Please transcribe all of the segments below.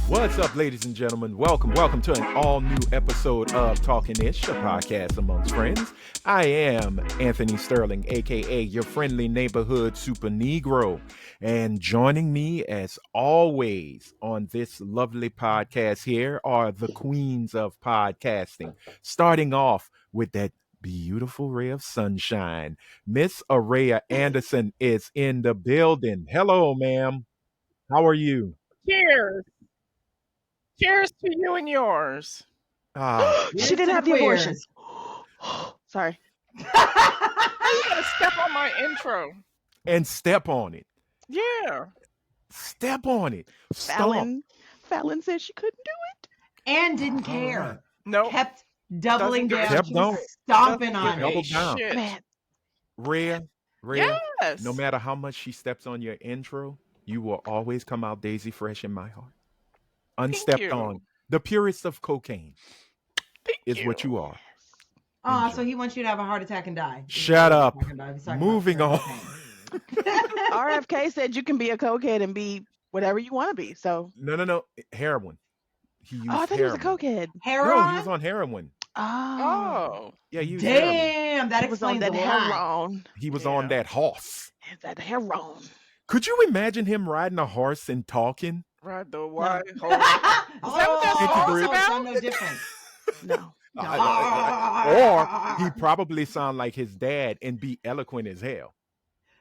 What's up, ladies and gentlemen? Welcome to an all-new episode of Talkin, a podcast amongst friends. I am Anthony Sterling, aka your friendly neighborhood super Negro, and joining me, as always, on this lovely podcast here are the queens of podcasting. Starting off with that beautiful ray of sunshine, Miss Araya Anderson is in the building. Hello, ma'am. How are you? Cheers. Cheers to you and yours. She didn't have the abortion. Sorry. You gotta step on my intro. And step on it. Yeah. Step on it. Stomp. Fallon said she couldn't do it. And didn't care. No. Kept doubling down. Kept going. Stomping on Double it. down. Shit. Man, Rhea, Yes. no matter how much she steps on your intro, you will always come out daisy fresh in my heart. Unstepped you. on. The purest of cocaine Thank is what you are. Oh, Enjoy. so he wants you to have a heart attack and die. Shut up. He's talking about Moving on. RFK said you can be a cokehead and be whatever you want to be. So, No. Heroin. He used I thought he was a heroin. cokehead. Heroin? No, he was on heroin. Oh. Yeah, he used heroin. Damn, that He was on explains that a lot. heroin. He was Yeah. on that horse. That heroin. Could you imagine him riding a horse and talking? Ride the white horse. Oh, Is that what that song's so about? no different. No. Or he probably sound like his dad and be eloquent as hell.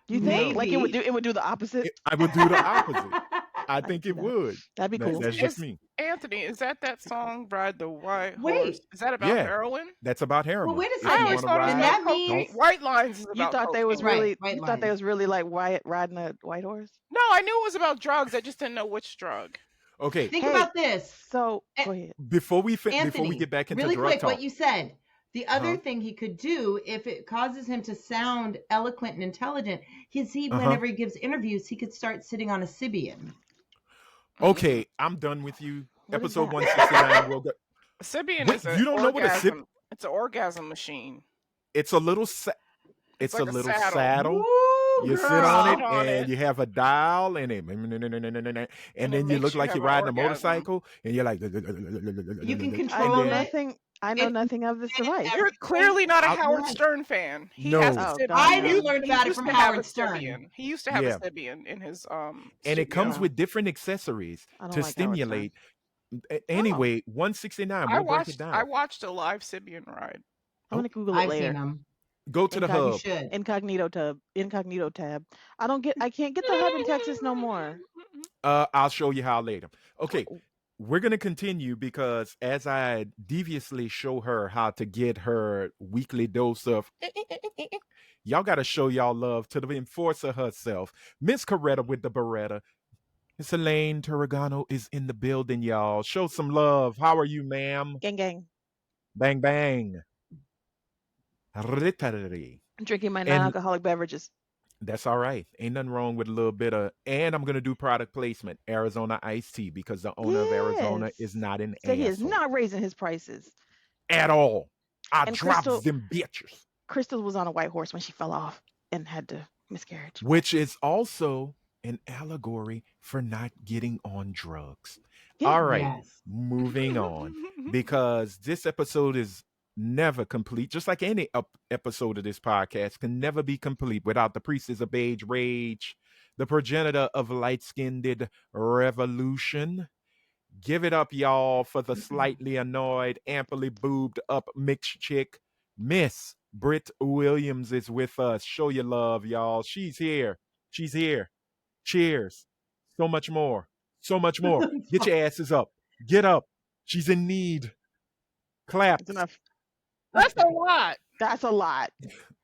You think like Maybe. it would do the opposite? I would do the opposite. I think it that. would. That'd be That- cool. That's just Is- me. Anthony, is that song, Ride the White Wait. Horse? Is that about Yeah. heroin? That's about heroin. Well, wait a If second. you I always wanna thought it was ride, that about means- cocaine. White Lines is You about thought they was cocaine. really Right, you thought they was really like riding a white horse? No, I knew it was about drugs. I just didn't know which drug. Okay, Think Hey. about this. So Eh, go ahead. before we Anthony, get back into really drug quick, talk, what you said. The other Uh-huh. thing he could do, if it causes him to sound eloquent and intelligent, Uh-huh. whenever he gives interviews, he could start sitting on a Sibian. okay, I'm done with you. What is Episode that? 169. We'll go. Sibian Wait, is a you don't know what a orgasm. It's an orgasm machine. It's a little. It's like a a little saddle. saddle. Woo, You girl. sit on it Sit on and it. you have a dial and it, and And then it you makes look you like have you're an riding a orgasm. motorcycle and you're like. You can I control know it. nothing. I know It- nothing of this it- device. every- You're clearly not a I'll- Howard Yes. Stern fan. He No. has a Oh, Sibian. God, I no. didn't learn about it used from to have Howard a Stern. Sibian. He used to have Yeah. a Sibian in his And it comes studio. with different accessories I don't to like Howard Stern. stimulate. Anyway, 169. I We'll break it watched. down. I watched a live Sibian ride. I'm gonna Google it I've later. seen them. Go to the Incognito- You hub. should. Incognito tab. I can't get the hub in Texas no more. I'll show you how later. Okay, Oh. we're gonna continue because as I deviously show her how to get her weekly dose of, y'all got to show y'all love to the enforcer herself, Miss Coretta with the Beretta. Miss Elaine Turragano is in the building, y'all. Show some love. How are you, ma'am? Gang gang. Bang bang. Ritari. I'm drinking my And- non-alcoholic beverages. That's all right. Ain't nothing wrong with a little bit of, and I'm gonna do product placement, Arizona iced tea, because the owner of Arizona Yes. is not an So he is asshole not raising his prices. at all. I And dropped Crystal- them bitches. Crystal was on a white horse when she fell off and had to miscarriage. Which is also an allegory for not getting on drugs. Yeah. All right, Yes. moving on, because this episode is never complete, just like any episode of this podcast can never be complete without the priestess of age rage, the progenitor of light-skinned revolution. Give it up, y'all, for the slightly annoyed, amply boobed up mixed chick. Miss Britt Williams is with us. Show your love, y'all. She's here. She's here. Cheers. So much more. So much more. Get your asses up. Get up. She's in need. Clap. That's enough. That's a lot. That's a lot.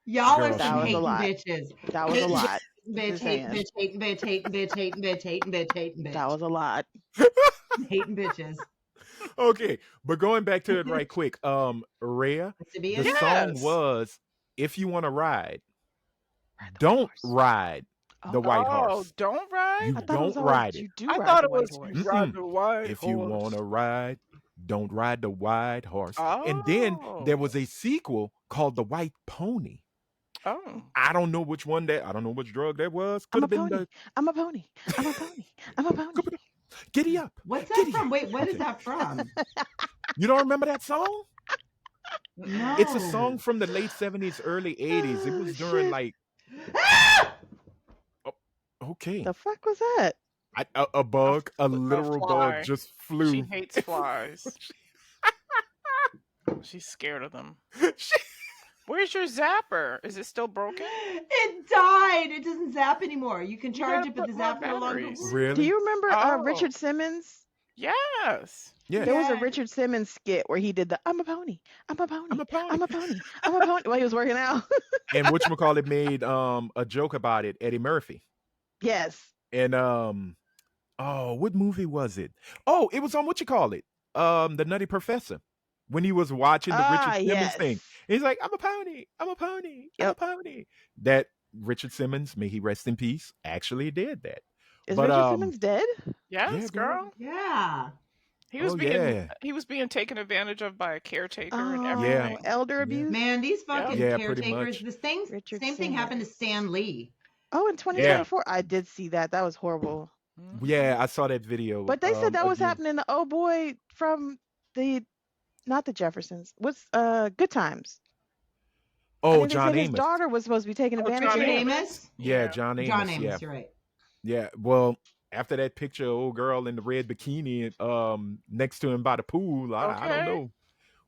Y'all Girl, are that some was a hating lot. bitches. That was a lot. Bitch, Just hating, saying. bitch, hating, bitch, hating, bitch, hating, bitch, hating, bitch, hating, bitch. That was a lot. Hating bitches. Okay, but going back to it right quick. Rhea, Sibian? the Yes. song was "If You Want to Ride, Don't Ride the White Oh, Horse. don't ride. You I thought it was don't always ride you it. do I ride thought the it white was horse. you ride the white If horse. you want to ride, don't ride the white horse." And then Oh. there was a sequel called The White Pony. Oh. I don't know which one that. I don't know which drug that was. I'm Could a have been pony. the. I'm a pony. I'm a pony. I'm a pony. Giddy up. What's that Giddy from? up. Wait, what is Okay. that from? You don't remember that song? No. It's a song from the late 70s, early 80s. It was during Shit. like. Ah! Okay. The fuck was that? A bug, a a literal fly. bug just She flew. hates flies. She's scared of them. Where's your zapper? Is it still broken? It died. It doesn't zap anymore. You can charge gotta it, but the put more zap no longer batteries. works. Really? Do you remember Oh. Richard Simmons? Yes. Yeah. There was a Yeah. Richard Simmons skit where he did the I'm a pony. I'm a pony. I'm a pony. I'm a pony. I'm a pony. While he was working out. And whatchamacallit made a joke about it, Eddie Murphy. Yes. And what movie was it? Oh, it was on the Nutty Professor. When he was watching the Richard Simmons yes. thing. He's like, I'm a pony, I'm a pony, Yep. I'm a pony. That Richard Simmons, may he rest in peace, actually did that. Is But, Richard Simmons dead? Yes, Yeah, girl. Yeah. He was Oh, being yeah. he was being taken advantage of by a caretaker and Oh, everything. elder Yeah. abuse. Man, these fucking Yeah, pretty caretakers. much. Richard Same thing happened to Simmons. Stan Lee. Oh, in 2024, I did see that. That was horrible. Mhm. Yeah, I saw that video. But they said that was again. happening to oh boy from not the Jeffersons. What's Good Times. I Oh, think they John said his Amos. daughter was supposed to be taking Oh, advantage John of John him. Amos? Yeah, John Amos. John Amos, Yeah. you're right. Yeah. Well, after that picture of old girl in the red bikini next to him by the pool, I don't Okay. know.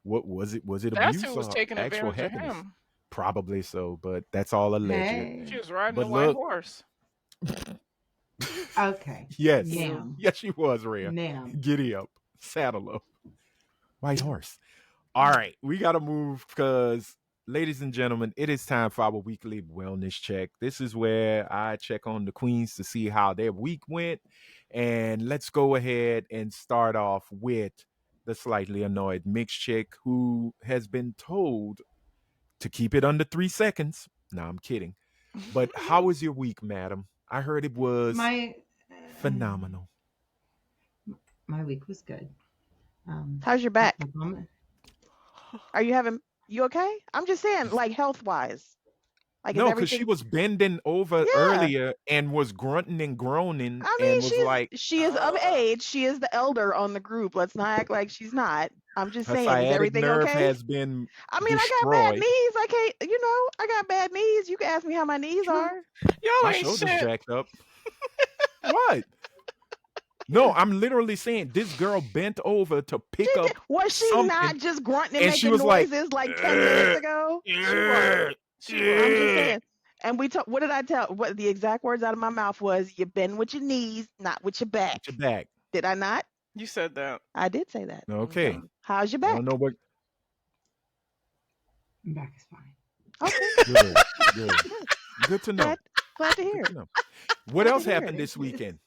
What was it? Was it That's abuse who was or taking actual advantage of happiness? him. Probably so, but that's all alleged. Hey. She was riding But a white look- horse. Okay. Yes. Nam. Yes, she was, Rhea. Nam. Giddy up. Saddle up. White horse. All right. We got to move because, ladies and gentlemen, it is time for our weekly wellness check. This is where I check on the queens to see how their week went. And let's go ahead and start off with the slightly annoyed mixed chick who has been told to keep it under 3 seconds. No, I'm kidding. But how was your week, madam? I heard it was My phenomenal. my week was good. How's your back? I'm- Are you okay? I'm just saying, like health wise. Like is No, because she everything- was bending over Yeah. earlier and was grunting and groaning I mean, and was like, she is of age. She is the elder on the group. Let's not act like she's not. I'm just her saying, is sciatic everything nerve okay? has been I mean, I got bad destroyed. knees. I can't, I got bad knees. You can ask me how my knees True. are. Y'all My ain't shoulders shit. jacked up. What? No, I'm literally saying this girl bent over to pick up. Was she something, not just grunting and and she making was like, noises like 10 minutes ago? She was. I'm just saying. And what did I tell? What the exact words out of my mouth was, you bend with your knees, not with your back. Your back. Did I not? You said that. I did say that. Okay. How's your I back? don't know what. My back is fine. Okay. Good. Good. Good to know. Glad to hear Good it. to know. What Glad else to hear happened it. this weekend?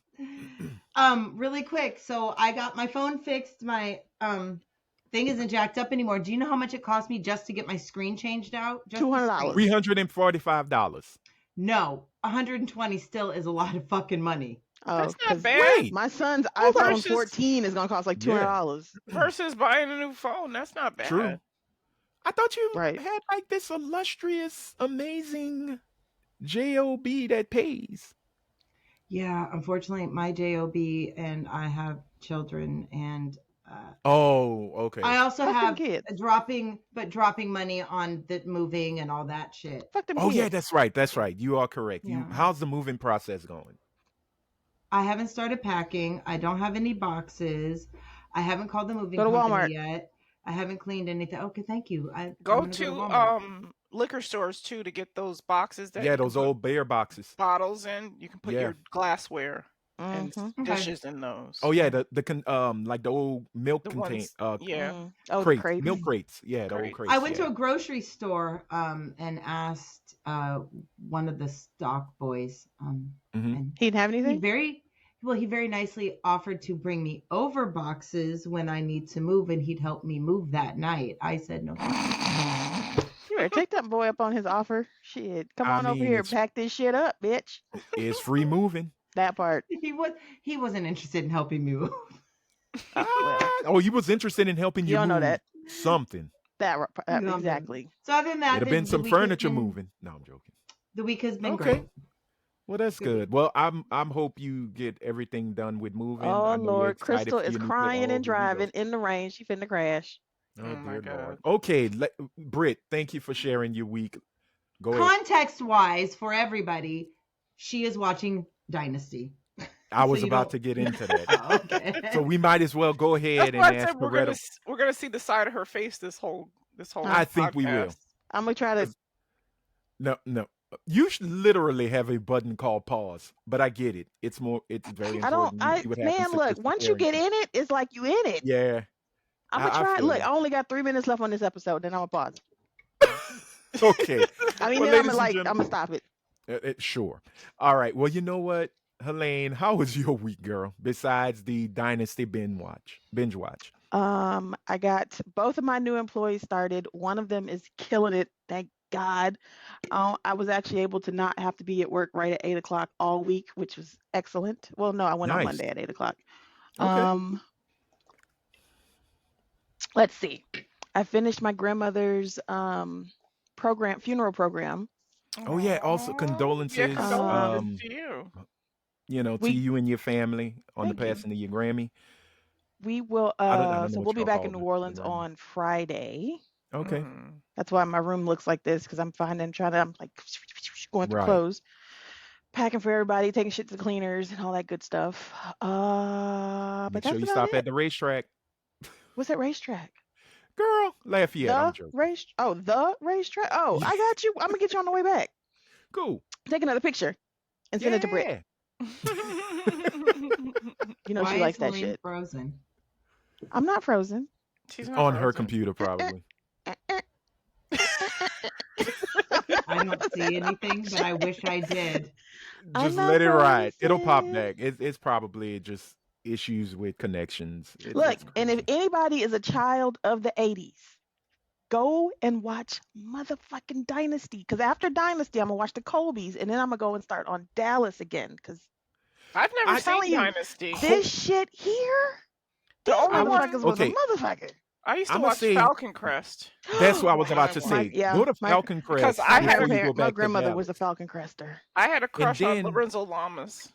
Really quick. So I got my phone fixed. My thing isn't jacked up anymore. Do you know how much it cost me just to get my screen changed out? Just the $200. screen. $345. No, 120 still is a lot of fucking money. Oh, That's not 'cause bad. Wait. my son's Hold on. iPhone 14 is gonna cost like $200. Versus buying a new phone. That's not bad. True. I thought you Right. had like this illustrious, amazing job that pays. Yeah, unfortunately, my job and I have children, and Oh, okay. I also Fuck them have kids. dropping money on the moving and all that shit. Fuck them Oh kids. yeah, that's right. That's right. You are correct. Yeah. How's the moving process going? I haven't started packing. I don't have any boxes. I haven't called the moving Go to company Walmart. yet. I haven't cleaned anything. Okay, thank you. I'm Go gonna to Walmart. liquor stores too to get those boxes that Yeah, you can those put old bear boxes. bottles in. You can put Yeah. your glassware and Mhm. Okay. dishes in those. Oh yeah, the like the old milk The contain ones- yeah. Mm. Oh, crates, crates. milk crates. Yeah, the old Crates. crates. I went yeah. to a grocery store and asked one of the stock boys Mhm. and He didn't have he anything? he very nicely offered to bring me over boxes when I need to move, and he'd help me move that night. I said no. You better take that boy up on his offer. Shit. Come I on over mean, here. it's- Pack this shit up, bitch. It's free moving. That part. He wasn't interested in helping me move. Well, Oh, you was interested in helping you you don't know move that. something. Something. exactly. So other than that, It'd have been the some week has furniture been- moving. No, I'm joking. The week has been Okay. great. Well, that's Good good. Well, I'm hope you get everything done with moving. Oh I know you're Lord, excited Crystal for is your new place. crying Oh, and here we go. driving in the rain. She finna crash. Oh, Oh my dear Lord. God. Okay, Britt, thank you for sharing your week. Go ahead. Context-wise, for everybody, she is watching Dynasty. I was you about don't- to get into that. Oh, okay. So we might as well go That's ahead why and I ask said we're gonna Loretta. we're gonna see the side of her face this whole I think we will. podcast. I'm gonna try to. No. You should literally have a button called pause, but I get it. It's very I don't. important. You see what happens Man, to look. Crystal Once you get Harrington. in it, it's like you in it. Yeah. I'm gonna I try. feel Look, you. I only got 3 minutes left on this episode. Then I'm gonna pause. Okay. I mean, Well, then I'm ladies and like, gentlemen- I'm gonna stop it. Sure. All right. Well, you know what, Helene, how was your week, girl? Besides the Dynasty binge watch. I got both of my new employees started. One of them is killing it. Thank God. I was actually able to not have to be at work right at 8 o'clock all week, which was excellent. Well, no, I went on Nice. Monday at 8 o'clock. Okay. Let's see. I finished my grandmother's funeral program. Oh yeah. Also, Aw. condolences. Yeah, condolences Um, to you. To We- you and your family on the Thank you. passing of your Grammy. We will. I don't know So what we'll be y'all back call in New it, Orleans Grammy. on Friday. Okay. Mm. That's why my room looks like this because I'm I'm like going through Right. clothes, packing for everybody, taking shit to the cleaners and all that good stuff. But Make that's sure you about stop it. at the racetrack. What's that racetrack? Girl, Lafayette. I'm The joking. the racetrack. Oh, I got you. I'm gonna get you on the way back. Cool. Take another picture and send it to Britt. Yeah. You know Why she likes is that Helene shit. frozen? I'm not frozen. She's not On her frozen. computer, probably. I don't see anything, but I wish I did. I'm Just not let it ride. It'll pop frozen. back. It's probably just issues with connections. Look, It's and if crazy. anybody is a child of the 80s, go and watch motherfucking Dynasty. Because after Dynasty, I'm going to watch the Colbys, and then I'm going to go and start on Dallas again. Because I've never telling seen you, Dynasty. this shit here, The these only one- motherfuckers was a Okay. motherfucker. I used to I'ma watch say- Falcon Crest That's what I was When about I to was- say. yeah, Go to my- Falcon Crest because I My, had before you go grandparent, back my to grandmother was a Dallas. Falcon Crester. I had a crush then- on Lorenzo Lamas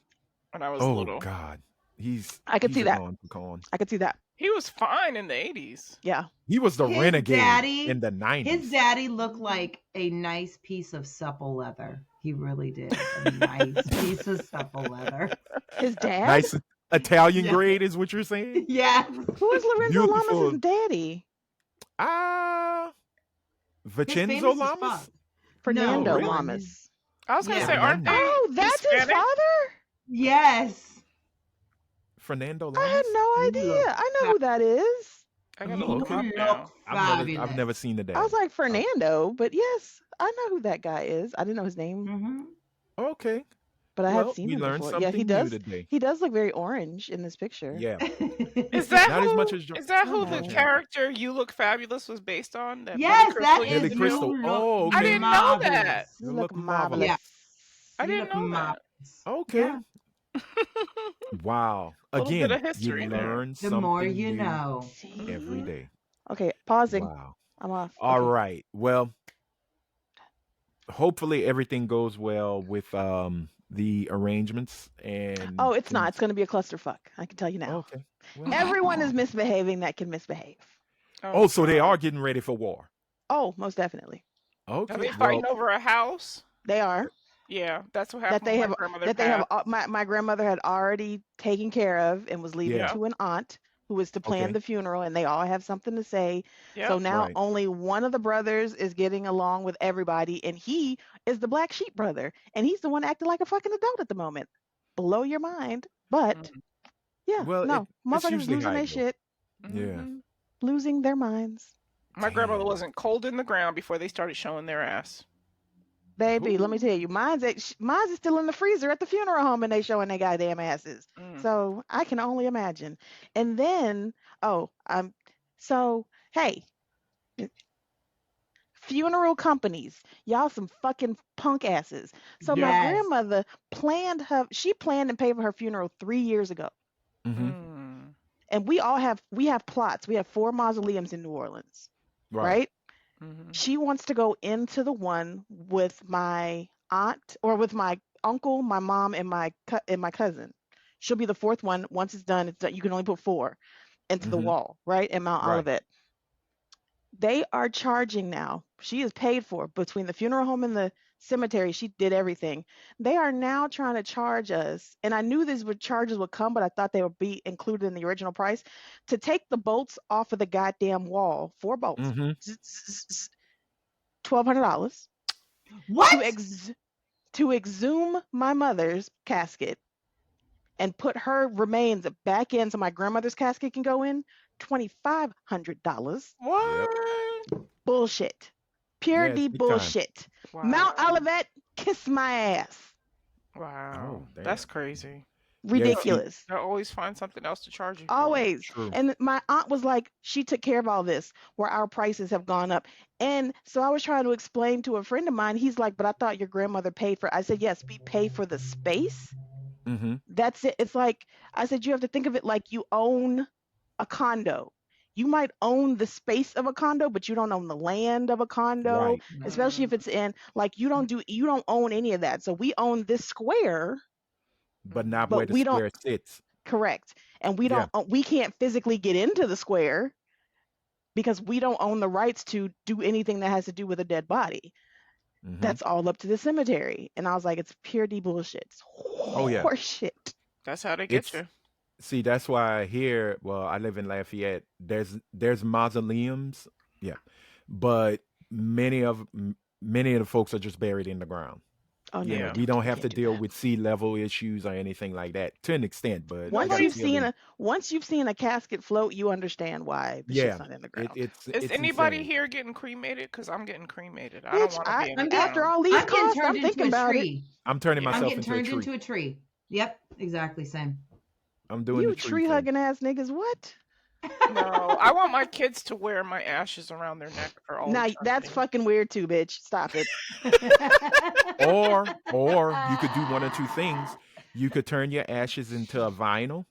when I was Oh little. God, he's I could he's see a that. gone pecan. I could see that. He was fine in the 80s. Yeah. He was the His renegade daddy- in the 90s. His daddy looked like a nice piece of supple leather. He really did. A nice piece of supple leather. His dad? Nice Italian Yeah. grade is what you're saying? Yes. Who is Lorenzo Beautiful. Lamas' daddy? Ah, He's Vincenzo famous as Lamas? fuck. Fernando really? Lamas. I was gonna Yeah. say, aren't they? Oh, that's his Hispanic? father? Yes. Fernando I had Lamas? no He idea. looks I know who that is. I gotta Oh, look okay. him You up now. look I've fabulous. never seen the dad. I was like Fernando, but yes, I know who that guy is. I didn't know his name, hmm Okay. but I Well, had seen we him learned before. something Yeah, he new does. today. He does look very orange in this picture. Yeah. Is that Not who? as much as Is that who Come the on. character "You Look Fabulous" was based on? That Yes, Billy that Crystal is used Billy to you Crystal. do? look Oh, okay. I didn't know marvelous. that. You You look look marvelous. marvelous. I You didn't look know that. marvelous. Okay. Yeah. Wow. A little bit Again, of history you there. learn The something more you new know. See? every day. Okay, pausing. Wow. I'm off. All Okay. right. Well, hopefully everything goes well with the arrangements and Oh, it's not. things- It's going to be a clusterfuck. I can tell you now. Okay. Well, Everyone is misbehaving that can misbehave. oh, so they God. are getting ready for war. Oh, most definitely. Okay. Are they well, fighting over a house? They are. Yeah, that's what happened. That they when have my grandmother that they have passed. my grandmother had already taken care of and was leaving Yeah. to an aunt who was to plan Okay. the funeral, and they all have something to say. Yep. So now Right. only one of the brothers is getting along with everybody, and he is the black sheep brother, and he's the one acting like a fucking adult at the moment. Blow your mind, but Mhm. yeah, Well, no, it's motherfuckers usually losing how their it go. shit, Yeah. Mhm. losing their minds. My grandmother Damn. wasn't cold in the ground before they started showing their ass. Baby, let me Ooh. tell you, mine's is still in the freezer at the funeral home, and they showing their goddamn asses. Mm. So I can only imagine. And then, so hey, funeral companies, y'all some fucking punk asses. So my Yes. grandmother she planned and paid for her funeral 3 years ago. Mm-hmm. Mm. And we have plots. We have 4 mausoleums in New Orleans, Right. right? Mhm. She wants to go into the one with my aunt or with my uncle, my mom, and my cousin. She'll be the fourth one. Once it's done, it's done. You can only put four into the Mm-hmm. wall, right? In Mount Right. Olivet. They are charging now. She is paid for between the funeral home and the cemetery. She did everything. They are now trying to charge us, and I knew these would charges would come, but I thought they would be included in the original price to take the bolts off of the goddamn wall. 4 bolts, Mm-hmm. $1,200 What? to exhume my mother's casket and put her remains back in so my grandmother's casket can go in. $2,500. What? Bullshit. Pure Yeah, it's D big time. bullshit. Wow. Mount Olivet, kiss my ass. Wow. Oh, damn. That's crazy. Yeah, see, Ridiculous. They'll always find something else to charge you for. Always. true. And my aunt was like, she took care of all this where our prices have gone up. And so I was trying to explain to a friend of mine, he's like, but I thought your grandmother paid for, I said, yes, we pay for the space. Mm-hmm. That's it. It's like, I said, you have to think of it like you own a condo. You might own the space of a condo, but you don't own the land of a condo, Right. especially if it's in, like, you don't own any of that. So we own this square, But not but where the we don't, square sits. correct. And we Yeah. don't, we can't physically get into the square because we don't own the rights to do anything that has to do with a dead body. Mm-hmm. That's all up to the cemetery. And I was like, it's pure D bullshit. It's Oh, yeah. horseshit. That's how they get It's you. see, that's why here, well, I live in Lafayette. There's mausoleums, yeah, but many of the folks are just buried in the ground. Oh, no, You know, Yeah. we don't have to can't do deal that. with sea level issues or anything like that to an extent, but I Once got a you've seen feeling, once you've seen a casket float, you understand why the shit's yeah, not in the ground. Is anybody insane. here getting cremated? Because I'm getting cremated. I don't Bitch, want to be in the I'm getting- after ground. all these I'm getting costs, I'm turned into thinking a about it. tree. I'm turning Yeah. I'm myself getting into a turned tree. into a tree. Yep, exactly same. I'm doing You the tree tree thing. hugging ass niggas, what? No, I want my kids to wear my ashes around their neck for all Nah, that's eternity. fucking weird too, bitch. Stop it. Or you could do one or two things. You could turn your ashes into a vinyl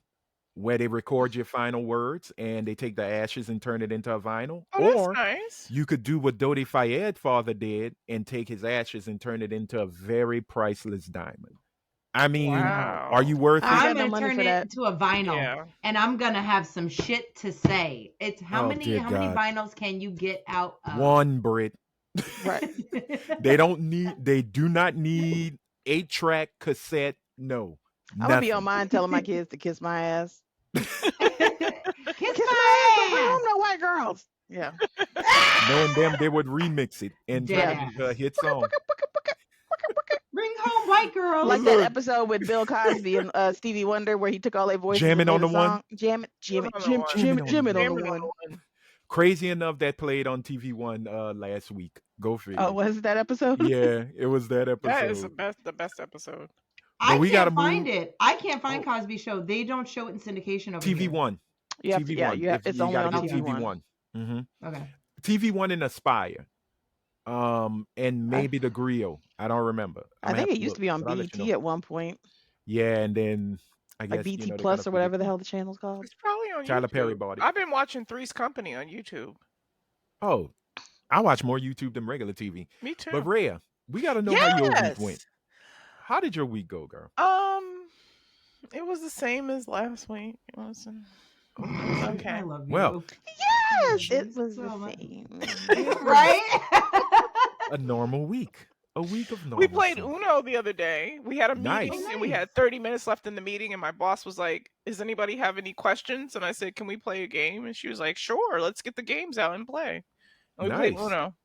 where they record your final words and they take the ashes and turn it into a vinyl. Oh, that's Or nice. you could do what Dodi Fayed father did and take his ashes and turn it into a very priceless diamond. I mean, Wow. are you worth I ain't it? got I'm no gonna money turn for it that. into a vinyl, Yeah. and I'm gonna have some shit to say. It's how Oh, many dear how many God. vinyls can you get out of? One, Brit. Right. They do not need 8-track cassette. No. I'm gonna be on Nothing. mine telling my kids to kiss my ass. Kiss Kiss my my ass, don't bring ass. home no white girls. Yeah. Knowing them, they would remix it and turn it Deadass. into a hit song. Bring home white girls. Like that Look. episode with Bill Cosby and Stevie Wonder where he took all their voices Jamming and on made the a one? song. Jam it, Jamming on the one. jam it on Jamming the on one. the one. Crazy enough, that played on TV One last week. Go figure. Oh, was it that episode? Yeah, it was that That is episode. the best episode. I But we gotta can't find move- it. I can't find Oh. Cosby Show. They don't show it in syndication over TV here. One. You have to, TV yeah, One. you have, If it's you only gotta on get TV TV One. One. hmm Okay. TV One and Aspire. And maybe the Griot. I don't remember. I think it used to be on but I'll let BET you know. at one point, Yeah, and then I like guess BET they Plus kinda or whatever the hell the channel's called. It's probably on Tyler YouTube. Perry bought it. I've been watching Three's Company on YouTube. Oh, I watch more YouTube than regular TV. Me too. But Rhea, we got to know how your week Yes. went. How did your week go, girl? It was the same as last week. It wasn't. Oh, Okay. I love you. Well, Yes, Yes, it was so the much. same. Right? a normal week. A week of normal. We played Uno the other day. We had a Nice. meeting Oh, and we nice. had 30 minutes left in the meeting and my boss was like, "Does anybody have any questions?" And I said, "Can we play a game?" And she was like, "Sure, let's get the games out and play." And we played Nice. Uno.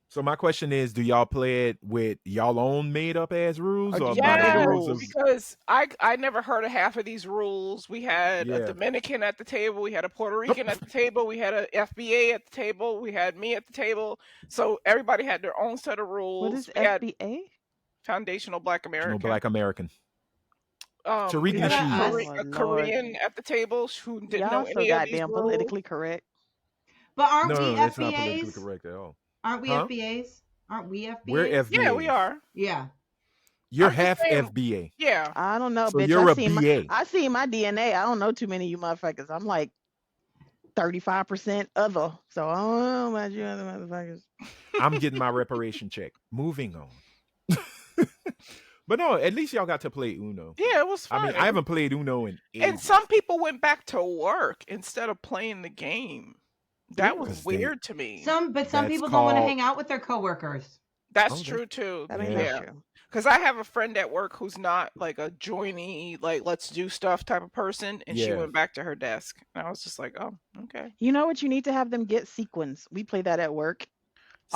So my question is, do y'all play it with y'all own made up as rules Or or do you by know the the Yes, rules rules? of because I never heard of half of these rules. We had a Yeah. Dominican at the table, we had a Puerto Rican at the table, we had a FBA at the table, we had me at the table. So everybody had their own set of rules. What is We had FBA? Foundational Black American. Black American? We Tariq had Nasheed. Oh, a Lord. Korean at the table who didn't know Y'all so any of these goddamn rules. politically correct. But aren't No, we that's not politically FBAs? correct at all. Aren't we Huh? FBAs? Aren't we FBAs? We're FBAs. Yeah, we are. Yeah. You're I'm just half saying- FBA. Yeah. I don't know, So bitch. you're a I seen BA. I seen my DNA. I don't know too many of you motherfuckers. I'm like 35% other. So I don't know about you other motherfuckers. I'm getting my reparation check. Moving on. But no, at least y'all got to play Uno. Yeah, it was I fun. mean, I haven't played Uno in And ages. some people went back to work instead of playing the game. That was 'Cause they- weird to me. Some That's people don't want to called- hang out with their coworkers. That's Oh, true too. I mean, Yeah. that's true. Because I have a friend at work who's not like a joiny, like let's do stuff type of person, and she Yeah. went back to her desk. And I was just like, oh, okay. You know what you need to have them get? Sequins. We play that at work.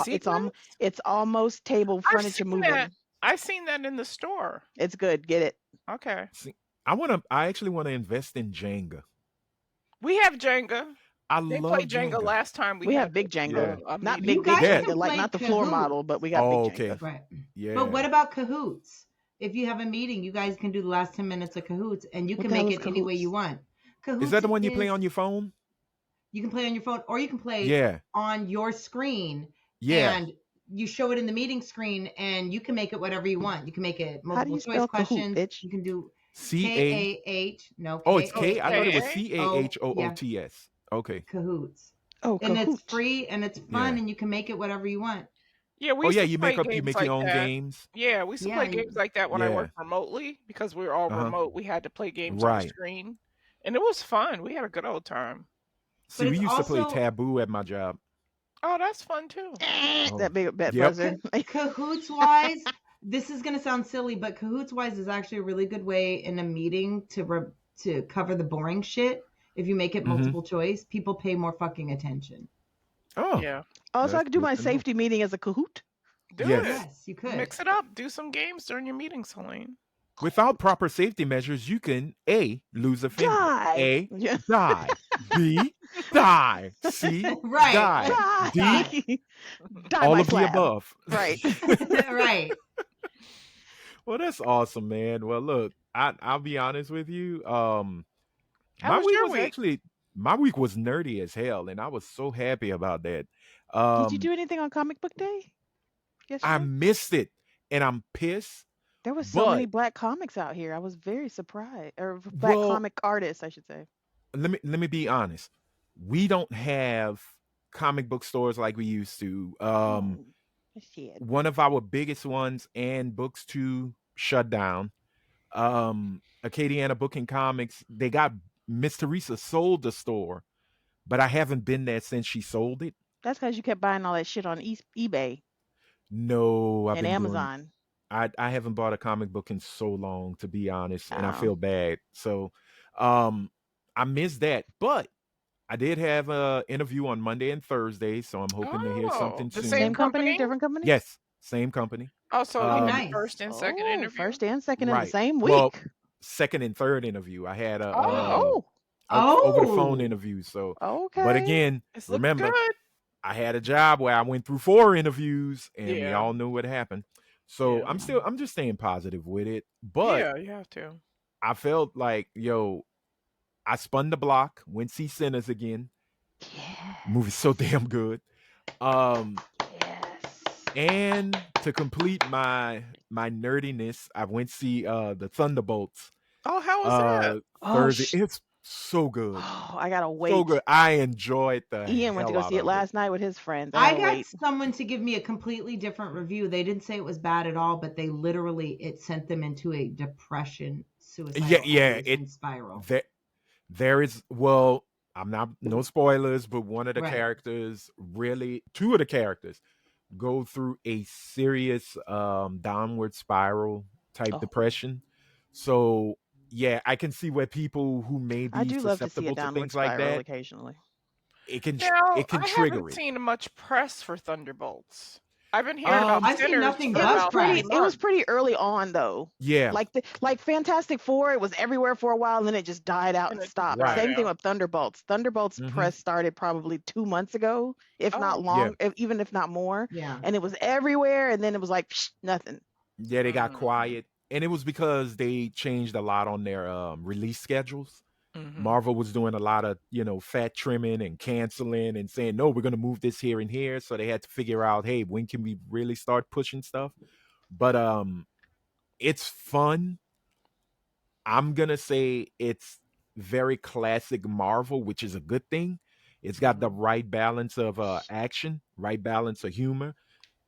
Sequins? It's almost table I've furniture seen moving. that. I've seen that in the store. It's good. Get it. Okay. I actually want to invest in Jenga. We have Jenga. I They love played Jenga last time. We had have big Jenga. a Not meeting. big, big guys Jenga, can like play not the floor Kahoot. model, but we got Oh, big okay. Jenga. Right. Yeah. But what about Kahoots? If you have a meeting, you guys can do the last 10 minutes of Kahoots, and you What can the hell make is it any way Kahoots? you want. Kahoots Is that the one you play is- on your phone? You can play on your phone, or you can play Yeah. on your screen. Yeah. And you show it in the meeting screen, and you can make it whatever you want. You can make it How do multiple you choice spell Kahoot, questions. bitch? You can do C-A. K-A-H. No, Oh, it's K. I thought it was K-A? C-A-H-O-O-T-S. Okay. Kahoots. Oh, And it's Kahoot. free, and it's fun, Yeah. and you can make it whatever you want. Yeah, we Oh used yeah, to you play make games your like own that. games. Yeah, we used to Yeah, play you- games like that when I Yeah. worked remotely because we were all Uh-huh. remote. We had to play games on the Right. screen, and it was fun. We had a good old time. See, But we it's used to play also- Taboo at my job. Oh, that's fun too. Oh. That big bet Yep. buzzer. Kahoots wise, this is gonna sound silly, but Kahoots wise is actually a really good way in a meeting to cover the boring shit. If you make it Mhm. multiple choice, people pay more fucking attention. Oh. Yeah, Oh, so I That's could do good my to know. safety meeting as a Kahoot. do Yes. it. Yes, you could. Mix it up. Do some games during your meeting, Celine. Without proper safety measures, you can A, lose a finger. Die. A, Yeah. die. B, die. C, Right. die. D, Die all by of the slab. above. Right. Right. Well, that's awesome, man. Well, look, I'll be honest with you. How My was week your was week? actually nerdy as hell, and I was so happy about that. Did you do anything on Comic Book Day? Yesterday? I missed it, and I'm pissed. There was so many but- black comics out here. I was very surprised. Or black Well- comic artists, I should say. Let me be honest. We don't have comic book stores like we used to. Oh, shit. One of our biggest ones, and Books 2, shut down. Acadiana Book and Comics, they got Miss Teresa sold the store, but I haven't been there since she sold it. That's because you kept buying all that shit on eBay No, I've and been Amazon. I haven't bought a comic book in so long, to be honest, and I Oh. feel bad. So, I missed that, but I did have a interview on Monday and Thursday, so I'm hoping to hear Oh, something the soon. same Same company, company? different company? Yes, same company. Oh, so you Um, had Nice. first and second Oh, interview. First and second in the Right. same week. Well, second and third interview. I had a oh, over the phone Oh. interview. So, okay. but again, It's looking remember, good. I had a job where I went through 4 interviews, and we Yeah. all knew what happened. So Yeah. I'm just staying positive with it. But Yeah, you have to. I felt like, I spun the block, went see Sinners again. Yeah. Movie's so damn good. Yes. And to complete my nerdiness, I went see the Thunderbolts Oh, how was that? Oh, Thursday. It's so good. Oh, I gotta wait. So good. I enjoyed the Ian went to go hell see out it of last night with his friends. I gotta got wait. someone to give me a completely different review. They didn't say it was bad at all, but they literally it sent them into a depression, suicidal ideation spiral. There is, well, I'm not, no spoilers, but one of the Right. characters really, 2 of the characters go through a serious downward spiral type Oh. depression. So yeah, I can see where people who may be I do love to see susceptible a to downward things like spiral that, occasionally. it can Now, trigger haven't it. seen much press for Thunderbolts. I've been hearing about I've seen Sinners nothing for but It was about press. pretty. 3 It was months. pretty early on though. Yeah. Like Fantastic Four, it was everywhere for a while, and then it just died out And and it stopped. Right. Same thing Yeah. with Thunderbolts. Thunderbolts Mhm. press started probably 2 months ago, if Oh. not long, even if not more. Yeah. And it was everywhere, and then it was like nothing. Yeah, they got Mhm. quiet. And it was because they changed a lot on their release schedules. Mhm. Marvel was doing a lot of, fat trimming and canceling and saying, no, we're going to move this here and here. So they had to figure out, hey, when can we really start pushing stuff? But it's fun. I'm going to say it's very classic Marvel, which is a good thing It's got the right balance of action, right balance of humor,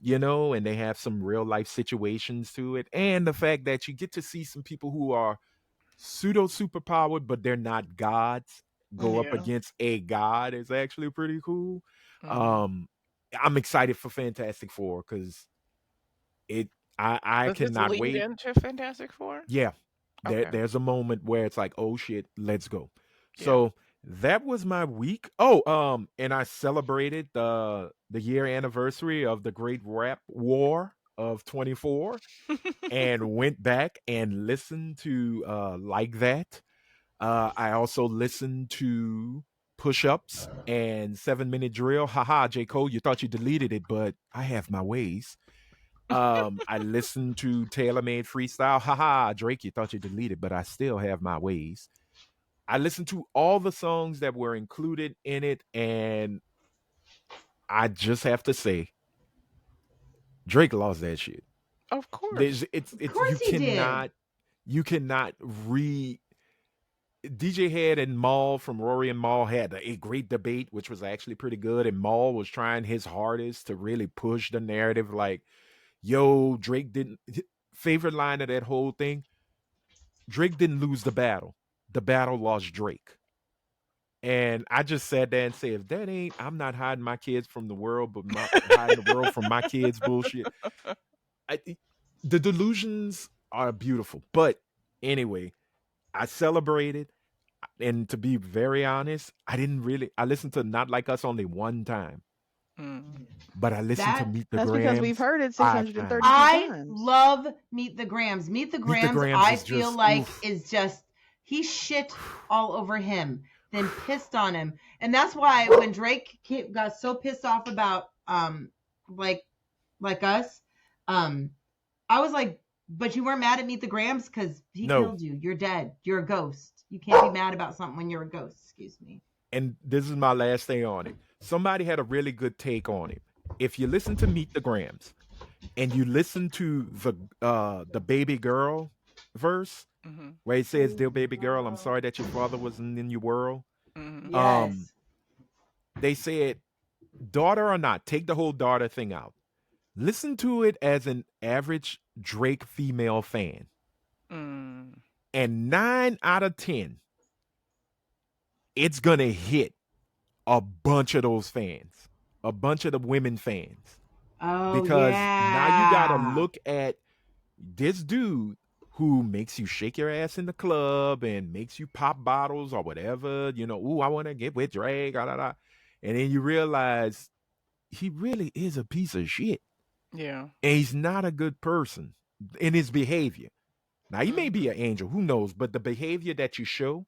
and they have some real life situations to it. And the fact that you get to see some people who are pseudo superpowered, but they're not gods, go up Yeah. against a god is actually pretty cool. Mhm. Um, I'm excited for Fantastic Four because it. I Does this cannot lead wait. into Fantastic Four? Yeah, Okay. there's a moment where it's like, oh shit, let's go. Yeah. So that was my week. Oh, and I celebrated the year anniversary of the Great Rap War of 24 and went back and listened to Like That. I also listened to Push Ups and 7 Minute Drill. Haha, J. Cole, you thought you deleted it, but I have my ways. I listened to Tailor Made Freestyle. Haha, Drake, you thought you deleted, but I still have my ways. I listened to all the songs that were included in it, and I just have to say, Drake lost that shit. Of course. Of It's course he did. you cannot re DJ Head and Maul from Rory and Maul had a great debate, which was actually pretty good. And Maul was trying his hardest to really push the narrative. Like, yo, Drake didn't. Favorite line of that whole thing: Drake didn't lose the battle. The battle lost Drake. And I just sat there and said, if that ain't, I'm not hiding my kids from the world, but hiding the world from my kids bullshit. I, the delusions are beautiful. But anyway, I celebrated. And to be very honest, I listened to Not Like Us only one time, Mm. but I listened to That Meet the That's because we've Grams heard it 5 times. 632 I times. love Meet the Grams. Meet the Meet the Grams, Grams I is feel just, like oof. is just he shit all over him, then pissed on him, and that's why when Drake got so pissed off about like us, I was like, but you weren't mad at Meet the Grams because he No. killed you. You're dead. You're a ghost. You can't be mad about something when you're a ghost. Excuse me. And this is my last thing on it. Somebody had a really good take on it. If you listen to Meet the Grams and you listen to the baby girl verse Mhm. where it says, "Dear baby girl, I'm sorry that your father wasn't in your world." Mhm. Um, Yes. they said, daughter or not, take the whole daughter thing out. Listen to it as an average Drake female fan. Mm. And 9 out of 10, it's gonna hit a bunch of those fans, a bunch of the women fans. Oh Because now you gotta yeah. look at this dude who makes you shake your ass in the club and makes you pop bottles or whatever, ooh, I wanna get with Drake, da, da, da. And then you realize he really is a piece of shit. Yeah. And he's not a good person in his behavior. Now, you may be an angel, who knows, but the behavior that you show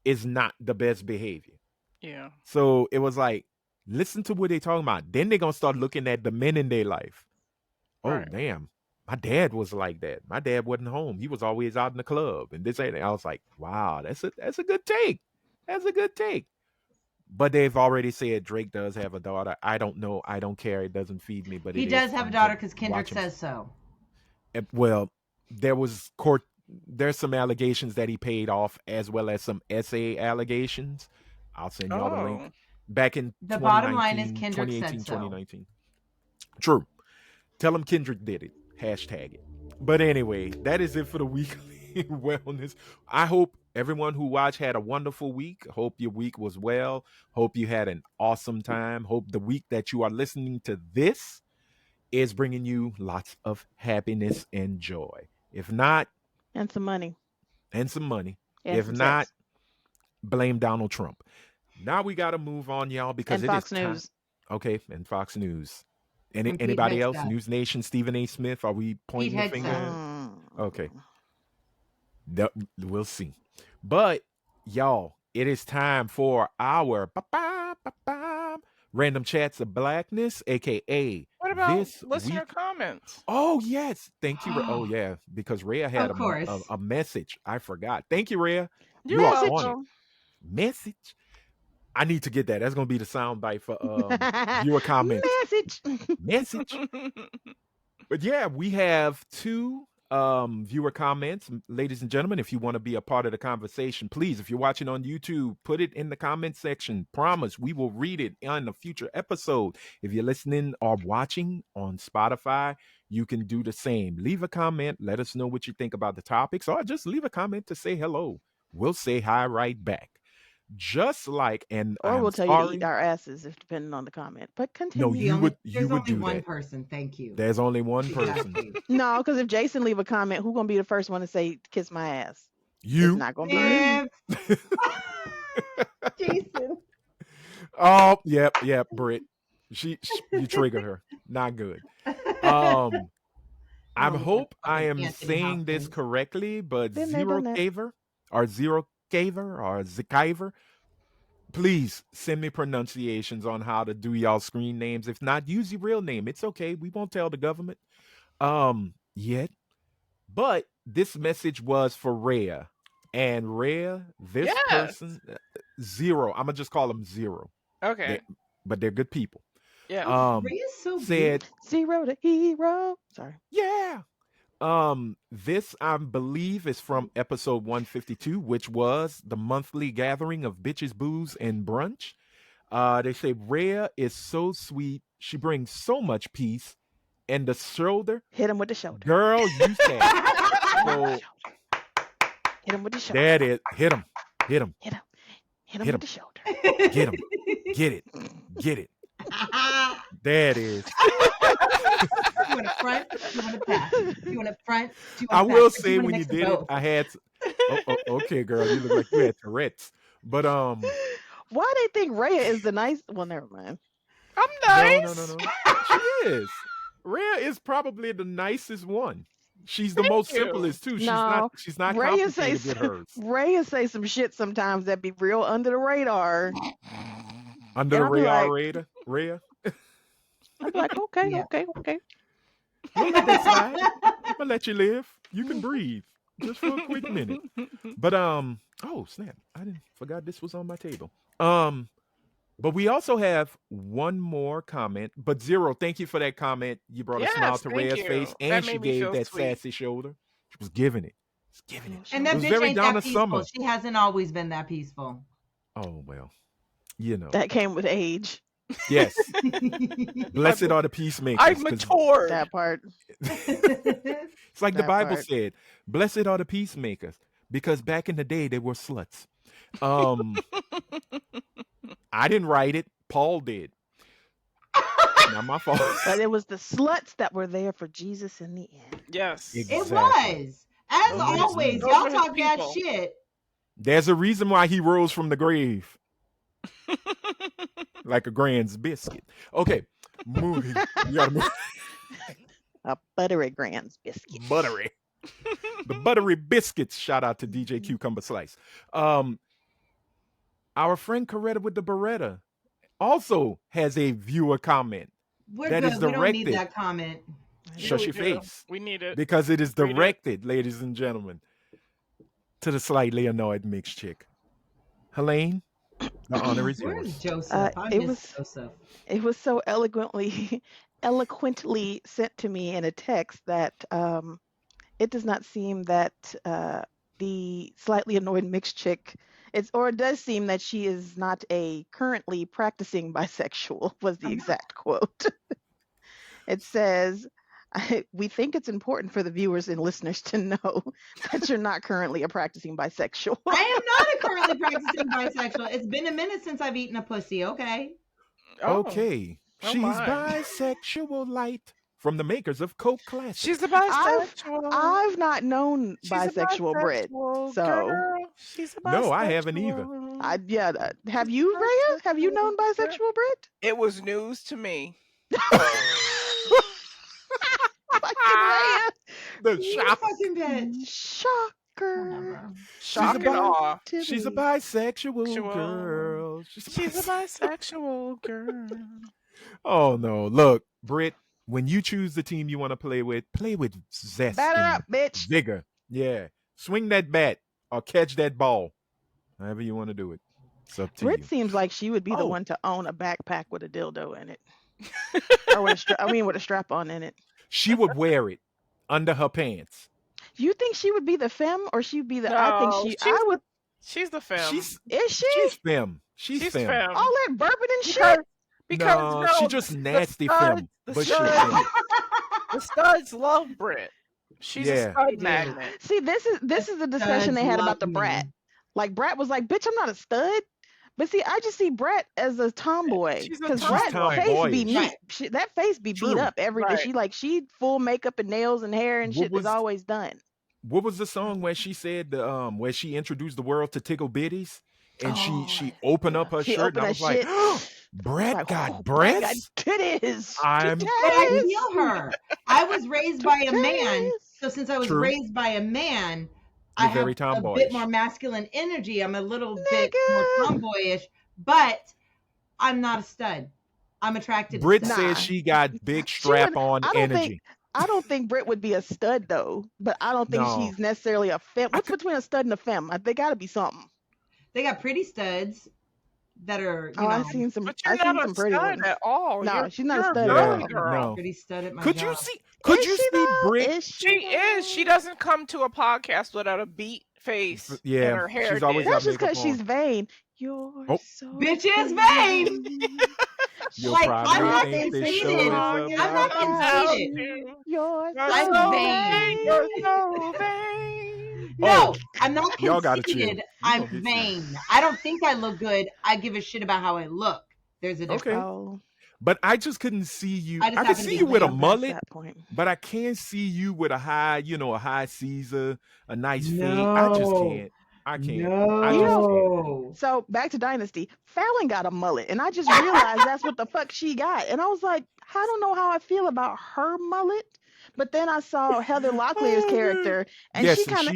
is not the best behavior. Yeah. So it was like, listen to what they talking about. Then they're going to start looking at the men in their life. Oh, Right. damn. My dad was like that. My dad wasn't home. He was always out in the club. And this ain't. I was like, wow, that's a good take. That's a good take. But they've already said Drake does have a daughter. I don't know. I don't care. It doesn't feed me, but He it is does have a fun daughter to because Kendrick watch him. says so. Well, there was court. There's some allegations that he paid off, as well as some essay allegations. I'll send y'all the link. Oh. Back in The bottom line is 2019, Kendrick 2018, said so. 2019. True. Tell him Kendrick did it. Hashtag it. But anyway, that is it for the weekly wellness. I hope everyone who watched had a wonderful week. Hope your week was well. Hope you had an awesome time. Hope the week that you are listening to this is bringing you lots of happiness and joy. If not, And some money. and some money. And If some not, sex. blame Donald Trump. Now we got to move on, y'all, because And it is Fox time. News. Okay, and Fox News. And Pete Anybody else? Hegseth. News Nation, Stephen A. Smith. Are we pointing the Hegseth. finger? Mm. Okay. We'll see. But y'all, it is time for our random chats of blackness, aka What about this listener week. comments? Oh yes, thank you. Oh yeah, because Rhea had Of course. a message. I forgot. Thank you, Rhea. You're You are Message. on it. welcome. Message. I need to get that. That's gonna be the sound bite for viewer comments. Message. Message. But yeah, we have two viewer comments. Ladies and gentlemen, if you want to be a part of the conversation, please, if you're watching on YouTube, put it in the comment section. Promise we will read it on a future episode. If you're listening or watching on Spotify, you can do the same. Leave a comment. Let us know what you think about the topics, or just leave a comment to say hello. We'll say hi right back. Just like, and Or I'm we'll tell you to eat sorry. our asses if depending on the comment. But No, continue. you would There's only do one that. person. Thank you. There's only one person. Exactly. No, because if Jason leave a comment, who's gonna be the first one to say kiss my ass? It's You. not gonna be me. Man. Jason. Oh, yep, Britt. You triggered her. Not good. I Oh, hope I fucking am Anthony saying this Hopkins. correctly, but Been there, Zero done that. Caver or Zero Caver or Zikiver, please send me pronunciations on how to do y'all screen names. If not, use your real name. It's okay. We won't tell the government yet. But this message was for Rhea. And Rhea, this Yes. person, Zero, I'm gonna just call them Zero. Okay. But they're good people. Yeah. Ray is so Said, Zero to hero. Sorry. yeah. This I believe is from episode 152, which was the monthly gathering of bitches, booze, and brunch. They say Rhea is so sweet. She brings so much peace. And the shoulder, Hit him with the shoulder. girl, you said. So Hit him with the shoulder. that is hit him. Hit him Hit with him. the shoulder. Get him. Get it. That is. You want to front? You want to back? You want to front? You I want will back? say You wanna when you mix them did it, both? I had. Okay, girl, you look like you had Tourette's. But Why they think Rhea is the nice? Well, never mind. I'm nice. no. She is. Rhea is probably the nicest one. She's the most you. simplest too. No, She's not Rhea complicated say with hers. Rhea say some shit sometimes that be real under the radar. Under And the I'll be radar, like- Rhea. I'm like, okay. We'll let that slide. I'm gonna let you live. You can breathe just for a quick minute. But oh snap! I forgot this was on my table. But we also have one more comment. But Zero, thank you for that comment. You brought a smile Yes, to thank Rhea's you. face, That and she made me gave feel that sweet. sassy shoulder. She was giving it. And It that was bitch very ain't Donna that peaceful. Summer. She hasn't always been that peaceful. Oh well, you know. That came with age. Yes, blessed are the peacemakers. I 'cause matured. That part. It's like the That Bible part. said, "Blessed are the peacemakers," because back in the day they were sluts. I didn't write it. Paul did. Not my fault. But it was the sluts that were there for Jesus in the end. Yes. It Exactly. was. As Those are- always, those y'all are his talk that people. shit. There's a reason why he rose from the grave like a Grand's biscuit. Okay, moving. We gotta move. A buttery Grand's biscuit. Buttery. The buttery biscuits. Shout out to DJ Cucumber Slice. Our friend Coretta with the Beretta also has a viewer comment. We're That good. is We don't need directed. that comment. Shut we your do. face. We need it. Because it is Read it. directed, ladies and gentlemen, to the slightly annoyed mixed chick. Helene, the honor is Where's yours. Joseph? I it miss was- Joseph. It was so eloquently sent to me in a text that it does not seem that the slightly annoyed mixed chick it does seem that she is not a currently practicing bisexual was the exact quote. It says we think it's important for the viewers and listeners to know that you're not currently a practicing bisexual. I am not a currently practicing bisexual. It's been a minute since I've eaten a pussy, okay? Oh. Okay. Oh She's my. bisexual light from the makers of Coke Classic. She's a bisexual. I've not known She's a bisexual Brit. bisexual so- girl. She's a bisexual. No, I haven't either. Have you, Rhea? Have you known bisexual Brit? It was news to me. Fucking Rhea. The You shock. fucking bitch. Shocker. Whatever. Shock a and awe. She's a Activity. bisexual Sexual. girl. She's a bisexual girl. Oh no. Look, Britt, when you choose the team you want to play with zest Batter and up, bitch. vigor. Yeah. Swing that bat or catch that ball. However you want to do it. It's up to Brit you. seems like she would be the Oh. one to own a backpack with a dildo in it. Or with a with a strap on in it. She would wear it under her pants. You think she would be the femme or she would be the? I think No, she. I would. she's the femme. Is she? She's femme. She's femme. femme. All that bourbon and because shit. because No, no, she just nasty studs, femme, the but she studs, femme. the studs love Brit. She's Yeah. a They stud do. magnet. See, this is the discussion they had about the brat. Like Brat was like, "Bitch, I'm not a stud." But see, I just see Brat as a tomboy She's a because She's Brat tomboy. face be tomboyish. neat. Right. That face be beat True. up every day. Right. She full makeup and nails and hair and What shit is was always done. what was the song where she said where she introduced the world to tickle bitties and she opened up her She shirt and opened I that was like, shit. I was Brett like, got oh, Brat got breasts? titties. I'm But I Titties. feel her. I was raised by a man, Titties. so since I was True. raised by a man, I You're have very a bit tomboyish. more masculine energy. I'm a little bit more Nigga. tomboyish, but I'm not a stud. I'm attracted Brit to studs. Nah. says she got big She strap would. on I don't think. energy. I don't think Brit would be a stud though, but I don't think No. she's necessarily a femme. I What's could between a stud and a femme? They got to be something. They got pretty studs that are, Oh, I've seen some. But I've you're seen not a some pretty stud ones. at all. No, You're she's not a you're stud a at Yeah, girly all. girl. no. pretty stud at my Could job. you see could Is you she see though? Brit? Is She is. She though? doesn't come to a podcast without a beat face and Yeah, her hair she's always did. That's got just makeup because she's on. vain. You're Oh, so Bitch is vain. you'll Like, probably I'm not think this conceited. show is Long as I'm not about I got conceited. you. You're You're I'm so vain. vain. You're so vain. No, Oh, I'm not y'all gotta chill. conceited. You I'm gonna get vain. I don't think I look good. I give a shit about how I look. There's a difference. Okay. Oh, But I just couldn't see you. I just I could happen to see be you with a vain. past mullet, that point. but I can't see you with a high, a high Caesar, a nice fade. I just No. can't. I can't. You I know, just can't. No. so back to Dynasty. Fallon got a mullet, and I just realized that's what the fuck she got. And I was like, I don't know how I feel about her mullet. But then I saw Heather Locklear's character, and Yes, she's kind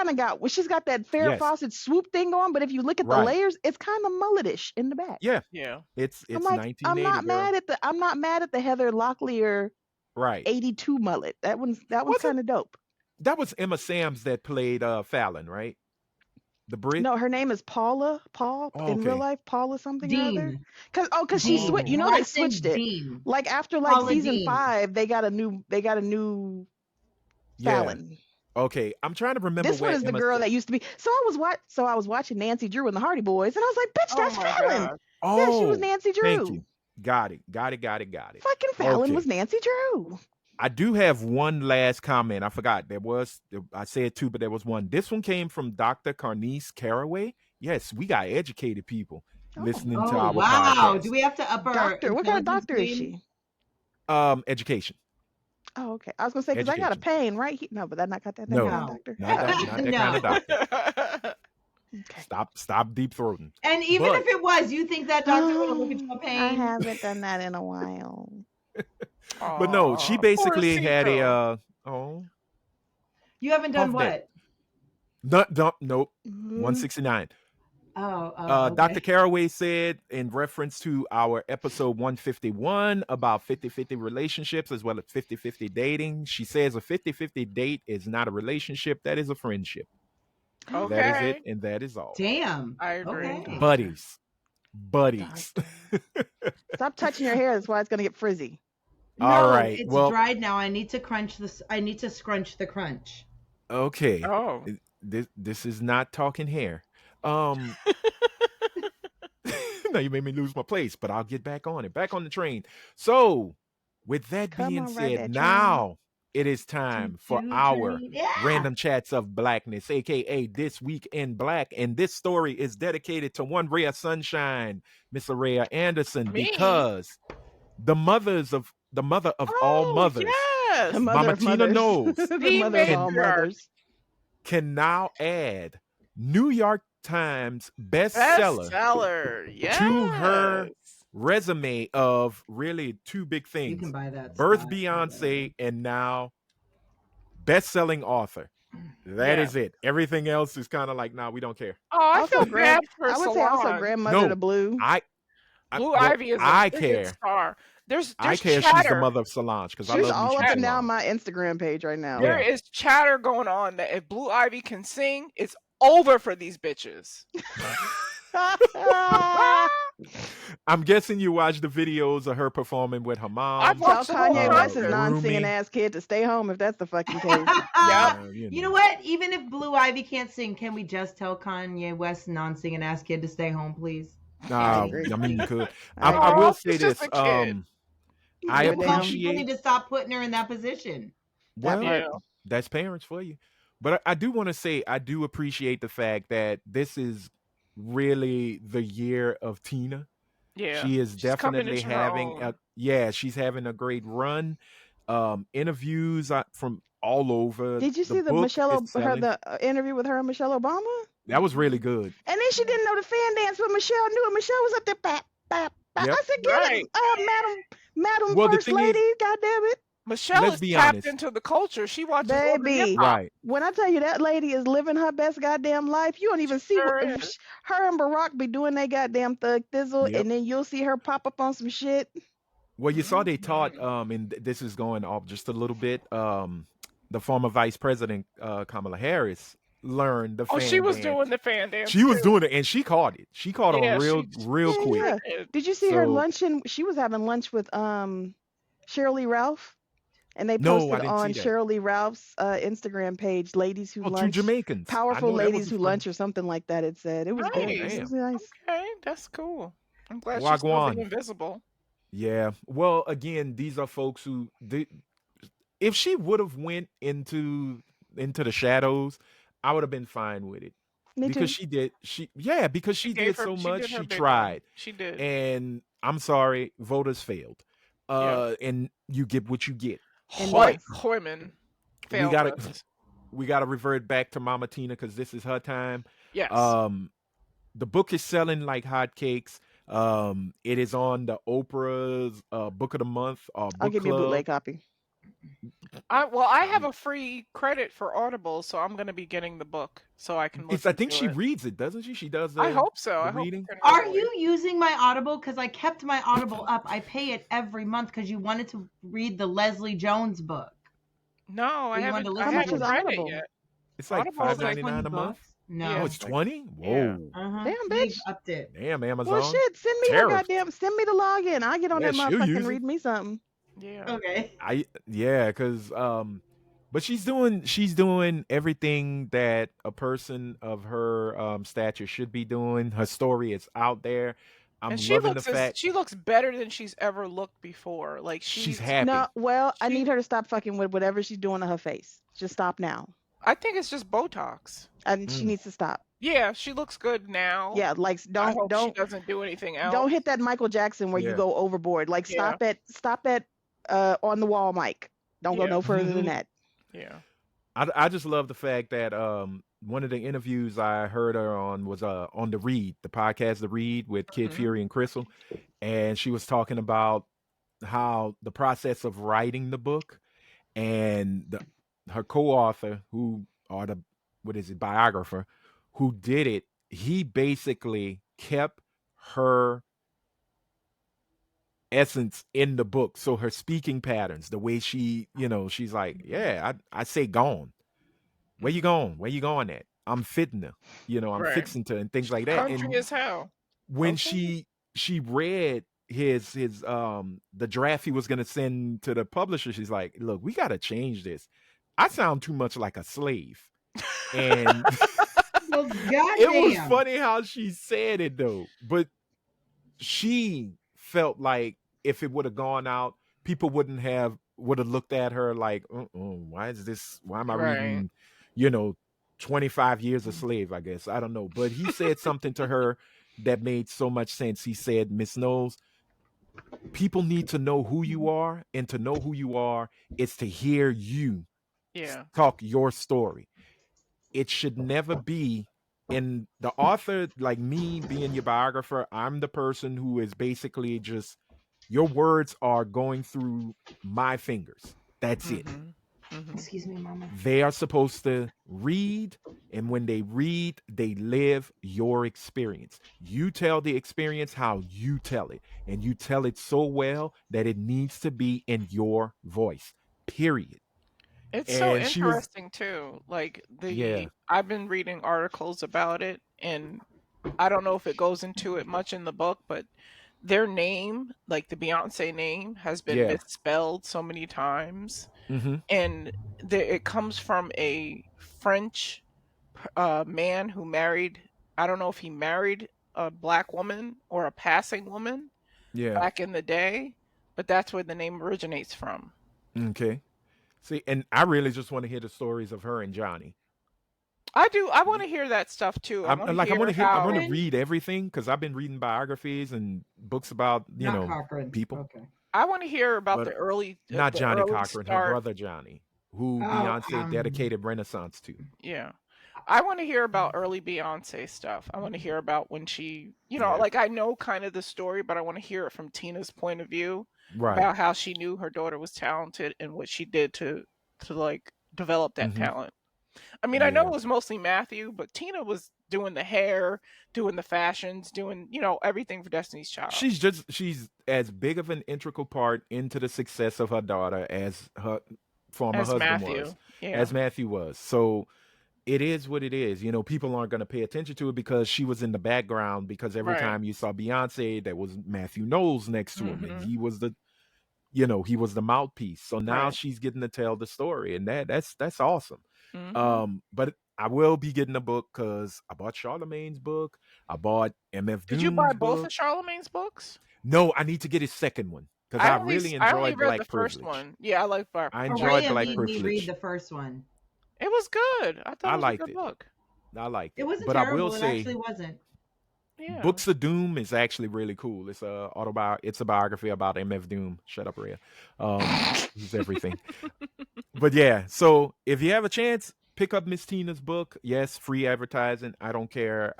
of got that Farrah yes, Fawcett swoop thing going. But if you look at the right. layers, it's kind of mulletish in the back. Yeah, Yeah. it's I'm like, 1980, girl. I'm not mad at the Heather Locklear Right. 82 mullet. That one's Wasn't kind of dope. that was Emma Samms that played Fallon, right? The Brit. No, her name is Paul Oh, in real okay. life, Paula something or other. Dean. Cause she switched. Dean. You know they Last name's switched it. Dean. Like after like Paula season Dean. 5, they got a new Yeah. Fallon. Okay. I'm trying to remember This one where is the Emma. girl that used to be. So I was watching Nancy Drew and the Hardy Boys, and I was like, bitch, Oh that's my Fallon. god. Yeah, she was Oh, Nancy Drew. thank you. Got it. Fucking Fallon Okay. was Nancy Drew. I do have one last comment. I forgot. I said two, but there was one. This one came from Dr. Carnice Caraway. Yes, we got educated people listening to Oh, our wow. podcast. Do we have to up our Doctor, what kind of intelligence doctor is game? she? Education. Oh, okay. I was gonna say because I got a Education. pain right here. No, but that not got that No. kind of No. doctor. Not that kind of doctor. Okay. Stop deep throating. And even But if it was, you think that doctor would look at your I pain? haven't done that in a while. but no, she Aw, basically had Porcito. a You haven't done Puff that. what? nope. Mhm. 169. Oh, Dr. okay. Caraway said in reference to our episode 151 about 50-50 relationships as well as 50-50 dating. She says a 50-50 date is not a relationship, that is a friendship. That is Okay. it, and that is all. Damn. I agree. Okay. Buddies. Stop touching your hair. That's why it's gonna get frizzy. All No, right. it's Well, dried now. I need to crunch this. I need to scrunch the crunch. okay. Oh. This is not talking hair. Now you made me lose my place, but I'll get back on it. Back on the train. So, with that Come being on, ride that said, train. now it is time for our Yeah. Random Chats of Blackness, aka This Week in Black. And this story is dedicated to one ray of sunshine, Miss Araya Anderson, Me? because the mother of all mothers Yes. The mother Mama of Tina mothers. Knowles The The mother of all matriarch. mothers. can now add New York Times bestseller Bestseller. Yes. to her resume of really two big You things: can buy that. birth spot. Beyonce and now best-selling author. That Yeah. is it. Everything else is kind of like, nah, we don't care. Oh, I Also, feel bad for I would say also Salon. grandmother No, to Blue. Blue well, Ivy is a I biggest care. star. There's I care. chatter. She's the mother of Solange because I She's love all me up some and down Solange. my Instagram page right now. There Yeah. is chatter going on that if Blue Ivy can sing, it's over for these bitches. I'm guessing you watched the videos of her performing with her I've mom. Tell watched the whole Kanye West his concert. non-singing grooming. ass kid to stay home if that's the fucking case. Yep. You know what? Even if Blue Ivy can't sing, can we just tell Kanye West non-singing ass kid to stay home, please? I agree. I mean, you could. I I agree. will say He's just this. a kid. I Give a damn. People need appreciate. to stop putting her in that position. That Well, part. Yeah. that's parents for you. But I do want to say I do appreciate the fact that this is really the year of Tina. Yeah. She is She's coming definitely into her having own. she's having a great run. Interviews from all over. Did you The see the book is selling. interview with her and Michelle Obama? That was really good. And then she didn't know the fan dance, but Michelle knew it. Michelle was up there, bap, bap, bap. Yep. I said, get Right. it, Madam Well, the First thing Lady, is, goddamn it. Michelle let's is be tapped honest. into the culture. She watches all the Baby. hip-hop. Right. When I tell you that lady is living her best goddamn life, you don't even see Sure what is. her and Barack be doing they goddamn thug thizzle, Yep. and then you'll see her pop up on some shit. Well, you saw they taught, Mhm. and this is going off just a little bit. The former Vice President Kamala Harris learned the Oh, she fan was dance. doing the fan dance. She was too. doing it, and she caught it. She caught on Yeah, real Yeah, quick. yeah. did. Did you see her So- luncheon? She was having lunch with Shirley Ralph, and they No, I posted didn't on see that. Shirley Ralph's Instagram page, ladies who Oh, two lunch, Jamaicans. I powerful know that was ladies who from- lunch or something like that. It said it was good. Nice. It was nice. Okay, that's cool. I'm glad she's still Wagwan. being invisible. Yeah. Well, again, these are folks who if she would have went into the shadows, I would have been fine with it. Me Because too. because she did so much, did her she big tried. one. She did. And I'm sorry, voters failed. And you get what you get. And White yes. women We failed gotta us. we gotta revert back to Mama Tina because this is her time. Yes. The book is selling like hotcakes. It is on the Oprah's Book of the Month I'll book give you a club. bootleg copy. I have a free credit for Audible, so I'm gonna be getting the book so I can It's, listen I think to she it. reads it, doesn't she? She does. I hope so. the I hope reading. it's in her Are voice. you using my Audible? Because I kept my Audible up. I pay it every month because you wanted to read the Leslie Jones book. No, I You wanted haven't. to I listen How much to haven't is it? read Audible? it yet. It's like Audible is like $5.99 a month. No. Yeah. Oh, it's 20. Yeah. Whoa, Uh-huh. Damn, They've bitch. upped it. damn, Amazon. Well, shit. Send me Tariffs. send me the login. I'll get on Yeah, that she'll motherfucker use and it. read me something. Yeah. Okay. Because but she's doing everything that a person of her stature should be doing. Her story is out there. I'm And she loving the looks fact she looks better than she's ever looked before. Like she's happy. No, well, I She- need her to stop fucking with whatever she's doing to her face. Just stop now. I think it's just Botox. And she Mm. needs to stop. Yeah, she looks good now. Yeah, like I hope she don't doesn't do anything else. don't hit that Michael Jackson where Yeah. you go overboard. Like Yeah. stop at on the wall mic. Don't go Yeah. no further than that. Yeah. I just love the fact that one of the interviews I heard her on was on the Read, the podcast The Read with Kid Mhm. Fury and Crystal, and she was talking about how the process of writing the book and her co-author biographer who did it, he basically kept her essence in the book. So her speaking patterns, the way she, she's like, yeah, I say gone. Where you going? Where you going at? I'm fitting her, I'm Right. fixing to, and things like that. Country And as hell. when Okay. she read his the draft he was gonna send to the publisher, she's like, look, we gotta change this. I sound too much like a slave. And Well, it was goddamn. funny how she said it though, but she felt like if it would have gone out, people would have looked at her like, why am I Right. reading 25 years a slave, I guess. I don't know. But he said something to her that made so much sense. He said, Miss Knowles, people need to know who you are, and to know who you are is to hear you Yeah. talk your story. It should never be in the author, like me being your biographer. I'm the person who is basically just, your words are going through my fingers. That's it. Mhm. Mhm. Excuse me, Mama. They are supposed to read, and when they read, they live your experience. You tell the experience how you tell it, and you tell it so well that it needs to be in your voice. Period. It's so And she was- interesting too. Like Yeah. I've been reading articles about it, and I don't know if it goes into it much in the book, but their name, like the Beyonce name, has been Yeah. misspelled so many times, Mm-hmm. and it comes from a French man who married. I don't know if he married a black woman or a passing woman Yeah. back in the day, but that's where the name originates from. Okay. See, and I really just want to hear the stories of her and Johnny. I do. I want to hear that stuff too. I I'm want to like, I want hear to hear, I want to how. Cochran? read everything because I've been reading biographies and books about, Not Cochran. people, Okay. I want to hear about but not the Johnny early Cochran, her start. brother Johnny, who Oh, Beyonce dedicated Renaissance to. Yeah. I want to hear about early Beyonce stuff. I want to hear about when she, Yeah. like I know kind of the story, but I want to hear it from Tina's point of view Right. about how she knew her daughter was talented and what she did to like develop that Mm-hmm. talent. I mean, I know Yeah. it was mostly Matthew, but Tina was doing the hair, doing the fashions, doing, everything for Destiny's Child. She's as big of an integral part into the success of her daughter as her former As husband Matthew. was, Yeah. as Matthew was. So it is what it is. People aren't going to pay attention to it because she was in the background, because every Right. time you saw Beyonce, there was Matthew Knowles next to him, and Mhm. he was the mouthpiece. So now Right. she's getting to tell the story, and that's awesome. Mhm. But I will be getting a book because I bought Charlemagne's book. I bought MF Did you buy Doom's both book. of Charlemagne's books? No, I need to get his second one because I really I only enjoyed read the Black first Privilege. one. Yeah, I like Black. I Black enjoyed Araya Black made me read Privilege. the first one. It was good. I thought I it was a liked good it. book. I liked It it. wasn't But I will terrible. It say, actually wasn't. Yeah. Books of Doom is actually really cool. It's it's a biography about MF Doom. Shut up, Rhea. He's everything. But yeah, so if you have a chance, pick up Miss Tina's book. Yes, free advertising. I don't care.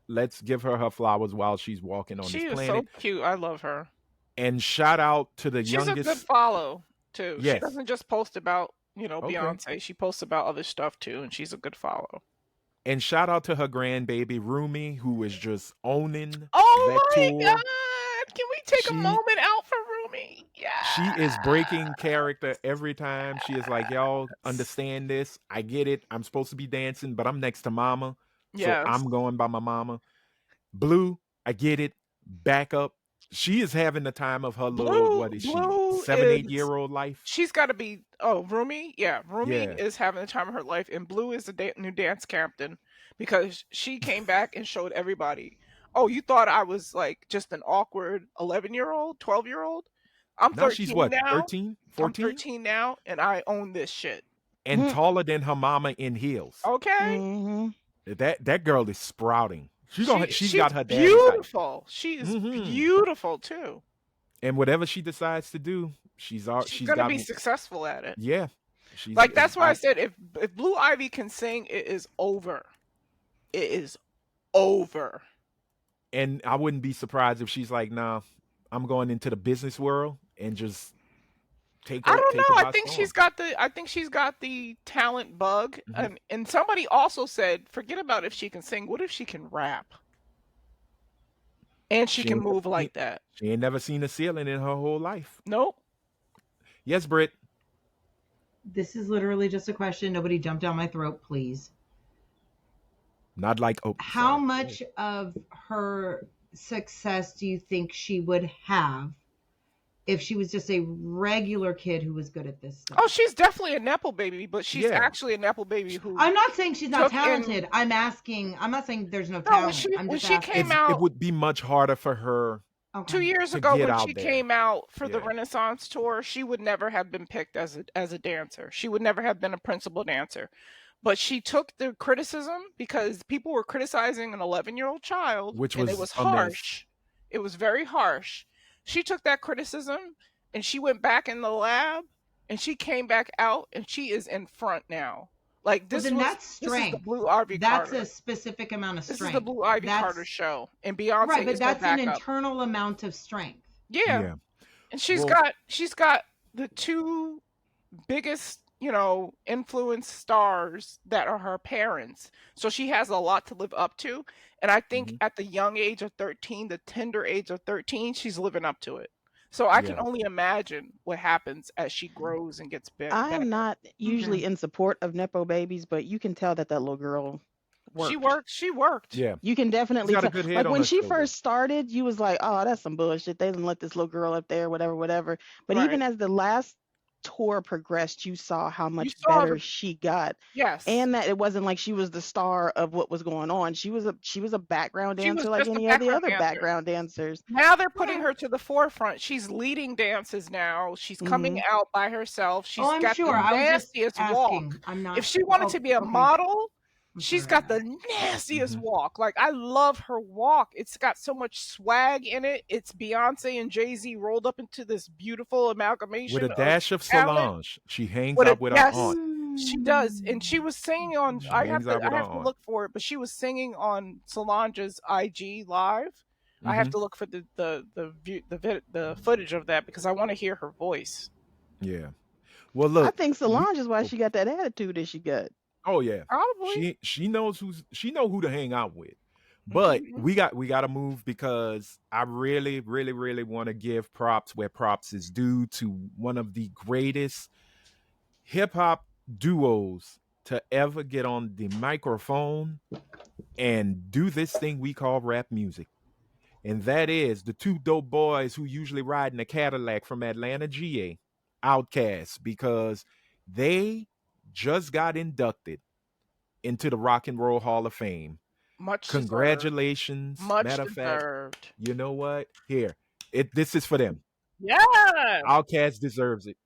Let's give her flowers while she's walking on this She is planet. so cute. I love her. And shout out to the She's a good youngest. follow too. She Yes. doesn't just post about, Okay. Beyonce. She posts about other stuff too, and she's a good follow. And shout out to her grandbaby Rumi, who is just owning Oh that my tour. God! Can we take a She moment out for Rumi? she is breaking Yeah. character every time. She is like, y'all understand this. I get it. I'm supposed to be dancing, but I'm next to mama. So Yes. I'm going by my mama. Blue, I get it. Back up. She is having the time of her little, what is she? Blue 7-8 is year old life. she's got to be. Oh, Rumi, yeah, Rumi Yeah. is having the time of her life, and Blue is the new dance captain because she came back and showed everybody. Oh, you thought I was like just an awkward 11-year-old, 12-year-old? I'm Now she's 13 what, now. 13, I'm 14? 13 now, and I own this shit. And taller than her mama in heels. Okay, Mm-hmm. That girl is sprouting. She's got her daddy type. beautiful. She is Mhm. beautiful too. And whatever she decides to do, she's She's gonna be successful at it. Yeah. She's Like that's why I said if Blue Ivy can sing, it is over. It is over. And I wouldn't be surprised if she's like, nah, I'm going into the business world and just take her. I don't take know. her I by think storm. she's got the talent bug. Mhm. And somebody also said, forget about if she can sing. What if she can rap? And she can ain't move never like seen- that. She ain't never seen a ceiling in her whole life. Nope. Yes, Britt. This is literally just a question. Nobody jump down my throat, please. Not like How sorry. much of her success do you think she would have if she was just a regular kid who was good at this stuff? Oh, she's definitely a Nepo baby, but she's Yeah. actually a Nepo baby who. I'm not saying she's not took in- talented. I'm not saying there's no No, talent. I'm when just she asking. came out It would be much harder for her. Okay. 2 years to ago get when out she there. came out for the Yeah. Renaissance tour, she would never have been picked as a dancer. She would never have been a principal dancer. But she took the criticism because people were criticizing an 11-year-old child, Which and it was was a mess. harsh. It was very harsh. She took that criticism and she went back in the lab and she came back out and she is in front now. Like Well, this then was that's this is the strength. Blue Ivy That's Carter. a specific amount of This strength. is the Blue Ivy Carter show, and Beyonce Right, but is her that's an backup. internal amount of strength. Yeah. And she's Well- got the two biggest, influence stars that are her parents. So she has a lot to live up to. And I think Mhm. at the young age of 13, the tender age of 13, she's living up to it. So I can Yeah. only imagine what happens as she grows and gets big. I am not usually in support of Nepo babies, but you can tell that little girl worked. She worked. Yeah, You can she's definitely got a tell. good head Like on when her she shoulder. first started, you was like, "Oh, that's some bullshit. They didn't let this little girl up there, whatever, whatever." But Right. even as the last tour progressed, you saw how You much saw better the she got, yes. and that it wasn't like she was the star of what was going on. She was a background She was dancer like just a any of the background other dancer. background dancers. Now they're putting Yeah. her to the forefront. She's leading dances now. She's coming Hmm. out by herself. Oh, She's I'm got sure. the I was just nastiest walk. asking. I'm If not. she wanted Oh, to be a okay. model, I'm she's sorry. got the nastiest Hmm. walk. Like I love her walk. It's got so much swag in it. It's Beyonce and Jay-Z rolled up into this beautiful With a amalgamation of dash of talent. Solange. She hangs What a out with her yes, aunt. she does. And she was singing on She hangs out with I her have to aunt. look for it, but she was singing on Solange's IG live. I have Hmm. to look for the footage of that because I want to hear her voice. Yeah. Well, I look, think we. Solange is why Oh, she got that attitude that she got. oh yeah, Probably. she knows she know who to hang out with. But Hmm. we got to move because I really, really, really want to give props where props is due to one of the greatest hip hop duos to ever get on the microphone and do this thing we call rap music. And that is the two dope boys who usually ride in a Cadillac from Atlanta, GA, Outkast, because they just got inducted into the Rock and Roll Hall of Fame. Much deserved. Congratulations. Much Matter of fact, deserved. you know what? Here, this is for them. Yes. Outkast deserves it.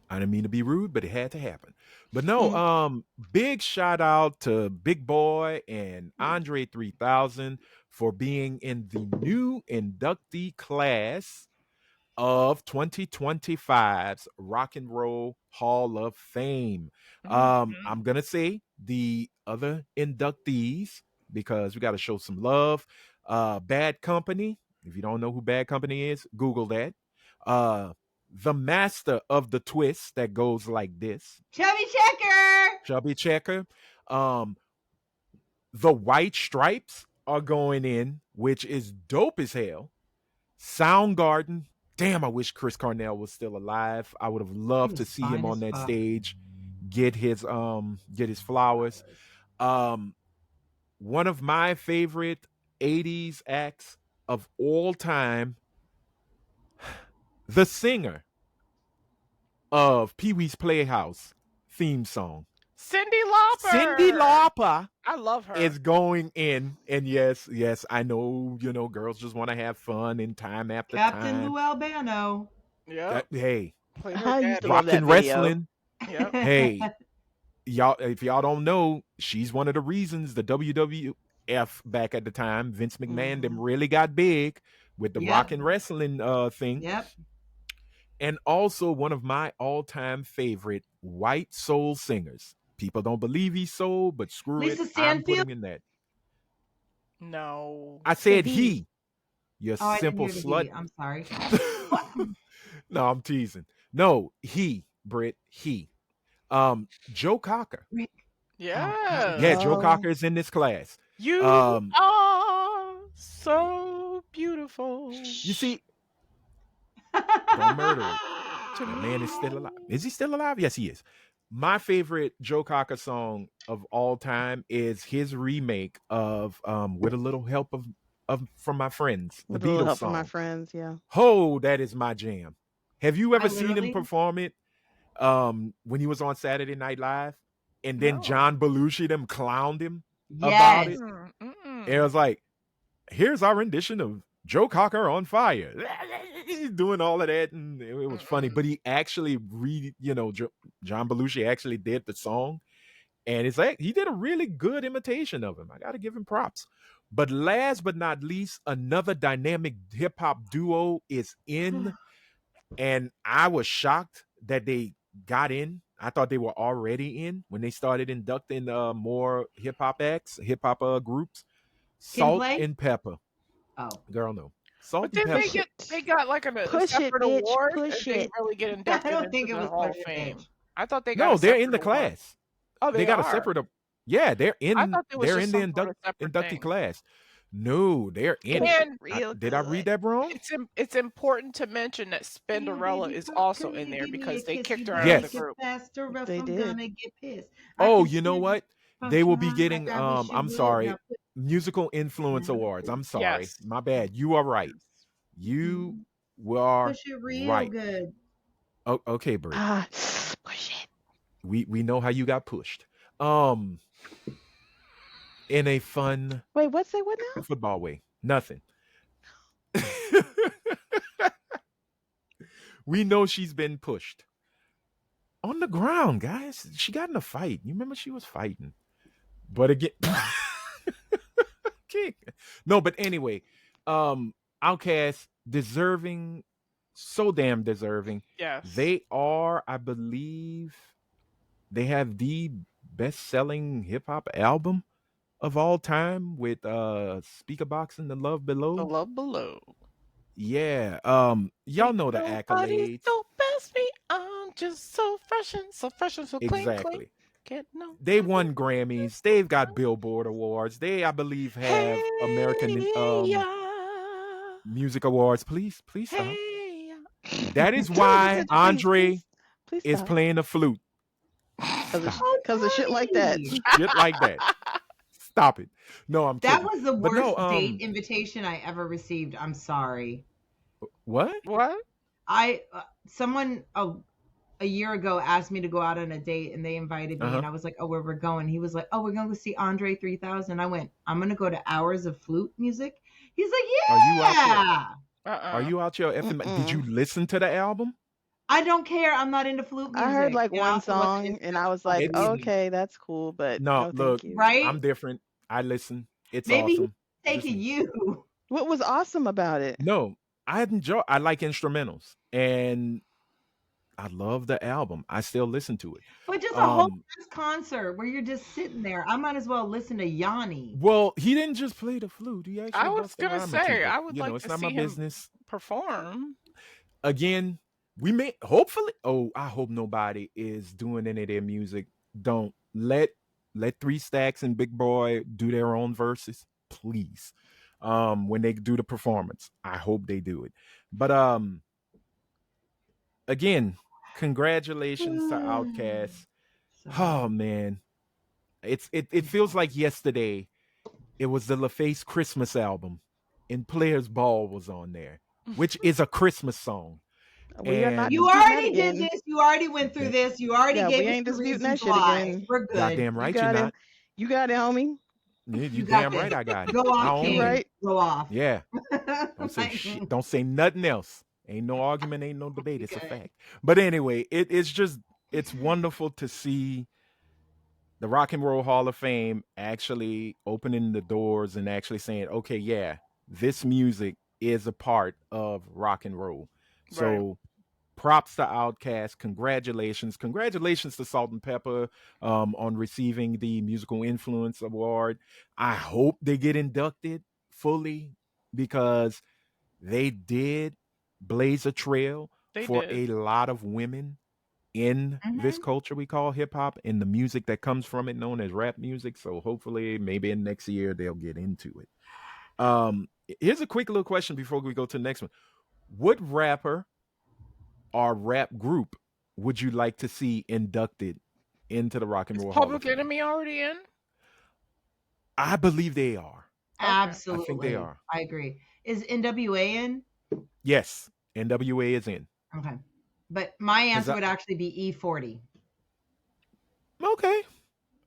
I didn't mean to be rude, but it had to happen. But no, Mm. big shout out to Big Boy and Andre 3000 for being in the new inductee class of 2025's Rock and Roll Hall of Fame. Hmm. I'm gonna say the other inductees because we got to show some love. Bad Company. If you don't know who Bad Company is, Google that. Uh, the master of the twist that goes like this, Chubby Checker. Chubby Checker. Um, the White Stripes are going in, which is dope as hell. Soundgarden. Damn, I wish Chris Cornell was still alive. I would have He loved to was see him fine on as that fuck. stage, get his flowers. Um One of my favorite 80s acts of all time, the singer of Pee-wee's Playhouse theme song, Cindy Cyndi Lauper. Lauper, I love her. is going in. And yes, yes, I know, girls just want to have fun in time after Captain time. Lou Albano. Yep. Hey, Played her I used to daddy. love that rockin' video. wrestling. Yep. Hey, y'all, if y'all don't know, she's one of the reasons the WWF back at the time, Vince McMahon, them Mhm. really got big with the Yep. rock and wrestling thing. Yep. And also one of my all-time favorite white soul singers. People don't believe he's soul, but screw Lisa it, I'm Stanfield. putting in that. No. I The said he. he, you Oh, I didn't simple hear the slut. he. I'm sorry. No, I'm teasing. No, he, Britt, he. Joe Cocker. Rick. Yes. Yeah, Joe Oh, Cocker is in this class. You Um, are so beautiful you see, to don't murder it. That me. man is still alive. Is he still alive? Yes, he is. My favorite Joe Cocker song of all time is his remake of "With a Little Help of from My Friends," the with a little Beatles help from my song. friends, yeah. Oh, that is my jam. Have you I ever seen him literally. perform it when he was on Saturday Night Live? And then No. John Belushi them clowned him about it. Yes. And it Mm-mm. was like, here's our rendition of Joe Cocker on fire. He's doing all of that, and it was funny. Mm-mm. But he actually John Belushi actually did the song, and it's like he did a really good imitation of him. I got to give him props. But last but not least, another dynamic hip hop duo is in, and I was shocked that they got in. I thought they were already in when they started inducting more hip hop acts, hip hop groups. Can Salt play. and Pepper. Oh. Girl, no. Salt But and didn't Push they Pepper. it. they got like a Push it, separate bitch. award? Or Push did they it. really get I inducted don't into think it the was Hall push of it, Fame? bitch. I thought they got No, a they're separate in the award. class. Oh, They they got a are. separate. Yeah, they're I in. thought it was They're just in the some sort of separate inductee thing. class. No, they're in it. And Real Did I read good. that wrong? it's important to mention that Hey, Spinderella baby, is girl, also come in here, there give me because a they kiss. kicked You her out of better the Yes. get group. faster, or else They I'm did. gonna get pissed. I Oh, can you know smell what? from They will be tonight getting like I wish you I'm would. sorry, Now put musical influence now awards. put I'm sorry. Yes. My bad. You are right. Yes. You were push it real right. good. Oh, okay, Britt. Ah, push it. We know how you got pushed. Um, in a fun Wait, what? Say what now? football way. Nothing. We know she's been pushed on the ground, guys. She got in a fight. You remember she was fighting, but again, kick. No, but anyway, Outkast deserving, so damn deserving. Yes. They are, I believe, they have the best-selling hip hop album of all time with Speaker Box and the Love The Below. love below. Yeah, y'all know the Nobody's accolades. so past me. I'm just so fresh and so clean, clean. Exactly. Get no. They won Grammys. They've got Billboard awards. They, I believe, have American Hey ya. Music Awards. Please stop. Hey ya. That is Please, why Andre please is stop. playing the flute. Because Stop. of shit like that. Tony! Shit like that. Stop it. No, I'm That kidding. was the But worst no, date invitation I ever received. I'm sorry. what? What? Someone a year ago asked me to go out on a date, and they invited me, Uh-huh. and I was like, "Oh, where we're going?" He was like, "Oh, we're going to go see Andre 3000." I went, "I'm going to go to hours of flute music." He's like, Are you out here? "Yeah." Are you out your effing? Did you listen to the album? I don't care. I'm not into flute music. I heard like and I one also wasn't song into and I was like, It's- okay, that's cool, but No, no, look, thank you. right? I'm different. I listen. It's Maybe awesome. he's Just taking me. you. What was awesome about it? No, I enjoy. I like instrumentals, and I love the album. I still listen to it. But just a whole Um, ass concert where you're just sitting there. I might as well listen to Yanni. well, he didn't just play the flute. He actually I was bust a gonna rhyme or two, say but, I would you know, like it's to not my see him business. perform. Again, we may hopefully. Oh, I hope nobody is doing any of their music. Don't let Three Stacks and Big Boy do their own verses, please. When they do the performance, I hope they do it. But again, congratulations to Outkast. Oh man, it feels like yesterday. It was the LaFace Christmas album, and Players Ball was on there, which is a Christmas song. We are not And You disputing that already did again. this. You already went through this. You already Yeah, gave we us ain't the disputing that reasons shit why. again. We're good. goddamn You right you're got it. not. You got it, homie. You You damn got right this. I got it. Go I off, own You it. right. Go off. Yeah. Don't say Like, shit. Don't say nothing else. Ain't no argument, ain't no debate. It's a Okay. fact. But anyway, it's wonderful to see the Rock and Roll Hall of Fame actually opening the doors and actually saying, okay, yeah, this music is a part of rock and roll. So props to Outkast. Congratulations. Congratulations to Salt and Pepper on receiving the Musical Influence Award. I hope they get inducted fully because they did blaze a trail They for did. a lot of women in this culture we call hip hop and the music that comes from it known as rap music. So hopefully maybe in next year they'll get into it. Here's a quick little question before we go to the next one. What rapper or rap group would you like to see inducted into the Rock and Is Roll Hall of Public Fame? Enemy already in? I believe they are. Absolutely. I think they are. I agree. Is NWA in? Yes, NWA is in. Okay. But my answer I- would actually be E40. Okay.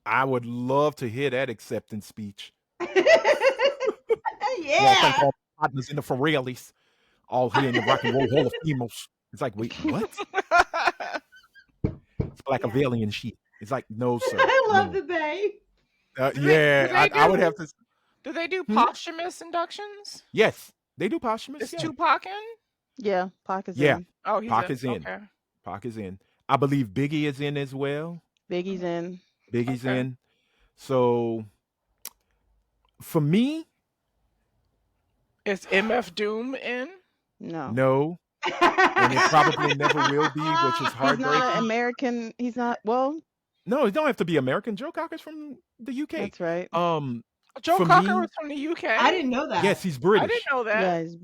I would love to hear that acceptance speech. Yeah. Well, thank all the partners in the Ferralis, all here in the Rock and Roll Hall of Famers. It's like, wait, what? It's Blackavillian shit. It's like, no, sir. I love no. the Bay. Do they I would do- have to. Do they do posthumous inductions? Yes, they do posthumous. Is Yeah. Tupac in? Yeah, Pac is Yeah. in. Oh, he's Pac in. is in. Okay. Pac is in. I believe Biggie is in as well. Biggie's in. Biggie's Okay. in. So for me, Is MF Doom in? No. no. And it probably never will be, which is He's not heartbreaking. an American. He's not. Well, No, it don't have to be American. Joe Cocker's from the UK. that's right. Joe For Cocker me, was from the UK. I didn't know that. yes, he's I British. didn't know that. Yes.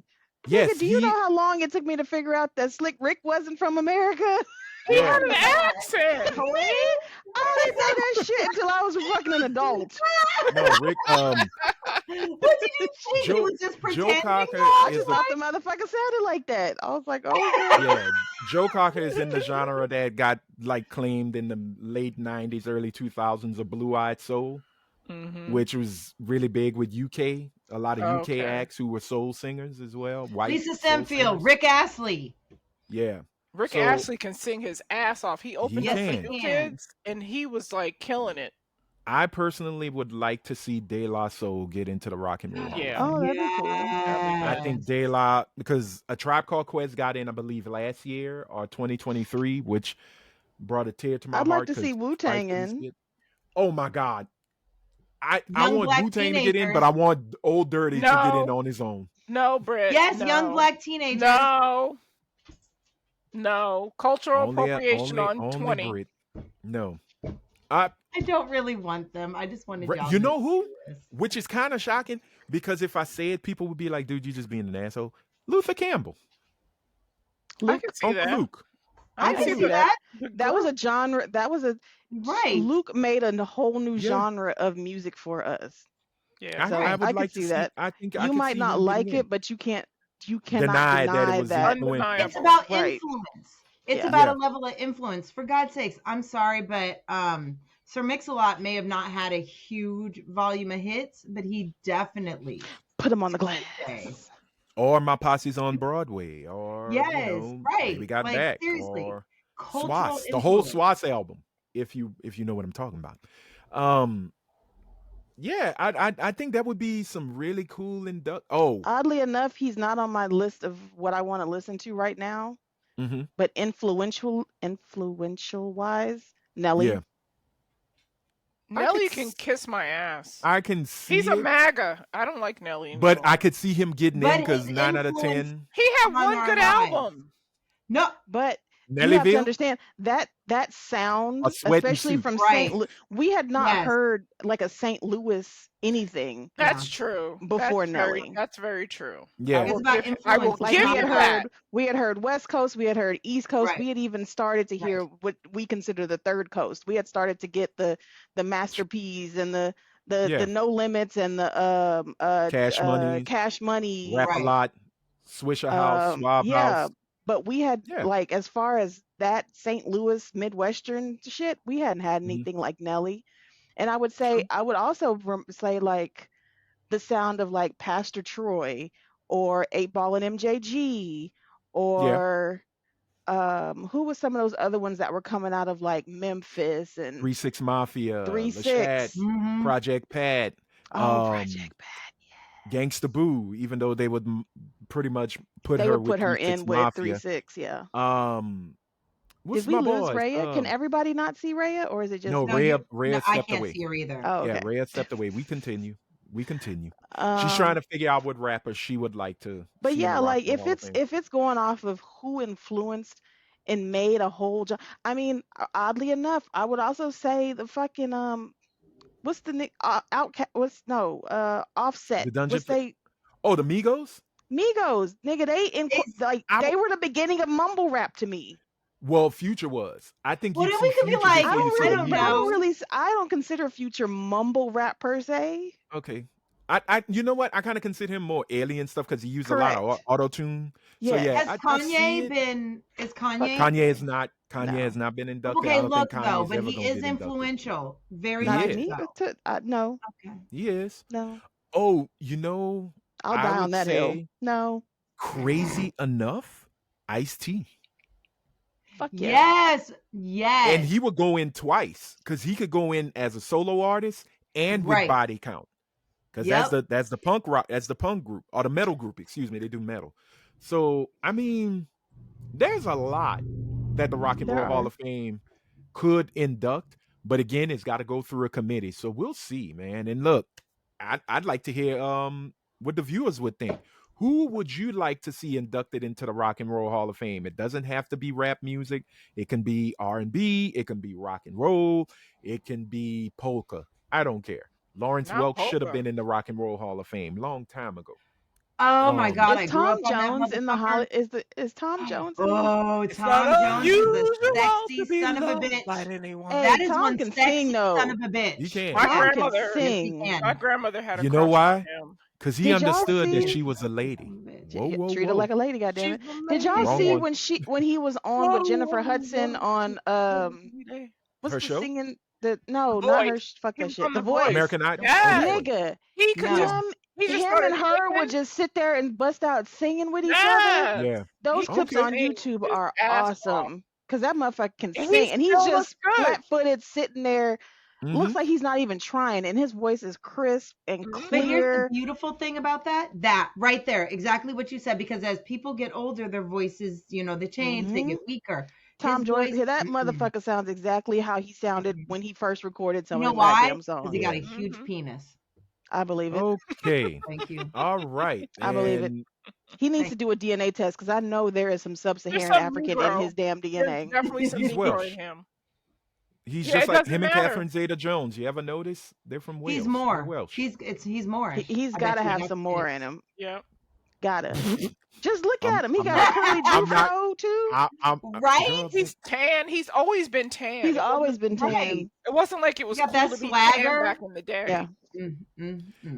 Yes, Nigga, do you know how long it took me to figure out that Slick Rick wasn't from America? He Yeah. had an accent, Helene. I didn't know that shit until I was fucking an adult. No, Rick. What did you think? He Joe- was just Joe pretending. Cocker I is just the thought the motherfucker sounded like that. I was like, oh, okay. yeah. Joe Cocker is in the genre that got like claimed in the late '90s, early 2000s of Blue Eyed Soul, Mm-hmm. which was really big with UK. A lot of UK Okay. acts who were soul singers as well. White Lisa soul Stanfield, singers. Rick Astley. Yeah. Rick So- Astley can sing his ass off. He opened up for can. New Can. Kids, and he was like killing it. I personally would like to see De La Soul get into the Rock and Roll Hall of Yeah. Fame. Oh, that'd be cool. I think De La, because A Tribe Called Quest got in, I believe, last year or 2023, which brought a tear to my I'd heart. like to 'cause see Wu-Tang Spice in. Lee Skid- Oh my God. I Young want black Wu-Tang to get in, teenagers. but I want Old Dirty to get in No. on his own. No, Britt. Yes, no. young black teenagers. No. No. Cultural appropriation on only 20. Brit. No. I I don't really want them. I just wanted y'all You to know do who? this. Which is kind of shocking because if I say it, people would be like, dude, you just being an asshole. Luther Campbell. I Luke, can see Uncle that. Luke. I can can see see that. that. that was a genre. That was a Right. Luke made a whole new Yeah. genre of music for us. Yeah. So I I would could like see to that. I think I You could might see not him like getting in. it, but you cannot Deny that it deny was that. influence. Undeniable. It's about Right. influence. It's Yeah. about Yeah. a level of influence. For God's sakes, I'm sorry, but Sir Mix-a-Lot may have not had a huge volume of hits, but he definitely Put him on the glass. Okay. Or My Posse's on Broadway, or Yes, right. Baby Got Like, Back, seriously. or Cultural Swass, the whole influence. Swass album, if you know what I'm talking about. Yeah, I think that would be some really cool Oddly enough, he's not on my list of what I want to listen to right now. hmm But influential wise, Nelly. yeah, Nelly could can s- kiss my ass. I can see He's a it, MAGA. I don't like Nelly but anymore. I could see him getting in But because his 9 out of influence- 10 He had on one our good lives. album. No, But you have to Nellyville, understand that sound, A Sweat and especially Suit. from Right. St. Louis, we had not Yes. heard like a St. Louis anything. That's true. Before that's Nelly. That's very true. Yeah. I It's will about give, I will influence, Like give we you had that. heard, West Coast, we had heard East Coast. Right. We had even started to hear what we consider the third coast. We had started to get the Master P's and the Yeah. No Limits and the Cash Money, Cash Money. Rap Right. a Lot, Swisher House, Swab yeah, House. but we had Yeah. like as far as that St. Louis Midwestern shit, we hadn't had Mhm. anything like Nelly. And I would say True. I would also say like the sound of like Pastor Troy or 8 Ball and MJG or who was some of those other ones that were coming out of like Memphis and 3-6 Mafia, 3-6. Lachad, Mhm. Project Pat, Oh, Project Pat. Gangsta Boo, even though they would pretty much put They her would with put her 3-6 in with Mafia. 3-6, yeah. What's Did we my lose boys? Raya? Can everybody not see Raya, or is it just No, me? Rhea No, I stepped can't away. see her either. Oh, okay. Yeah, Rhea stepped away. We continue. She's Um, trying to figure out what rappers she would like to But see in yeah, the Rock like and Roll Hall of Fame. if it's going off of who influenced and made a whole I mean, oddly enough, I would also say the fucking what's the Outkast? Offset? The Dungeon What's they Oh, the Migos? Migos? Nigga, they were the beginning of mumble rap to me. Well, Future was. I think Well, you then see we could be Future like, before I you don't see really, the know. but Migos. I don't consider Future mumble rap per se. Okay. I you know what? I kind of consider him more alien stuff because he used a lot of Correct. auto tune. Yeah. So yeah, Has I see Kanye it. been? Is Kanye? Kanye No. has not been inducted. I Okay, don't look think though, Kanye's but ever he gonna is get inducted. influential. Very He Not much to is. me. so. No, Okay. He is. no. Oh, you know, I'll I die on would that hill. say No. crazy enough, Ice-T. Fuck yeah. Yes. Yes. And he would go in twice because he could go in as a solo artist and with Right. body count. Because Yep. that's the punk rock, that's the punk group or the metal group, excuse me. They do metal. So I mean, there's a lot that the Rock and There Roll Hall are. of Fame could induct, but again, it's got to go through a committee. So we'll see, man. And look, I'd like to hear what the viewers would think. Who would you like to see inducted into the Rock and Roll Hall of Fame? It doesn't have to be rap music. It can be R&B. It can be rock and roll. It can be polka. I don't care. Lawrence Not Welk should have Polka. been in the Rock and Roll Hall of Fame long time ago. Oh my God, Is I grew Tom up on that Jones in the motherfucker. Is Tom Jones in the? Oh, It's not Tom Jones is a unusual sexy to be son of a loved by bitch. anyone. Hey, That is Tom one can sexy sing son though. of a bitch. He can. My Tom can grandmother, Yes, he sing. can. my grandmother had a You know crush why? on him. Because he Did y'all understood that see? she was a lady. Son of a bitch. Whoa, whoa, Treat her whoa. like a lady, She's goddammit. a Did y'all Wrong see one. when he was on with Jennifer Hudson on what's Her the show? singing the no The not her Voice. fuck He that was shit on The The Voice. Voice. American Idol? Yes. Oh, boy. Nigga, He could No. just he just started and her singing. would just sit there and bust out singing with each other. Yes. Yeah. Those He clips Okay. on sang YouTube his are ass off. awesome because that motherfucker can And sing, he and he's still looks just good. flat-footed sitting there. Mm-hmm. Looks like he's not even trying, and his voice is crisp and Mhm. But here's the clear. beautiful thing about that right there, exactly what you said, because as people get older, their voices, they change, they get weaker. Tom His Joyce, voice, that mm-mm. motherfucker sounds exactly how he sounded when he first recorded some You know of them why? goddamn Because songs. he got a Yeah. huge penis. I believe it. Okay. Thank you. All right. I believe it. And He needs Thank to do a DNA test because I know there is some There's sub-Saharan some African Negro. in his damn There's DNA. definitely some He's Negro Welsh. in him. he's Yeah, just it like doesn't him and matter. Catherine Zeta-Jones. You ever notice? They're from Wales. He's They're more. Welsh. He's more. He's I got to bet you have that's some more it. in him. Yeah. Gotta. Just look I'm- at him. He I'm got not- a curly I'm not- Jufro too. Right? Girl, He's tan. He's always been tan. He's It always wasn't- been tan. Right. It wasn't like it was got cool that to be swagger. tan back in the day. Yeah.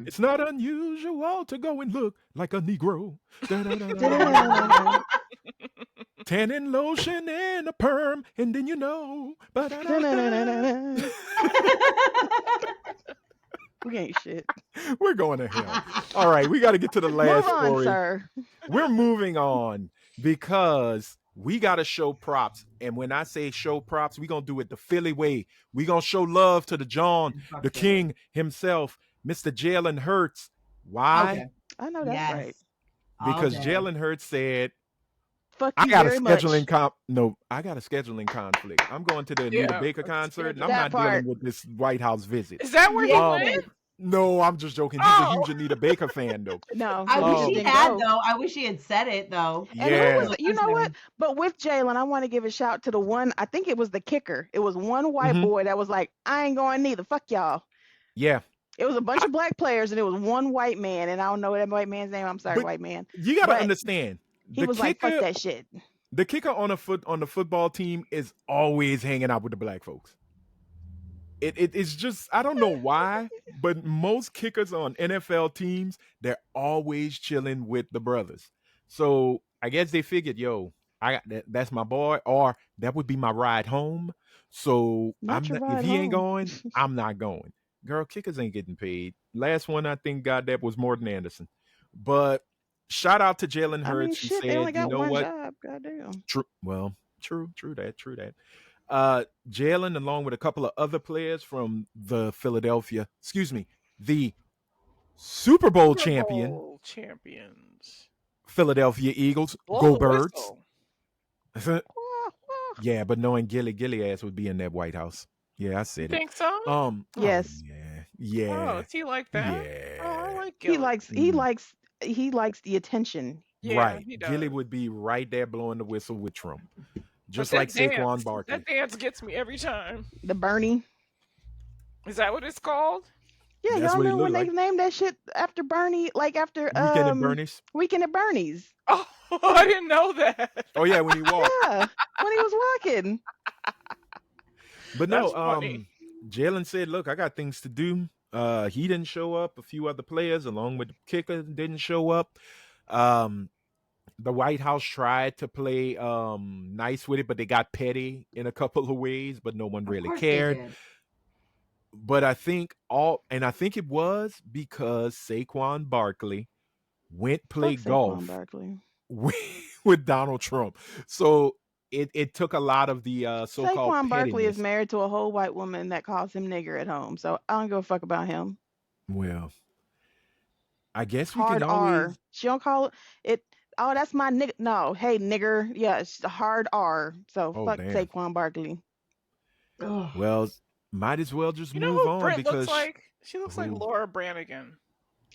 it's not unusual to go and look like a Negro. Da-da-da-da. Tanning lotion and a perm, and then Na-na-na-na-na-na. We ain't shit. we're going to hell. All right, we got to get to the last Move on, story. sir. We're moving on because we got to show props. And when I say show props, we're going to do it the Philly way. We're going to show love to the John, the king himself, Mr. Jalen Hurts. Why? Okay. I know that's right. Because All day. Jalen Hurts said, Fuck I you got a very much. scheduling I got a scheduling conflict. I'm going to the Anita Yeah, Baker that's concert, and I'm that not dealing part. with this White House visit. Is that where he Um, went? No, I'm just joking. He's a huge Anita Baker fan, though. No, I he wish just he didn't had go. though. I wish he had said it though. And Yeah. who was you know what? But with Jalen, I want to give a shout to the one. I think it was the kicker. It was one white Mhm. boy that was like, "I ain't going neither. Fuck y'all." Yeah. It was a bunch of black players, and it was one white man, and I don't know that white man's name. I'm sorry, But white man. You got to But understand. He was like, "Fuck that shit." The kicker on the football team is always hanging out with the black folks. It's just, I don't know why, but most kickers on NFL teams, they're always chilling with the brothers. So I guess they figured, yo, I got that's my boy, or that would be my ride home. So if he ain't going, I'm not going. Girl, kickers ain't getting paid. Last one I think got that was Morton Anderson. But shout out to Jalen Hurts. I mean, who shit, said, they only got you know one what? job. Goddamn. True. Well, true that. Jalen, along with a couple of other players from the Super Bowl champions, Philadelphia Eagles. Blow Go the Birds. whistle. Yeah, but knowing Gilly ass would be in that White House. Yeah, I said Think so? it. Yes. Yeah. Oh, is he like that? Yeah. Oh, I like He Gilly. likes the attention. Yeah, right. he does. Gilly would be right there blowing the whistle with Trump. Just But like that Saquon dance- Barkley. That dance gets me every time. The Bernie. Is that what it's called? Yeah, That's y'all what he know when look they like. named that shit after Bernie, like after Weekend at Bernie's. Weekend at Bernie's. Oh, I didn't know that. Oh yeah, when he walked. Yeah, when he was walking. But That's no, funny. Jalen said, look, I got things to do. He didn't show up. A few other players, along with the kicker, didn't show up. The White House tried to play nice with it, but they got petty in a couple of ways, but no one really cared. But I think it was because Saquon Barkley played golf with Donald Trump. So it took a lot of the so-called Saquon Barkley pettiness. is married to a whole white woman that calls him nigger at home. So I don't give a fuck about him. Well, I guess we Hard can R. always. She don't call it. Oh, that's my nigga. No, hey nigger. Yeah, it's a hard R. So Oh, fuck damn. Saquon Barkley. Well, might as well just You know move who on Britt because looks like? She looks like Who? Laura Branigan.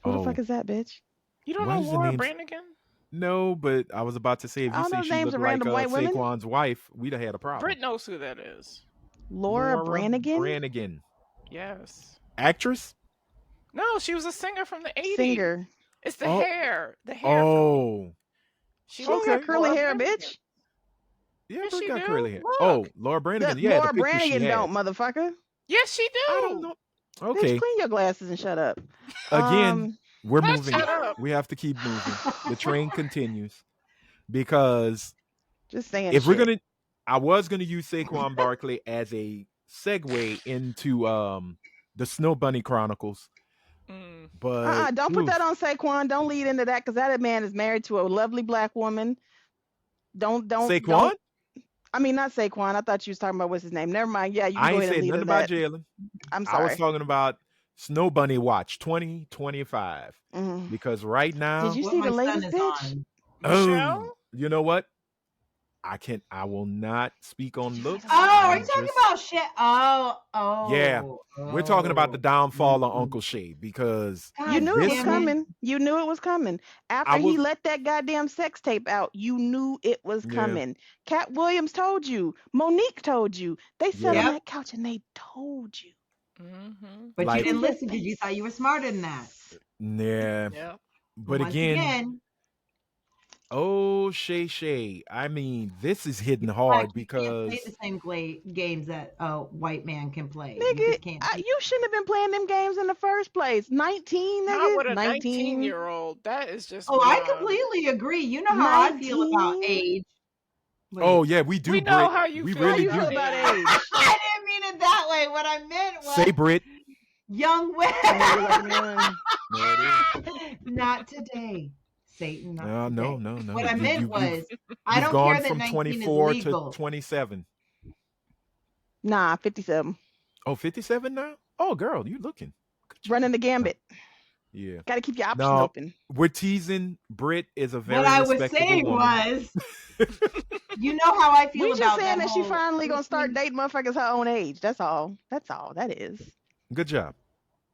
Who the fuck is that bitch? You don't What know is the Laura name? Branigan? No, but I was about to say if I you don't say know she names looked of like random white women. Saquon's wife, we'd have had a problem. Britt knows who that is. Laura Branigan? Branigan, Yes. actress. No, she was a singer from the 80s. Singer. It's the Oh. hair. The hair. Oh. She She ain't looks got like curly Laura hair, Branigan. bitch. Yeah, Yes, Brit she got do. curly hair. Look. Oh, Laura Branigan. Yeah, Laura the picture she Branigan has. don't, motherfucker. Yes, she do. I don't know. Bitch, Okay. clean your glasses and shut up. Again, we're Let's moving. shut up. We have to keep moving. The train continues because Just saying if we're shit. gonna, I was gonna use Saquon Barkley as a segue into the Snow Bunny Chronicles, Mm. but Don't put oof. that on Saquon. Don't lead into that because that man is married to a lovely black woman. Don't. Saquon. I mean, not Saquon. I thought you was talking about what's his name. Never mind. Yeah, you can I go ain't ahead and said lead nothing into about that. Jalen. I'm I was sorry. talking about Snow Bunny Watch 2025 Mhm. because right now, Did you What see my the son latest is bitch? on. Michelle? you know what? I will not speak on looks. Oh, are I'm you talking just- about shit? Oh. Yeah, we're talking about the downfall of Mm. Uncle Shay because You God knew it was this damn coming. You knew it was coming. After he was- let that goddamn sex tape out, you knew it was Yeah. coming. Cat Williams told you. Monique told you. They sat Yeah. on Yep. that couch and they told you. Mm-hmm. But Like- you didn't To your listen because you face. thought you were smarter than that. Yeah, Yeah. but Once again, oh Shay, I mean, this is hitting Like, hard you because can't play the same games that a white man can play. You Nigga, just can't. you shouldn't have been playing them games in the first place. 19, Not nigga. with a 19. 19-year-old. That is just Oh, I beyond. completely agree. You know how I feel about 19? age. Wait. oh yeah, we do. We know Brit. how you we feel really How you do. feel about age? I didn't mean it that way. What I meant was Say Brit. young women. Nigga like one. There it is. Not today, Satan. Not No, today. no. What I meant was, I You've don't gone care that from 19 24 is legal. to 27. Nah, 57. Oh, 57 now? Oh, girl, you looking. Good job. Running the gambit. Yeah. Got to keep your options No. open. We're teasing. Brit is a very What I was respectable saying woman. was, you know how I feel We about just saying that she whole finally gonna start 18. dating motherfuckers her own age. That's all. That's all. That is. Good job.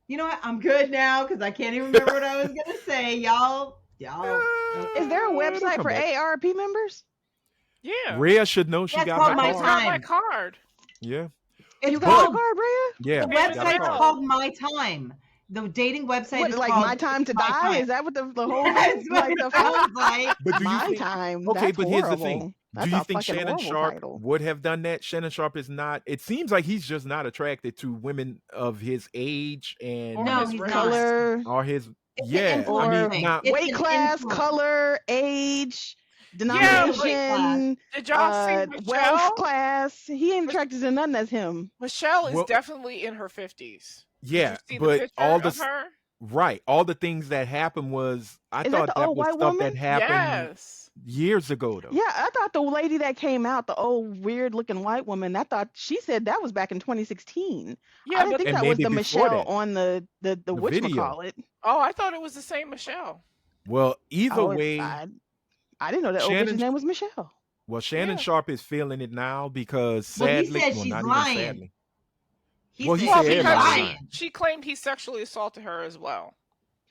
You know what? I'm good now because I can't even remember what I was gonna say. Y'all. Is there a It'll website come for back. ARP members? Yeah. Rhea should know she That's got called her My I card. just got my Time. card. Yeah. It's You got your called card, Rhea? Yeah. the Got a website's card. called My Time. The dating website What, is like called My Time to My Die? Time. Is that what the whole That's what like it the fuck? sounds like. But do you My think Time. Okay, That's but horrible. here's the thing. That's Do you a think fucking Shannon horrible Sharpe title. would have done that? Shannon Sharpe is not. It seems like he's just not attracted to women of his age and Or No, his he's race. not. Color, or his. It's an Yeah, I influence mean, thing. not. It's weight an class, influence. color, age, It's a denomination, Did y'all see wealth Michelle? class. He ain't attracted to none that's him. Michelle is Well- definitely in her 50s. Yeah, Did you see the but picture all of the her? right, all the things that happened was I Is that thought the that old was white stuff woman? that happened Yes. years ago though. Yeah, I thought the lady that came out, the old weird looking white woman, I thought she said that was back in 2016. Yeah, I didn't but think And that was maybe the before Michelle that. on the video. whatchamacallit. oh, I thought it was the same Michelle. Well, either Oh, way, I didn't know that old Shannon- bitch's name was Michelle. well, Shannon Yeah. Sharpe is feeling it now because Well, he sadly, said well, she's not lying. even sadly. He Well, he said said she's everybody's because lying. she claimed he sexually assaulted her as well.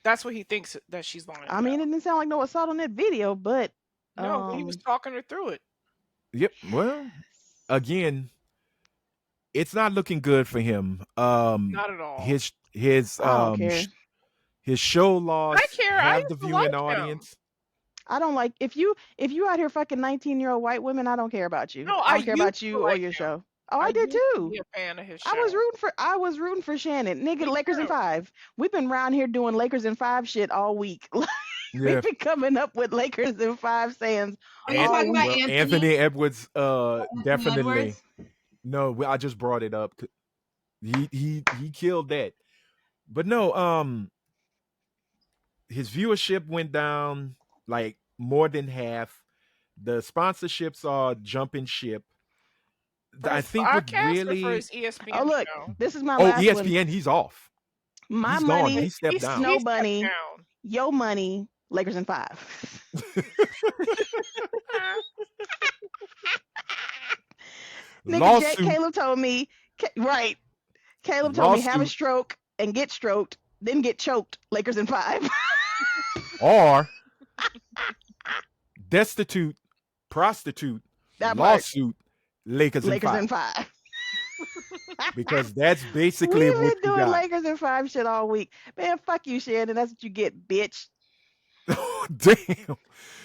That's what he thinks that she's lying I mean, it about. didn't sound like no assault on that video, but No, but he was talking her through it. Yep. Well, again, it's not looking good for him. Not at all. His I don't care. his show lost I care. I half used the to viewing like him. audience. I don't like if you out here fucking 19-year-old white women, I don't care about you. No, I I don't care used about to you or like your him. show. Oh, I did used to too. be a fan of his show. I was rooting for Shannon. Nigga, Me Lakers in too. 5. We've been around here doing Lakers in 5 shit all week. Yeah. We've been coming up with Lakers in 5 sayings. Are you all talking about week. Well, Anthony? Edwards Anthony definitely. Edwards? No, I just brought it up. He killed that. But no, his viewership went down like more than half. The sponsorships are jumping ship. For I his think what podcast or really for his ESPN Oh, look, show? this is my Oh, last one. ESPN, he's off. My He's gone. money, He stepped down. Snow He stepped Bunny. down. Your money, Lakers in 5. Nigga, Lawsuit. Caleb told me, right. Caleb told me have a Lawsuit. stroke and get stroked, then get choked. Lakers in 5. Or destitute, prostitute, That part. lawsuit, Lakers in Lakers 5. in 5. because that's basically We've what been you doing got. Lakers in 5 shit all week. Man, fuck you, Shannon. That's what you get, bitch. Damn.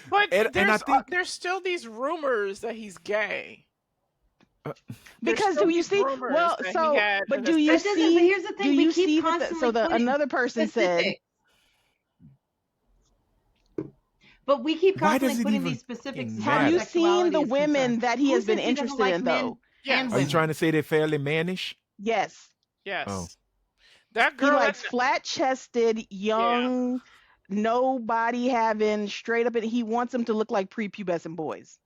But And I think there's still these rumors that he's gay. There's Because still do you these see? rumors Well, that he so had but a do you That doesn't. But see? here's the Do thing: we you keep see that? constantly So putting another person said, specific. But we keep why does constantly it putting even these specifics fucking as "Have far as you matter? seen sexuality the is concerned. women that he Who has been says he doesn't interested like in, men though?" and Yes. Are you women? trying to say they're fairly mannish? Yes, Oh. Yes. That he girl likes that flat-chested, young, no body having, straight up, and he wants them to look like prepubescent boys.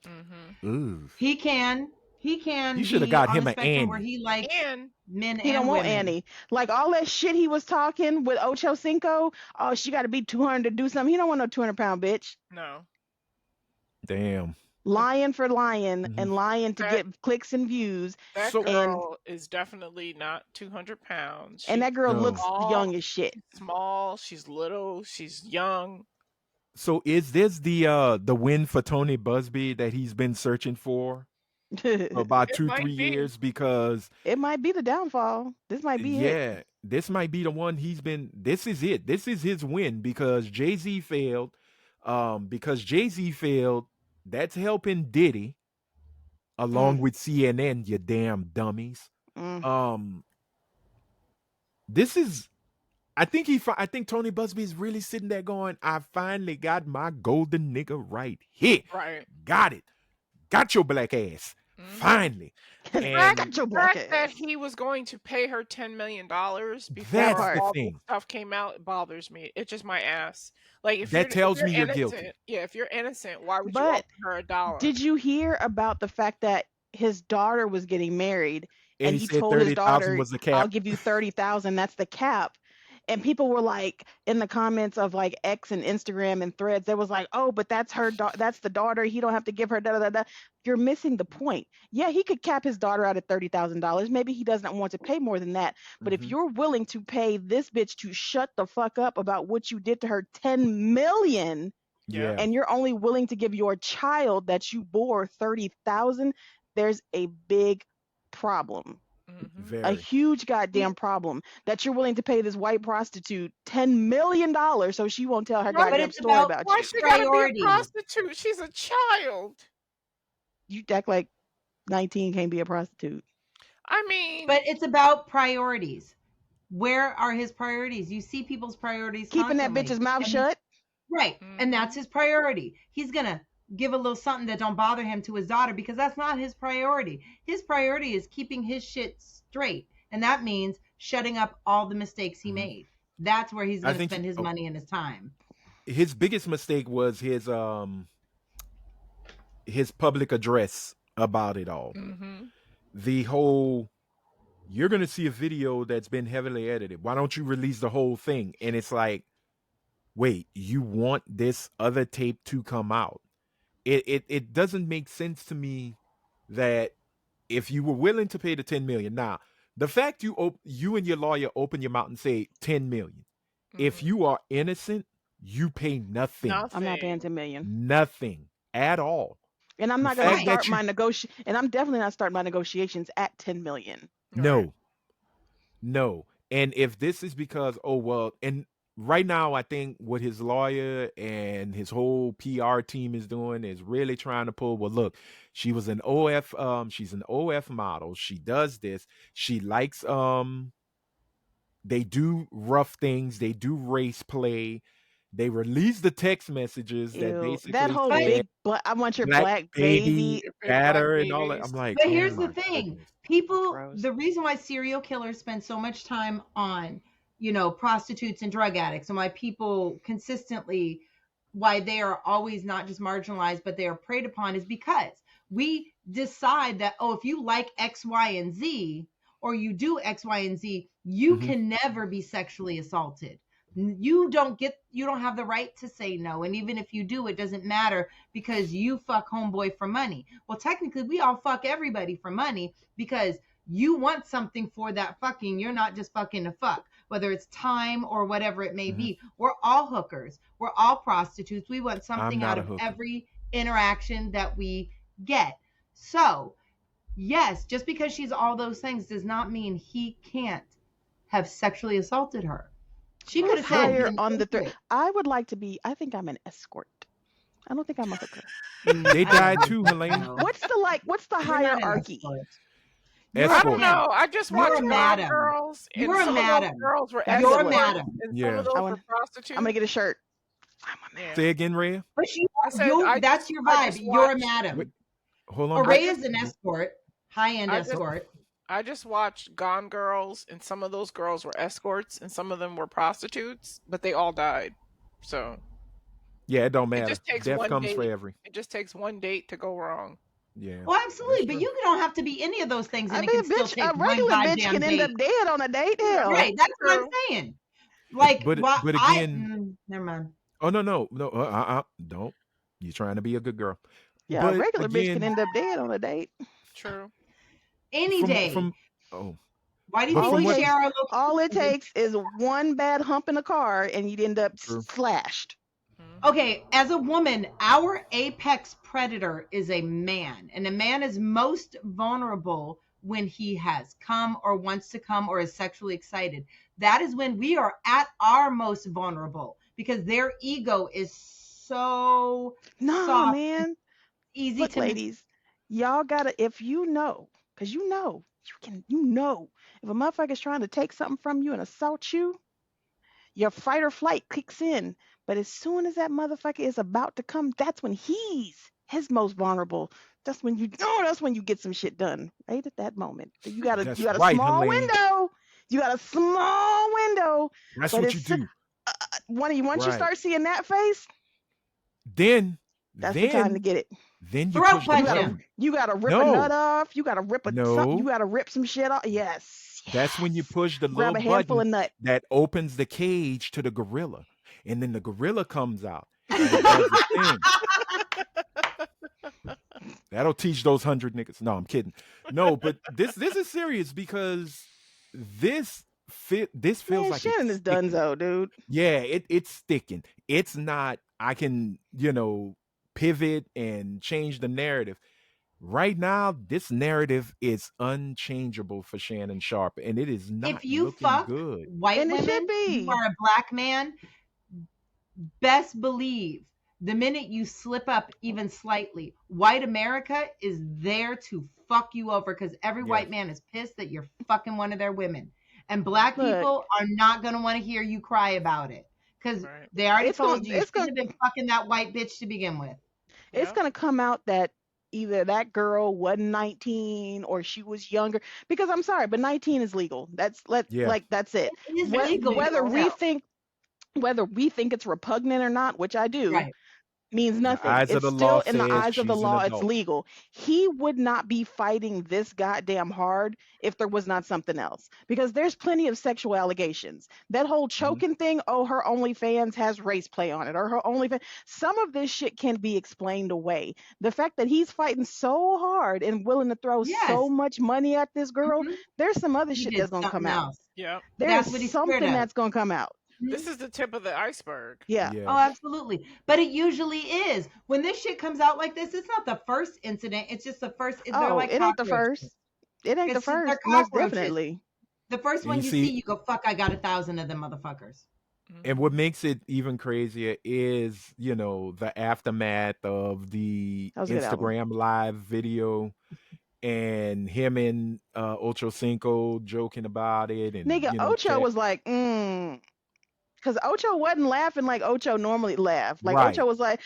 mm-hmm. Ooh. He can You should have be got on him the an spectrum where Annie. he likes And men He and don't want women. Annie. Like all that shit he was talking with Ocho Cinco. Oh, she got to be 200 to do something. He don't want no 200-pound bitch. no. Damn. Lying for lying Mhm. and lying to That get clicks and views. that So girl is definitely not 200 pounds. And She's that girl no. looks small. young as shit. She's small. She's little. She's young. So is this the win for Tony Busby that he's been searching for about It 2-3 might be. years? Because It might be the downfall. This might be it. yeah, this might be the one he's been. This is it. This is his win because Jay-Z failed. Because Jay-Z failed, that's helping Diddy along with CNN. You damn dummies. Mm. Um, this is. I think Tony Busby is really sitting there going, I finally got my golden nigga right here. Right. Got it. Got your black ass. Mhm. Finally. I And got your The black fact that ass. he was going to pay her $10 million that's before part. the all this thing. stuff came out, it bothers me. It's just my ass. Like if That tells you're me you're innocent, guilty. yeah, if you're innocent, why would you But offer her $1? did you hear about the fact that his daughter was getting married And and he he said told his 30,000 daughter, was the I'll cap. give you 30,000, that's the cap. And people were like in the comments of like X and Instagram and threads, they was like, oh, but that's that's the daughter. He don't have to give her da da da da. You're missing the point. Yeah, he could cap his daughter out at $30,000. Maybe he doesn't want to pay more than that. But if Mhm. you're willing to pay this bitch to shut the fuck up about what you did to her 10 million, Yeah. Yeah. and you're only willing to give your child that you bore 30,000, there's a big problem. Mm-hmm. A Very. huge goddamn problem that you're willing to pay this white prostitute $10 million so she won't tell her Right. But goddamn it's story about about Why you. she gotta be a priorities. prostitute? She's a child. You act like 19 can't be a prostitute. I mean, But it's about priorities. Where are his priorities? You see people's priorities Keeping that constantly. bitch's mouth And shut. Right. Mhm. And that's his priority. He's going to give a little something that don't bother him to his daughter because that's not his priority. His priority is keeping his shit straight. And that means shutting up all the mistakes he Mhm. made. That's where he's I going to think spend his money and his time. his biggest mistake was his public address about it all. Mhm. The whole you're going to see a video that's been heavily edited. Why don't you release the whole thing? And it's like, wait, you want this other tape to come out? It doesn't make sense to me that if you were willing to pay the 10 million. Now, the fact you and your lawyer open your mouth and say 10 million. If Mhm. you are innocent, you pay nothing. I'm not paying Nothing. 10 million. Nothing at all. And I'm The not going to fact that start you my and I'm definitely not starting my negotiations at 10 million. no. No. And if this is because, oh, well, and right now, I think what his lawyer and his whole PR team is doing is really trying to pull, well, look, she was an she's an OF model. She does this. She likes, they do rough things. They do race play. They release the text messages that Ew. basically That whole But- said I want your black black baby, baby. Your big batter, black and all that. I'm babies. like, But oh here's the my thing. goodness. People, Gross. the reason why serial killers spend so much time on, prostitutes and drug addicts, and why people consistently, why they are always not just marginalized, but they are preyed upon, is because we decide that, oh, if you like X, Y, and Z, or you do X, Y, and Z, you Mhm. can never be sexually assaulted. You don't have the right to say no. And even if you do, it doesn't matter because you fuck homeboy for money. Well, technically, we all fuck everybody for money because you want something for that fucking. You're not just fucking to fuck, whether it's time or whatever it may Mhm. be. We're all hookers. We're all prostitutes. We want something not out a of hooker. every interaction that we get. So yes, just because she's all those things does not mean he can't have sexually assaulted her. She could Who's have said, higher "Then on the take threat? it." I would like to be. I think I'm an escort. I don't think I'm a hooker. They I don't died think too, so. Helene. What's the You're not an hierarchy? escort. I You're a Escort. don't pimp. know. I just You're watched a Gone madam. Girls, and You're a some of those madam. girls were That's You're a good. escorts, madam. and some Yeah. of those I were want, prostitutes. I'm gonna get a shirt. I'm a Yeah. man. Say again, Rhea. But I said that's your I vibe. just You're a watched. madam. Wait, hold on. Array just- is an escort, high-end I just- escort. I just watched Gone Girls, and some of those girls were escorts, and some of them were prostitutes, but they all died. So Yeah, it don't it matter. just takes Death one comes date. for every. It just takes one date to go wrong. Yeah. Well, absolutely, That's but true. you don't have to be any of those things, I and mean, it can still bitch, take a one regular bitch goddamn can end date. up dead on a date. Hell, Right, that's what I'm True. saying. Like, But but again, never mind. oh no, don't. You're trying to be a good girl. yeah, a But regular bitch can again, end up dead on a date. True. Any day. from oh, Why do you but think from we what- share our location? All it takes is one bad hump in a car, and you'd end up True. slashed. Mhm. Okay, as a woman, our apex predator is a man, and a man is most vulnerable when he has come or wants to come or is sexually excited. That is when we are at our most vulnerable because their ego is so No, soft, man. easy Look, to ladies, y'all gotta, if you know, because you know, if a motherfucker's trying to take something from you and assault you, your fight or flight kicks in. But as soon as that motherfucker is about to come, that's when he's his most vulnerable. That's when you get some shit done right at that moment. You got That's a right, small Helene. window. You got a small window. That's But what you it's do. once you Right. start seeing that face, Then that's the time to get it. Then you Throat push the punch button. him. You gotta rip No. a nut off. You gotta rip No. you gotta rip some shit off. Yes. That's when you yes. push the Grab little a handful button of nut. that opens the cage to the gorilla, and then the gorilla comes out and it does its thing. That'll teach those 100 niggas. No, I'm kidding. No, but this is serious because this feels Man, like Shannon it's is sticking. donezo, dude. Yeah, it's sticking. It's not. I can pivot and change the narrative. Right now, this narrative is unchangeable for Shannon Sharpe, and it is not If you looking fuck good. white And it should women, be. you are a black man, best believe the minute you slip up even slightly, white America is there to fuck you over because every Yes. white man is pissed that you're fucking one of their women. And black Look. people are not going to want to hear you cry about it because Right. they already It's told gonna- you you it's should gonna- have been fucking that white bitch to begin with. It's Yeah. gonna come out that either that girl wasn't 19 or she was younger. Because I'm sorry, but 19 is legal. Yeah. Like that's it. It is Whe- legal. whether as we hell. think it's repugnant or not, which I do, Right. means nothing. eyes of It's the still law in the says eyes of the she's an law, it's adult. legal. He would not be fighting this goddamn hard if there was not something else. Because there's plenty of sexual allegations. That whole choking thing, oh, her OnlyFans has race play on it, or her OnlyFans. Some of this shit can be explained away. The fact that he's fighting so hard and willing to throw Yes. so much money at this girl, Mhm. there's some other He shit did that's gonna come something out. else. Yeah. There's That's what he's something scared of. that's gonna come out. This is the tip of the iceberg. Yeah. Yeah. Oh, absolutely. But it usually is. When this shit comes out like this, it's not the first incident. It's just the first. They're Oh, like it ain't the cockroaches. first. It ain't the It's just- they're first. Most cockroaches. definitely. The first And one you you see- see, you go, fuck, I got 1,000 of them motherfuckers. And what makes it even crazier is, the aftermath of the That was a good album. Instagram live video and him and Ocho Cinco joking about it. And Nigga, Ocho was like, because Ocho wasn't laughing like Ocho normally laugh. Like Right. Ocho was like,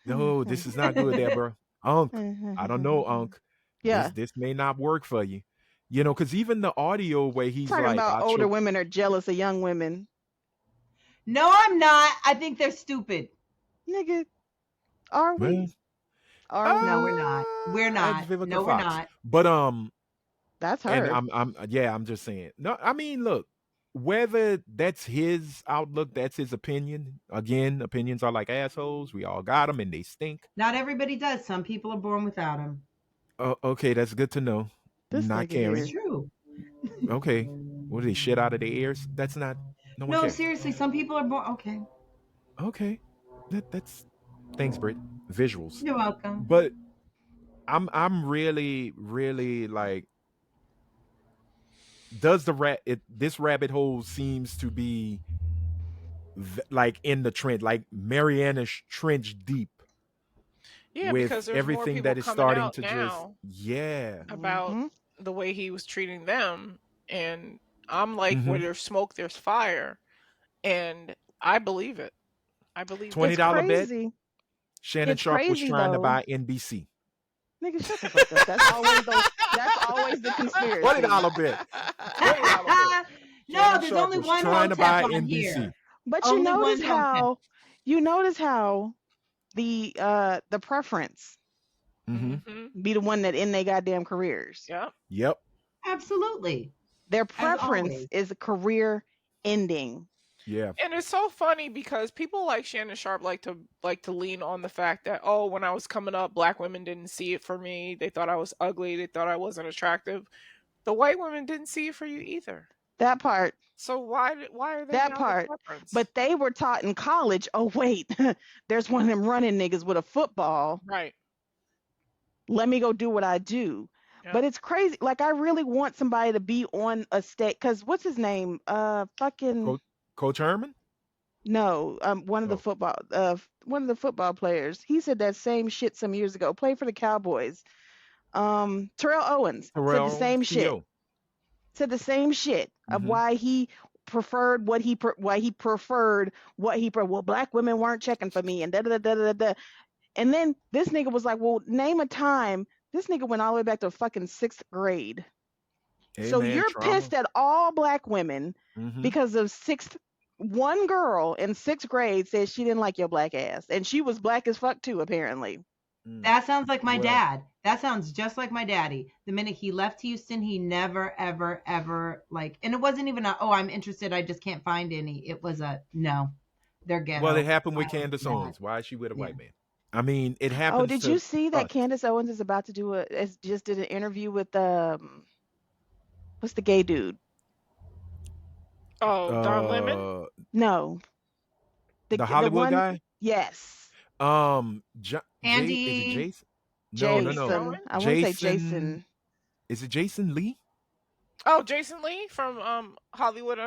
no, this is not good there, bro. Unc, I don't know, Unc. Yeah, This may not work for you. Because even the audio where he's talking like, about "I older choke-" women are jealous of young women. No, I'm not. I think they're stupid. Nigga, are we? Well, Are we? No, we're not. We're not. Vivica No, we're Fox. not. But That's her. and I'm just saying. No, I mean, look, whether that's his outlook, that's his opinion. Again, opinions are like assholes. We all got them, and they stink. Not everybody does. Some people are born without them. Okay, that's good to know. This Not nigga caring. It's true. Okay, what do they shit out of their ears? That's not. No one No, cares. seriously. Some people are born. Okay. Okay, that's. Thanks, Britt. Visuals. You're welcome. But I'm really like, does this rabbit hole seems to be like in the trend, like Mariana's trench deep Yeah, because with there's more everything people that is coming starting out to just, now yeah. about Mm-hmm. the way he was treating them, and I'm like, where Mm-hmm. there's smoke, there's fire, and I believe it. I believe $20 It's that. bet. crazy. Shannon It's Sharpe was crazy trying to though. buy NBC. Nigga, shut the fuck up. That's always the $20 conspiracy. bet. $20 bet. No, Shannon there's Sharpe only was one trying to Hotep buy on NBC. here. But Only one Hotep. you notice how the preference Mm-hmm. Hmm. be the one that end their goddamn careers. Yep. Yep. Absolutely. Their As preference always. is a career ending. Yeah. And it's so funny because people like Shannon Sharpe like to lean on the fact that, oh, when I was coming up, black women didn't see it for me. They thought I was ugly. They thought I wasn't attractive. The white women didn't see it for you either. That part. So why are they That now the part. preference? But they were taught in college, oh wait, there's one of them running niggas with a football. Right. Let me go do what I do. Yeah. But it's crazy. Like I really want somebody to be on a stage. Cause what's his name? Fucking Coach Herman? no. One of the football players. He said that same shit some years ago. Played for the Cowboys. Terrell Owens said the Terrell same shit. Theo. Said the same shit of Mhm. why he preferred what he well, black women weren't checking for me and da da da da da da. And then this nigga was like, well, name a time. This nigga went all the way back to fucking 6th grade. Hey, So man, you're trauma. pissed at all black women Mhm. because of one girl in 6th grade said she didn't like your black ass. And she was black as fuck too, apparently. That sounds like my Well- dad. That sounds just like my daddy. The minute he left Houston, he never, ever, ever and it wasn't even I'm interested, I just can't find any. It was no, they're ghetto. Well, it happened with I don't Candace do that. Owens. Why is she with a Yeah. white man? I mean, it happens. Oh, did to you see that us. Candace Owens is about to just did an interview with what's the gay dude? Oh, Don Lemon? No. The Hollywood one, guy? yes. Andy- Is it Jason? Jason. No. I want to say Jason. Is it Jason Lee? Oh, Jason Lee from Hollywood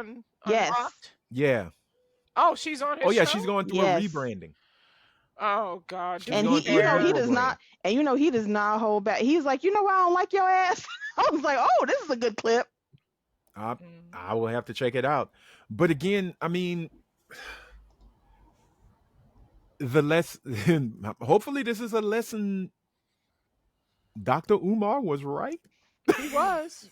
Yes. Unlocked? Yeah. Oh, she's on his Oh yeah, show? she's going through Yes. a rebranding. Oh God. She's And going he, through a he does rebrand. not, and he does not hold back. He's like, you know why I don't like your ass? I was like, oh, this is a good clip. I will have to check it out. But again, I mean, hopefully this is a lesson. Dr. Umar was right. He was.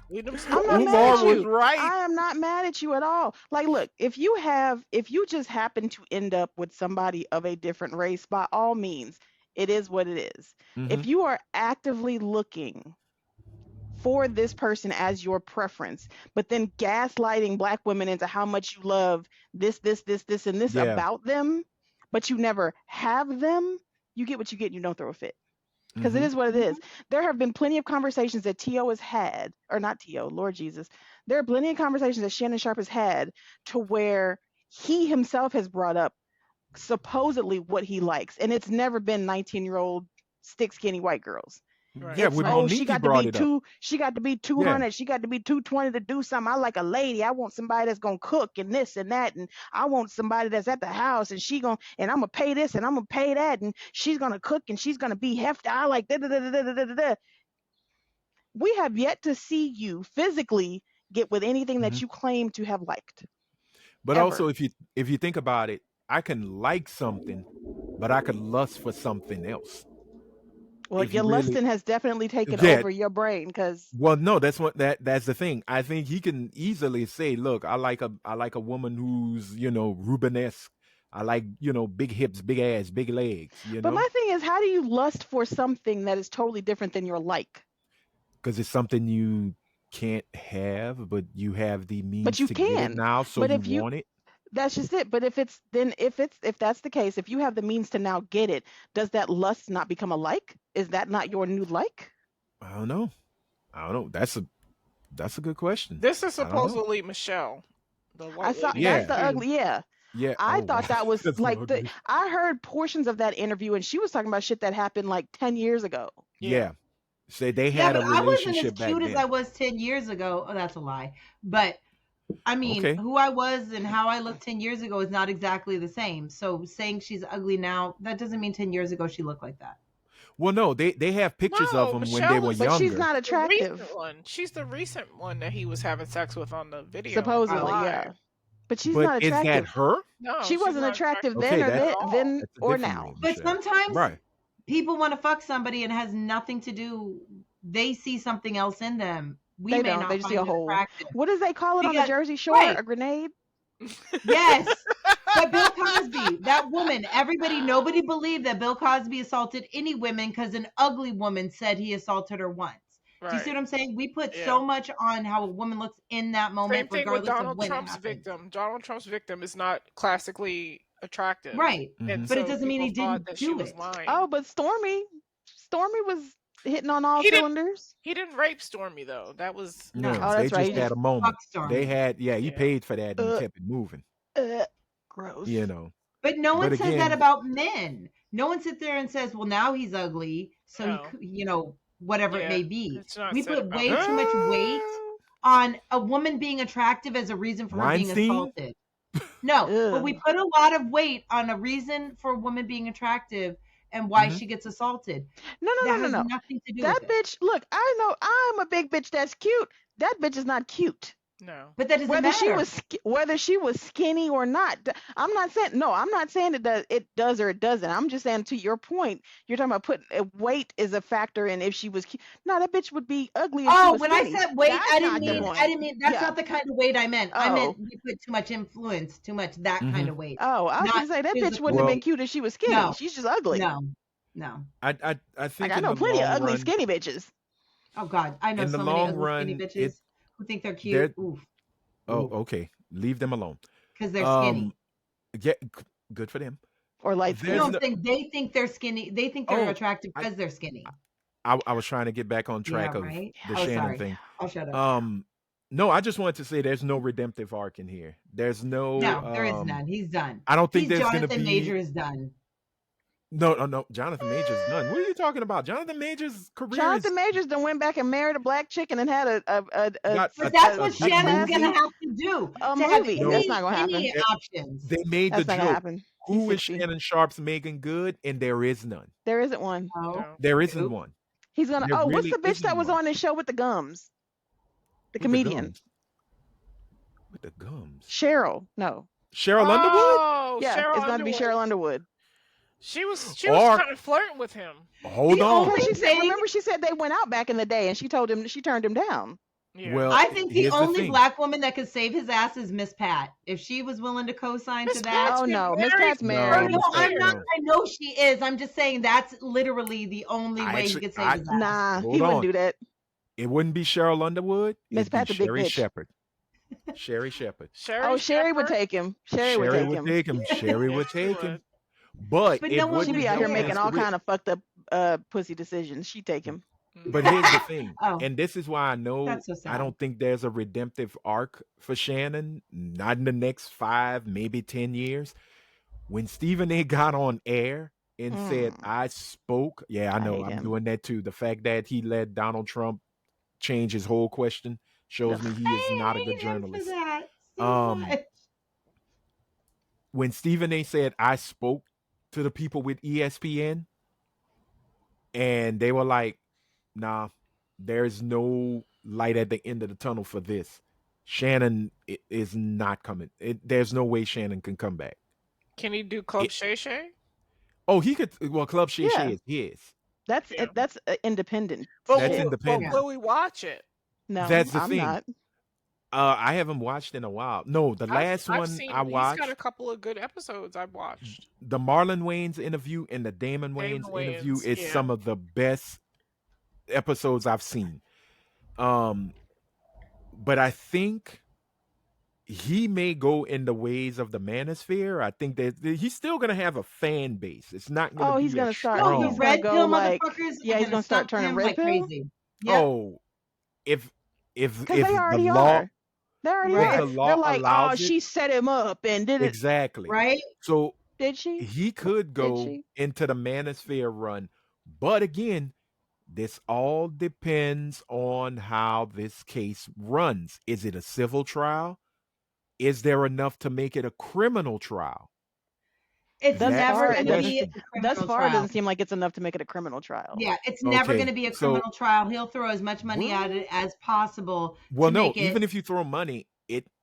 I'm not Umar mad at was you. right. I am not mad at you at all. Like, look, if you just happen to end up with somebody of a different race, by all means, it is what it is. Mhm. If you are actively looking for this person as your preference, but then gaslighting black women into how much you love this, and this Yeah. about them, but you never have them, you get what you get and you don't throw a fit. Because it Mhm. is what it is. There have been plenty of conversations that T.O. has had, or not T.O., Lord Jesus. There are plenty of conversations that Shannon Sharpe has had to where he himself has brought up supposedly what he likes. And it's never been 19-year-old stick skinny white girls. Right. Yeah, It's, with oh, she Monique got to brought be it up. she got to be 200, she got to be 220 to do something. I like a lady. I want somebody that's gonna cook and this and that, and I want somebody that's at the house and and I'm gonna pay this and I'm gonna pay that, and she's gonna cook and she's gonna be hefty. I like da da da da da da da da. We have yet to see you physically get with anything that Mhm. you claim to have liked. But Ever. also, if you think about it, I can like something, but I could lust for something else. Well, if your you really- lusting has definitely taken Yeah. over your brain because Well, no, that's the thing. I think he can easily say, "Look, I like a woman who's Rubenesque. I like big hips, big ass, big legs. But my thing is, how do you lust for something that is totally different than your like? Because it's something you can't have, but you have the means you to get it can. now, so But you if you- want it. That's just it. But if that's the case, if you have the means to now get it, does that lust not become a like? Is that not your new like? I don't know. That's a good question. This is I don't know. supposedly Michelle, the white I saw lady. Yeah. that's the ugly, yeah. Yeah. I Oh, thought wow. that was That's like ugly. I heard portions of that interview, and she was talking about shit that happened like 10 years ago. Yeah. Say they Yeah, had a but I wasn't as relationship back cute as then. I was 10 years ago. Oh, that's a lie. But I mean, Okay. who I was and how I looked 10 years ago is not exactly the same. So saying she's ugly now, that doesn't mean 10 years ago she looked like that. Well, no, they have pictures of No, them when they Michelle were is But she's younger. not the attractive, recent one. She's the recent one that he was having sex with on the video. supposedly, Live. yeah. But she's But not is that attractive. her? No, She she's wasn't not attractive Okay, then or that's at all. then that's a or different now. name, But Michelle. sometimes Right. people want to fuck somebody and it has nothing to do. They see something else in them. We They may don't. not They just see find a it hole. attractive. What does they call it on the Because Jersey Shore? right, A grenade? yes. But Bill Cosby, that woman, nobody believed that Bill Cosby assaulted any women because an ugly woman said he assaulted her once. Do you see Right. what I'm saying? We put Yeah. so much on how a woman looks in that Same moment, thing with regardless of Donald when it Trump's happens. victim. Donald Trump's victim is not classically attractive. Right. Mhm. And But it so doesn't mean people he thought didn't that she do was it. lying. Oh, but Stormy was hitting on all He didn't- cylinders. He didn't rape Stormy though. That was No, No. Oh, they that's right. just He had just a moment. Fuck Stormy. They had, yeah, he Yeah. paid for that and Uh, kept it moving. gross. You know. But no one But says that again, about men. No one sits there and says, well, now he's ugly. So, No. whatever it Yeah, may be. it's not We said put about way men. too much weight on a woman being attractive as a reason for her being Weinstein? assaulted. No, but we Ugh. put a lot of weight on a reason for a woman being attractive and why Mhm. she gets assaulted. No, That no, has no. nothing to do That with it. bitch, look, I know I'm a big bitch that's cute. That bitch is not cute. No. But that doesn't Whether matter. she was skinny or not. I'm not saying it does or it doesn't. I'm just saying, to your point, you're talking about putting weight is a factor in if she was cute. No, that bitch would be ugly if she Oh, was when skinny. I said weight, That's I not didn't the mean point. that's Yeah. not the kind of weight I meant. I Oh. meant we put too much influence, too much that Mhm. kind of weight. Oh, I was Not gonna say that bitch physical wouldn't have been Well, cute if she was skinny. No. She's just ugly. No. I Like, think I in know the plenty of long ugly run, skinny bitches. Oh God, I know in the so many long ugly skinny run, bitches who think they're they're cute. Oof. oh, okay. Leave them alone. Because they're skinny. Yeah, good for them. Or light There's skin. No, I'm no- saying they think they're skinny. They think they're Oh, attractive I- because they're skinny. I was trying to get back on Yeah, track of right. the Oh, Shannon sorry. thing. I'll shut up. No, I just wanted to say there's no redemptive arc in here. There's no No, there is none. He's done. I don't think He's there's gonna Jonathan be Majors done. no. Jonathan Majors done. What are you talking about? Jonathan Majors' career Jonathan is Majors then went back and married a black chick and then had got But that's a what big Shannon's movie. gonna have to do A to have movie. No. That's not gonna any happen. options. They made That's the not gonna joke. happen. Who He's is 60. Shannon Sharpe's Megan Good? And there is none. There isn't one. Oh, No. There isn't Nope. one. He's gonna. There Oh, what's really the bitch isn't that was one. on this show with the gums? The With the comedian. gums. With the gums. Cheryl. No. Cheryl Underwood? Oh, Yeah, Cheryl it's gonna be Underwood. Cheryl Underwood. She was Or- kind of flirting with him. Hold The on. only Because she said, thing- remember, she said they went out back in the day, and she turned him down. Yeah. Well, I think the here's only thing. black woman that could save his ass is Miss Pat. If she was willing to co-sign Miss to that. Pat's Oh been no, Miss married Pat's for- married. No, Miss Pat, I'm not. no. I know she is. I'm just saying that's literally the only way he could save his ass. Nah, Hold he wouldn't on. do that. It wouldn't be Cheryl Underwood. Miss It'd be Pat's a big Sherry bitch. Shepherd. Sherry Shepherd. Oh, Sherry would take him. Sherry would take him. Sherry would she take him. would. But But it no one She'd wouldn't be out here help making his all career. kind of fucked up pussy decisions. She'd take him. But here's the thing, Oh. and this is why I know That's so sad. I don't think there's a redemptive arc for Shannon, not in the next 5, maybe 10 years. When Stephen A. got on air and said, I spoke, yeah, I I know, hate I'm him. doing that too. The fact that he let Donald Trump change his whole question shows me he is not a good journalist. When Stephen A. said, I spoke to the people with ESPN, and they were like, nah, there's no light at the end of the tunnel for this. Shannon is not coming. There's no way Shannon can come back. Can he do Club Shay Shay? Oh, he could. Well, Club Shay Yeah. Shay is his. That's Yeah. that's independent. But That's will, independent. But will we watch it? No, That's the I'm thing. not. I haven't watched in a while. No, the last I've one seen, I watched, He's got a couple of good episodes I've watched. the Marlon Wayans interview and the Damon Damon Wayans interview Wayans, is yeah. some of the best episodes I've seen. But I think he may go in the ways of the Manosphere. I think that he's still gonna have a fan base. It's not gonna Oh, be he's gonna as start. No, strong. the He's red gonna pill go like. motherfuckers. Yeah, are he's gonna gonna start stump turning him red like pill. crazy. Yep. Oh, if Because they the already law are. They're already Right. there. The They're law like, oh, allows it. she set him up and did it. Exactly. Right? So Did she? he could Did go she? into the manosphere run, but again, this all depends on how this case runs. Is it a civil trial? Is there enough to make it a criminal trial? It's Thus That's never far, the it going to doesn't. be question. a Thus criminal far, it trial. doesn't seem like it's enough to make it a criminal trial. Yeah, it's never going to Okay, be a so criminal trial. He'll throw as much money at well, it as possible well, to no. make it. Even if you throw money,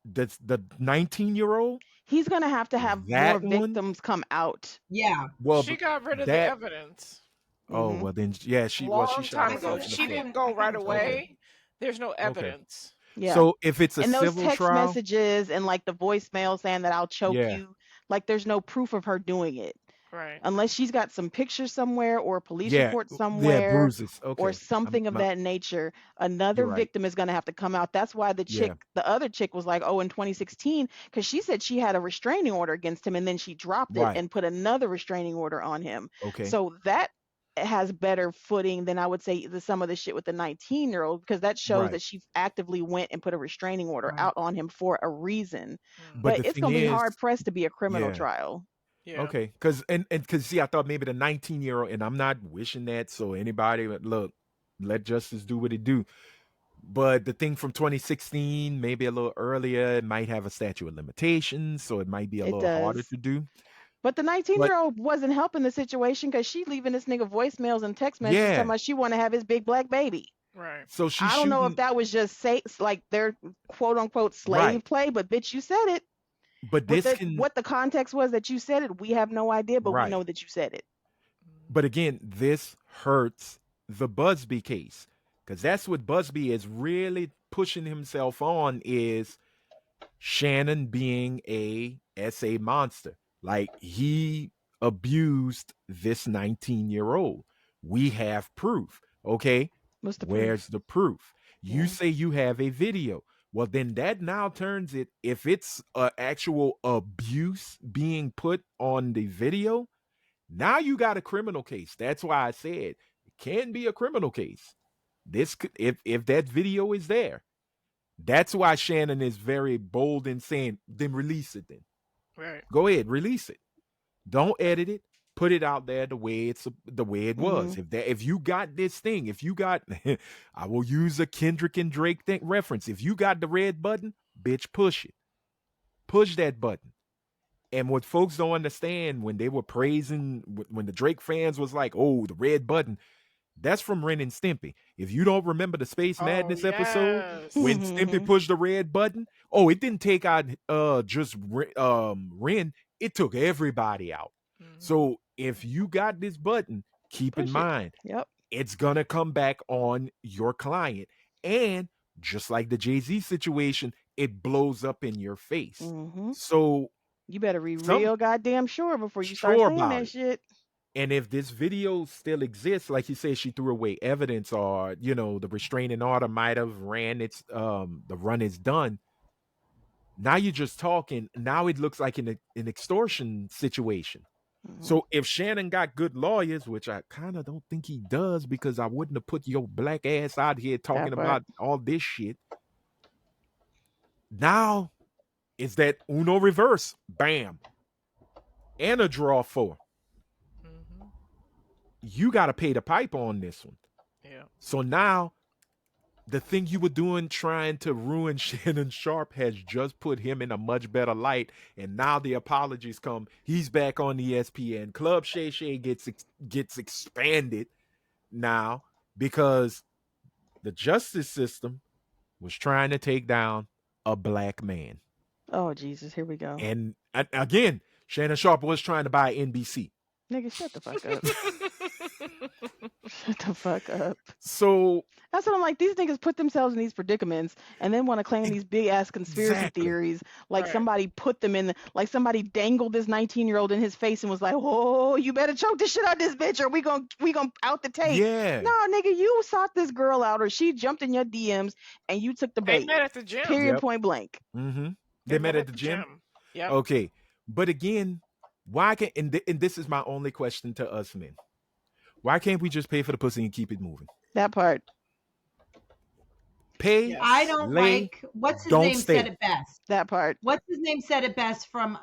that's the 19-year-old. He's gonna have to have more That one, victims come out. Yeah. well, She got rid of the that. evidence Oh Hmm well, then yeah, she long shot time I ago. herself thought in the She foot. didn't go right told Okay, you. away. There's no okay. evidence. Yeah. So if it's a And those civil text trial, messages and like the voicemail saying that I'll choke yeah, you, like there's no proof of her doing it. Right. Unless she's got some pictures somewhere or a police yeah, report yeah, somewhere bruises. or Okay, something of that nature, another you're right. victim is going to have to come out. That's why Yeah, the other chick was like, oh, in 2016, because she said she had a restraining order against him and then she dropped it right. and put another restraining order on him. Okay, So that has better footing than I would say some of the shit with the 19-year-old, because that shows right. that she actively went and put a restraining order Right. out on him for a reason. But But the it's thing going to be is, hard pressed to be a criminal yeah. trial. Yeah. Okay, because see, I thought maybe the 19-year-old, and I'm not wishing that. So anybody, look, let justice do what it do. But the thing from 2016, maybe a little earlier, it might have a statute of limitations, so it might be a It little harder does. to do. But the But 19-year-old wasn't helping the situation because she leaving this nigga voicemails and text messages talking yeah, about she want to have his big black baby. Right. so she's I don't know if shooting that was just like their quote unquote right. slave play, but bitch, you said it. But this can What the context was that you said it, we have no idea, but we right. know that you said it. But again, this hurts the Busby case because that's what Busby is really pushing himself on is Shannon being a SA monster. Like he abused this 19-year-old. We have proof. Okay. What's the Where's proof? the proof? You Yeah. say you have a video. Well, then that now turns it, if it's actual abuse being put on the video, now you got a criminal case. That's why I said it can be a criminal case. This could, if that video is there. That's why Shannon is very bold in saying, then release it then. Right. Go ahead, release it. Don't edit it. Put it out there the way it was. Mhm. If you got this thing, if you got I will use a Kendrick and Drake thing reference. If you got the red button, bitch, push it. Push that button. And what folks don't understand when they were praising when the Drake fans was like, "Oh, the red button," that's from Ren and Stimpy. If you don't remember the Space Oh Madness episode yes. when Stimpy Mhm. pushed the red button, oh, it didn't take out just Ren, it took everybody out. Mhm. So if you got this button, keep in Push it. mind Yep. it's gonna come back on your client. And just like the Jay-Z situation, it blows up in your face. Mhm. So You better be some real goddamn sure before you start sure saying about that it. shit. And if this video still exists, like you said, she threw away evidence, or the restraining order might have ran its the run is done. Now you're just talking. Now it looks like an extortion situation. Mhm. So if Shannon got good lawyers, which I kind of don't think he does, because I wouldn't have put your black ass out here talking That part. about all this shit. Now it's that Uno reverse, bam, and a draw four. Mhm. You got to pay the pipe on this one. Yeah. So now the thing you were doing trying to ruin Shannon Sharpe has just put him in a much better light. And now the apologies come. He's back on ESPN. Club Shay Shay gets expanded now because the justice system was trying to take down a black man. Oh Jesus, here we go. And again, Shannon Sharpe was trying to buy NBC. Nigga, shut the fuck up. Shut the fuck up. So That's what I'm like. These niggas put themselves in these predicaments and then want to claim these big ass conspiracy exactly. theories. Like Right. somebody put them in, like somebody dangled this 19-year-old in his face and was like, "Oh, you better choke this shit out this bitch, or we gonna out the tape." Yeah. No, nigga, you sought this girl out, or she jumped in your DMs and you took the They bait. met at the gym. Period. Yep. Point blank. Mm-hmm. They met at the gym. Yep. Okay. But again, why can't and this is my only question to us men. Why can't we just pay for the pussy and keep it moving? That part. Pay, Yes. I don't lay, like what's his don't name stay. said it best. That part. What's his name said it best from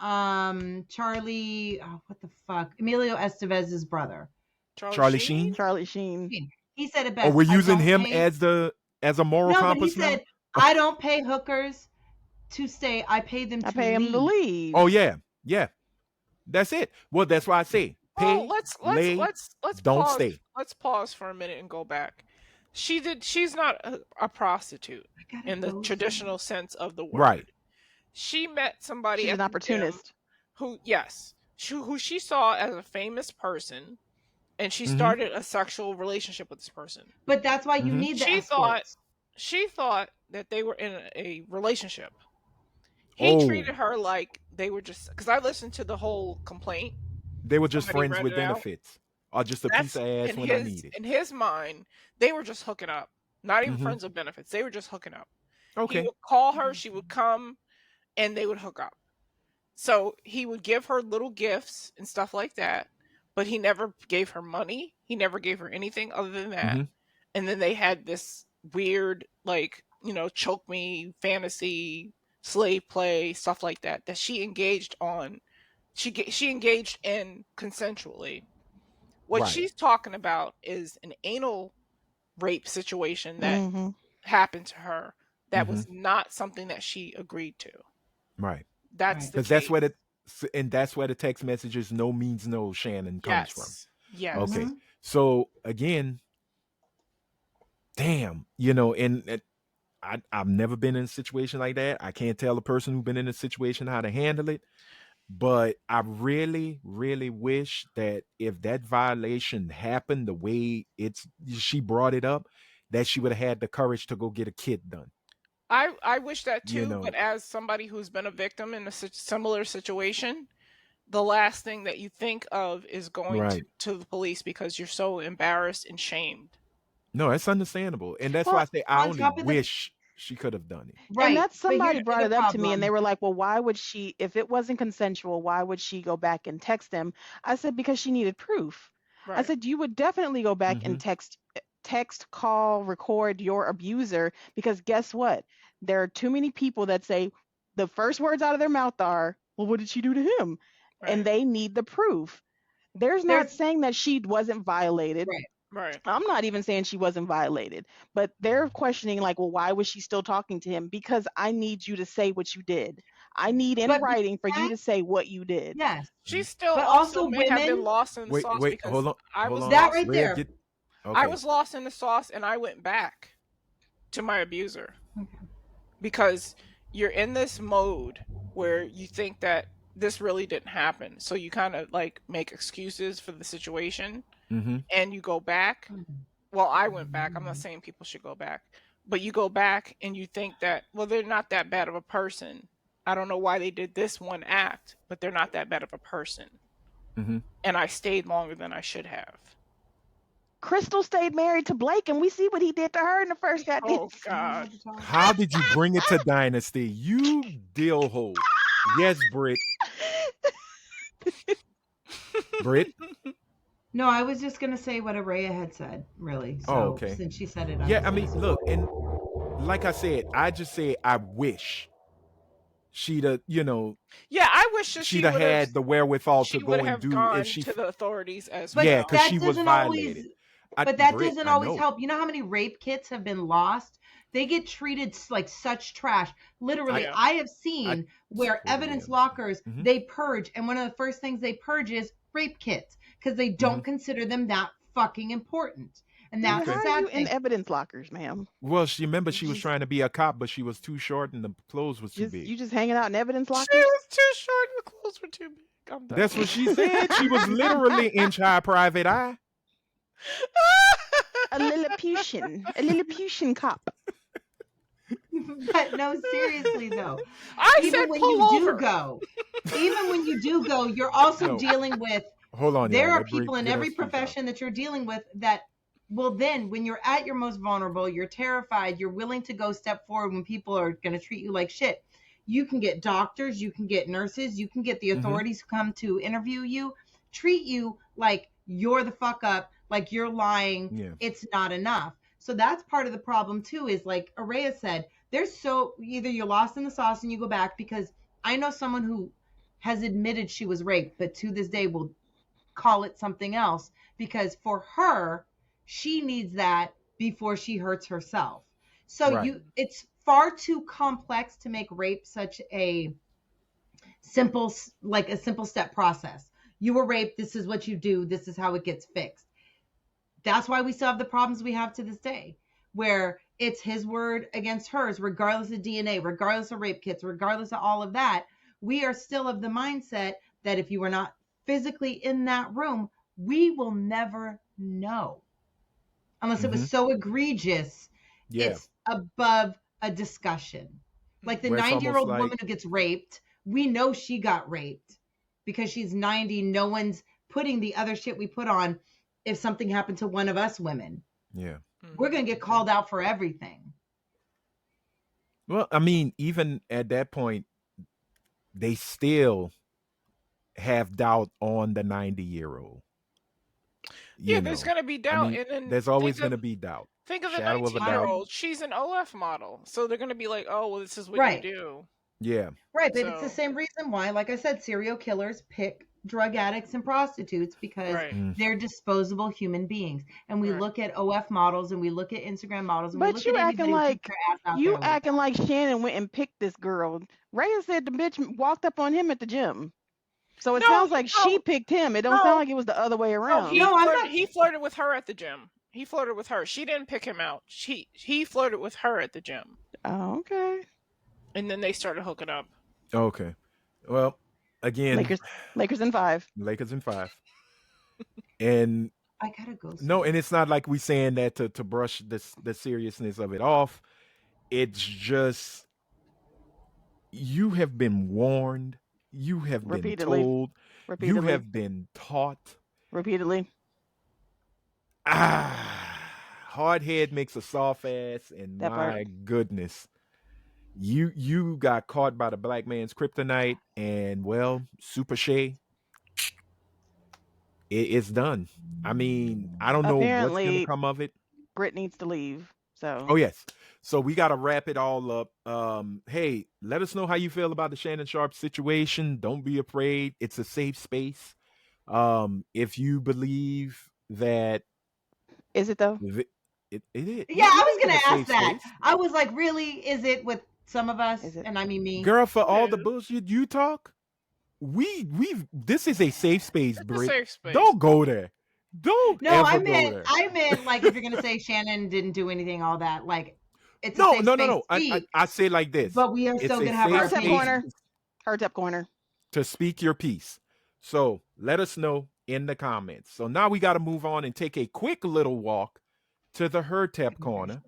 Charlie? Oh, what the fuck? Emilio Estevez's brother. Charlie Sheen. Charlie Sheen. He said it Oh, best. we're I using don't him pay- as a moral No, but he compass now? said, I don't pay hookers to stay. I pay them to I pay him leave. to leave. Oh yeah. That's it. Well, that's why I say pay, let's lay, don't pause. stay. Let's pause for a minute and go back. She's not a prostitute I gotta in the go traditional sense of the word. Right. She met somebody She's at an the gym opportunist. who she saw as a famous person, and she Mhm. started a sexual relationship with this person. But that's why you Mhm. need the She thought escorts. she thought that they were in a relationship. He treated her like they were just, because I listened to the whole complaint. They were just Somebody friends read with it out. benefits, or just a piece of ass when I need it. In his mind, they were just hooking up, not even Mhm. friends with benefits. They were just hooking up. He Okay. would call her, she would come, and they would hook up. So he would give her little gifts and stuff like that, but he never gave her money. He never gave her anything other than that. Mhm. And then they had this weird, like, choke me fantasy, slave play, stuff like that she engaged on. She engaged in consensually. What Right. she's talking about is an anal rape situation that Mhm. happened to her that Mm-hmm. was not something that she agreed to. Right. That's Right. the Because that's case. that's where the text messages "no means no" Shannon comes from. Yes. Okay. Mhm. So again, damn, and I've never been in a situation like that. I can't tell a person who's been in a situation how to handle it. But I really, really wish that if that violation happened the way she brought it up, that she would have had the courage to go get a kit done. I wish that too, You know. but as somebody who's been a victim in a similar situation, the last thing that you think of is going Right. to the police because you're so embarrassed and shamed. No, that's understandable. And that's why I Well, say I on only top of the- wish she could have done it. Right. And that's but somebody here's brought the it up to me, and problem. they were like, well, why would she, if it wasn't consensual, why would she go back and text him? I said, because she needed proof. I Right. said, you would definitely go back and text, call, record your abuser, because guess what? There are too many people that say the first words out of their mouth are, well, what did she do to him? Right. And they need the proof. There's not saying that she wasn't violated. Right. Right. I'm not even saying she wasn't violated, but they're questioning, like, well, why was she still talking to him? Because I need you to say what you did. I need in But writing for you to say what you did. Yes. She still But also also may have been women- lost in the Wait, sauce wait, because hold on. I hold was on. That lost, right Rhea, there. get- I okay. was lost in the sauce and I went back to my abuser. Okay. Because you're in this mode where you think that this really didn't happen. So you kind of like make excuses for the situation Mhm. and you go back. Well, I went back. I'm not saying people should go back. But you go back and you think that, well, they're not that bad of a person. I don't know why they did this one act, but they're not that bad of a person. Mhm. And I stayed longer than I should have. Crystal stayed married to Blake, and we see what he did to her in the first goddamn. Oh, God. How did you bring it to Dynasty? You deal hole. Yes, Britt. Britt. No, I was just gonna say what Araya had said, really. So Oh, okay. since she said it, Yeah, I was mean, gonna look, and like I said, I just say I wish she'd have, Yeah, I wish that she'd have had the wherewithal to she go would and have do gone if she. to the authorities as But Yeah, well. 'cause that she was doesn't violated. always. But that Britt, doesn't I always know. help. You know how many rape kits have been lost? They get treated like such trash. Literally, Yeah. I have seen where totally evidence understand. lockers, Mhm. they purge, and one of the first things they purge is rape kits because they don't consider them that fucking important. And Then that's how the are sad you thing. in evidence lockers, ma'am? Well, remember she was Just- trying to be a cop, but she was too short and the clothes was too Just big. you just hanging out in evidence She lockers? was too short and the clothes were too big. I'm done. That's what she said. She was literally inch high private eye. A Lilliputian cop. But no, seriously though. I Even said when pull you over. do go, even when you do go, you're also No. dealing with. Hold on. There y'all. are Let Britt people in get her every speech out. profession that you're dealing with that will then, when you're at your most vulnerable, you're terrified, you're willing to go step forward when people are going to treat you like shit. You can get doctors, you can get nurses, you can get the authorities who come to interview you, treat you like you're the fuck up, like you're lying. Yeah. It's not enough. So that's part of the problem too, is like Araya said, there's so either you're lost in the sauce and you go back, because I know someone who has admitted she was raped, but to this day will call it something else, because for her, she needs that before she hurts herself. So Right. it's far too complex to make rape such a simple step process. You were raped, this is what you do, this is how it gets fixed. That's why we still have the problems we have to this day, where it's his word against hers, regardless of DNA, regardless of rape kits, regardless of all of that. We are still of the mindset that if you are not physically in that room, we will never know. Unless it was so egregious, Yeah. it's above a discussion. Like the Where it's 90-year-old almost woman like who gets raped, we know she got raped because she's 90. No one's putting the other shit we put on if something happened to one of us women. yeah. We're going to get called out for everything. Well, I mean, even at that point, they still have doubt on the 90-year-old. Yeah, there's going to be I doubt. mean, And then there's always going to be doubt. think of the Shadow of a doubt. 19-year-old. She's an OF model. So they're going to be like, oh, well, this is what Right. you do. Yeah. Right, but it's the So- same reason why, like I said, serial killers pick drug addicts and prostitutes, because Right. they're disposable human beings. And we Right. look at OF models and we look at Instagram models and we But look you at acting anybody who like puts their ass out you there like acting like Shannon went and picked this girl. Raya said the bitch walked up on him at the gym. So it No, sounds like she no, picked him. It don't no. sound like it was the other way No, around. No, I'm not- he flirted with her at the gym. He flirted with her. She didn't pick him out. He flirted with her at the gym. Oh, okay. And then they started hooking up. Okay. Well, again, Lakers in 5. Lakers in 5. And I gotta go. no, and it's not like we saying that to brush the seriousness of it off. It's just you have been warned. You have been Repeatedly. told. You Repeatedly. have been taught. Repeatedly. Hard head makes a soft ass, and That part. my goodness, you got caught by the black man's kryptonite, and well, Super Shay, it's done. I mean, I don't know what's gonna Apparently- come of it. Britt needs to leave. So Oh yes. So we got to wrap it all up. Hey, let us know how you feel about the Shannon Sharpe situation. Don't be afraid. It's a safe space. If you believe that is it though? it is. Yeah, I was it is gonna a ask safe that. space. I was like, really? Is it with some of us? Is it? And I mean me. Girl, for all the Yeah. bullshit you talk, this is a safe space, It's a Britt. safe space. Don't go there. Don't No, ever I go meant there. like if you're gonna say Shannon didn't do anything, all that, like it's a No, safe no, space no, to no. speak, I say like this. but we are It's still a gonna have our safe Her-Tep space opinions. Corner. Her-Tep Corner. to speak your piece. So let us know in the comments. So now we got to move on and take a quick little walk to the Her-Tep Corner.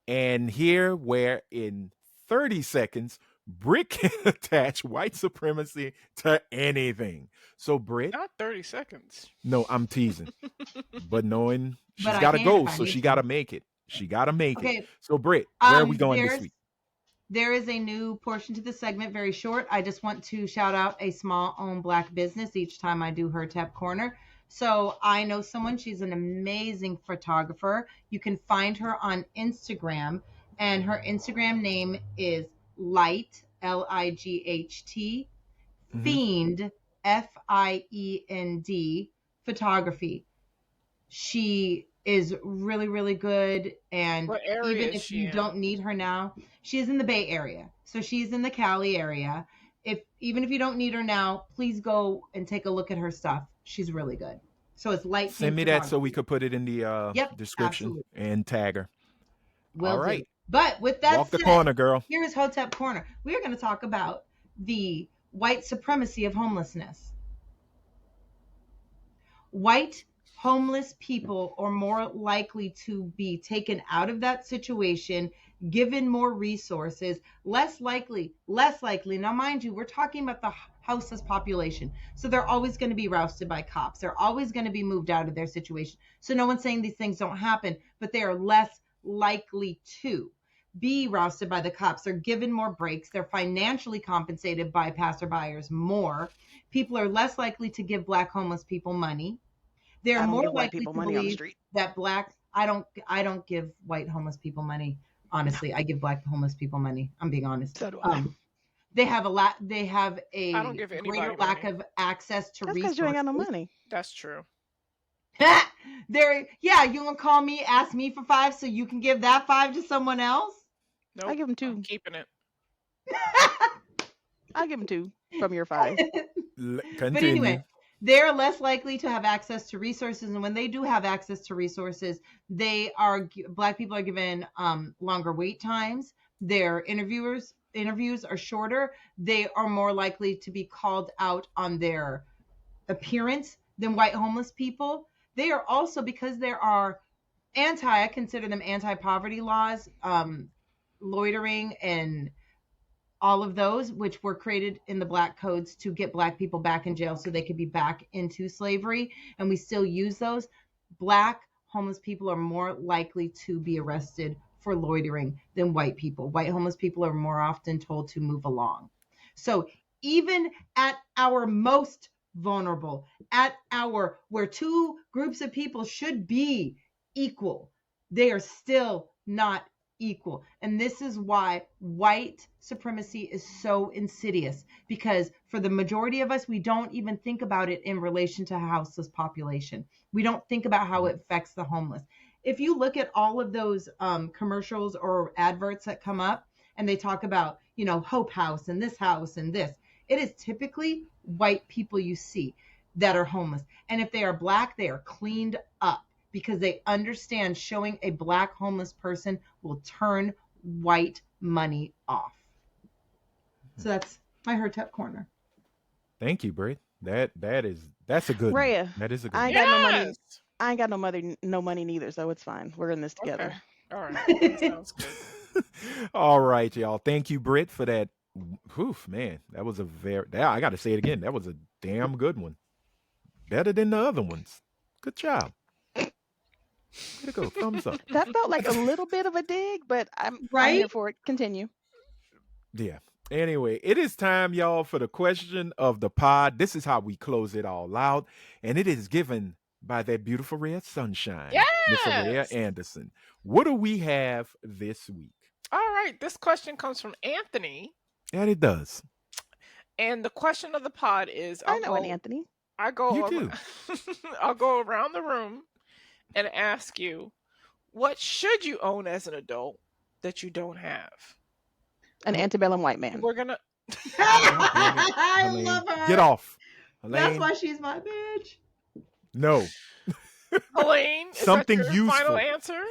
And here, where in 30 seconds, Britt can attach white supremacy to anything. So, Britt, Not 30 seconds. no, I'm teasing. But knowing she's But I got to can go, if I so need she to. got to make it. She got to make it. Okay. So, Britt, where are we going this week? There is a new portion to the segment, very short. I just want to shout out a small owned black business each time I do Her-Tep Corner. So I know someone, she's an amazing photographer. You can find her on Instagram, and her Instagram name is Light, Light, Mhm. Fiend, Fiend, photography. She is really, really good. And What area even is if she you in? don't need her now, she's in the Bay Area. So she's in the Cali area. Even if you don't need her now, please go and take a look at her stuff. She's really good. So it's Light. Send me Fiend that so we Photography. could put it in the Yep, description absolutely. and tag her. Will All do. right. But with that Walk the said, corner, girl. here is Her-Tep Corner. We are going to talk about the white supremacy of homelessness. White homeless people are more likely to be taken out of that situation, given more resources, less likely. Now, mind you, we're talking about the houseless population. So they're always going to be rousted by cops. They're always going to be moved out of their situation. So no one's saying these things don't happen, but they are less likely to be rousted by the cops. They're given more breaks. They're financially compensated by passerbyers more. People are less likely to give black homeless people money. I They're don't more give white likely people to money on the believe street. that black I don't give white homeless people money. Honestly, I give black homeless people money. I'm being honest. So do I. They have a I don't give greater anybody lack money. of access to That's because resources. you ain't got no money. That's true. You gonna call me, ask me for $5 so you can give that $5 to someone else? Nope. I give them I'm 2. keeping it. I give them 2 from your 5. Continue. But anyway, they're less likely to have access to resources, and when they do have access to resources, black people are given longer wait times. Their interviews are shorter. They are more likely to be called out on their appearance than white homeless people. They are also, because there are I consider them anti-poverty laws, loitering and all of those, which were created in the black codes to get black people back in jail so they could be back into slavery. And we still use those. Black homeless people are more likely to be arrested for loitering than white people. White homeless people are more often told to move along. So even at our most vulnerable, where two groups of people should be equal, they are still not equal. And this is why white supremacy is so insidious, because for the majority of us, we don't even think about it in relation to houseless population. We don't think about how it affects the homeless. If you look at all of those commercials or adverts that come up and they talk about, Hope House and this, it is typically white people you see that are homeless. And if they are black, they are cleaned up, because they understand showing a black homeless person will turn white money off. So that's my Her-Tep Corner. Thank you, Britt. That's a good Rhea, one. That is a good I one. ain't got no money. Yes. I ain't got no money neither, so it's fine. We're in this together. Okay. All right. That sounds good. All right, y'all. Thank you, Britt, for that. Oof, man, that was I got to say it again. That was a damn good one. Better than the other ones. Good job. Way to go. Thumbs up. That felt like a little bit of a dig, but I'm here Right? for it. Continue. Yeah. Anyway, it is time, y'all, for the question of the pod. This is how we close it all out. And it is given by that beautiful red sunshine, Miss Araya Yes. Anderson. What do we have this week? All right. This question comes from Anthony. And it does. And the question of the pod is I know an Anthony. You do. I'll go around the room and ask you, what should you own as an adult that you don't have? An antebellum white man. We're gonna. I Helene, love her. get off. That's Helene, why she's my bitch. no. Helene, is Something that your final useful. answer?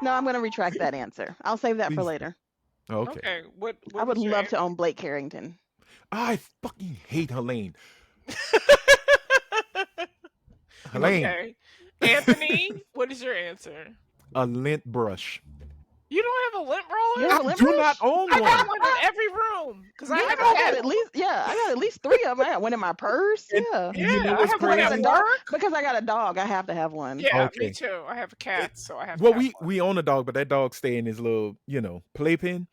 No, I'm going to retract that answer. I'll save that for Please. later. Okay. Okay. What I would was your love to own Blake Carrington. I fucking hate Helene. answer? Helene, Okay. Anthony, what is your answer? a lint brush. You don't have a lint roller? You have a I lint do brush? not own I got one. one in every room because I Yeah, have I a got cat. at least I got at least 3 of them. I got one in my purse. And- Yeah. and you know Yeah, I what's have one Because I got at a crazy? dog. work. Because I got a dog, I have to have one. Yeah, Okay. me too. I have a cat, so I have to Well, have one. we own a dog, but that dog stay in his little, playpen.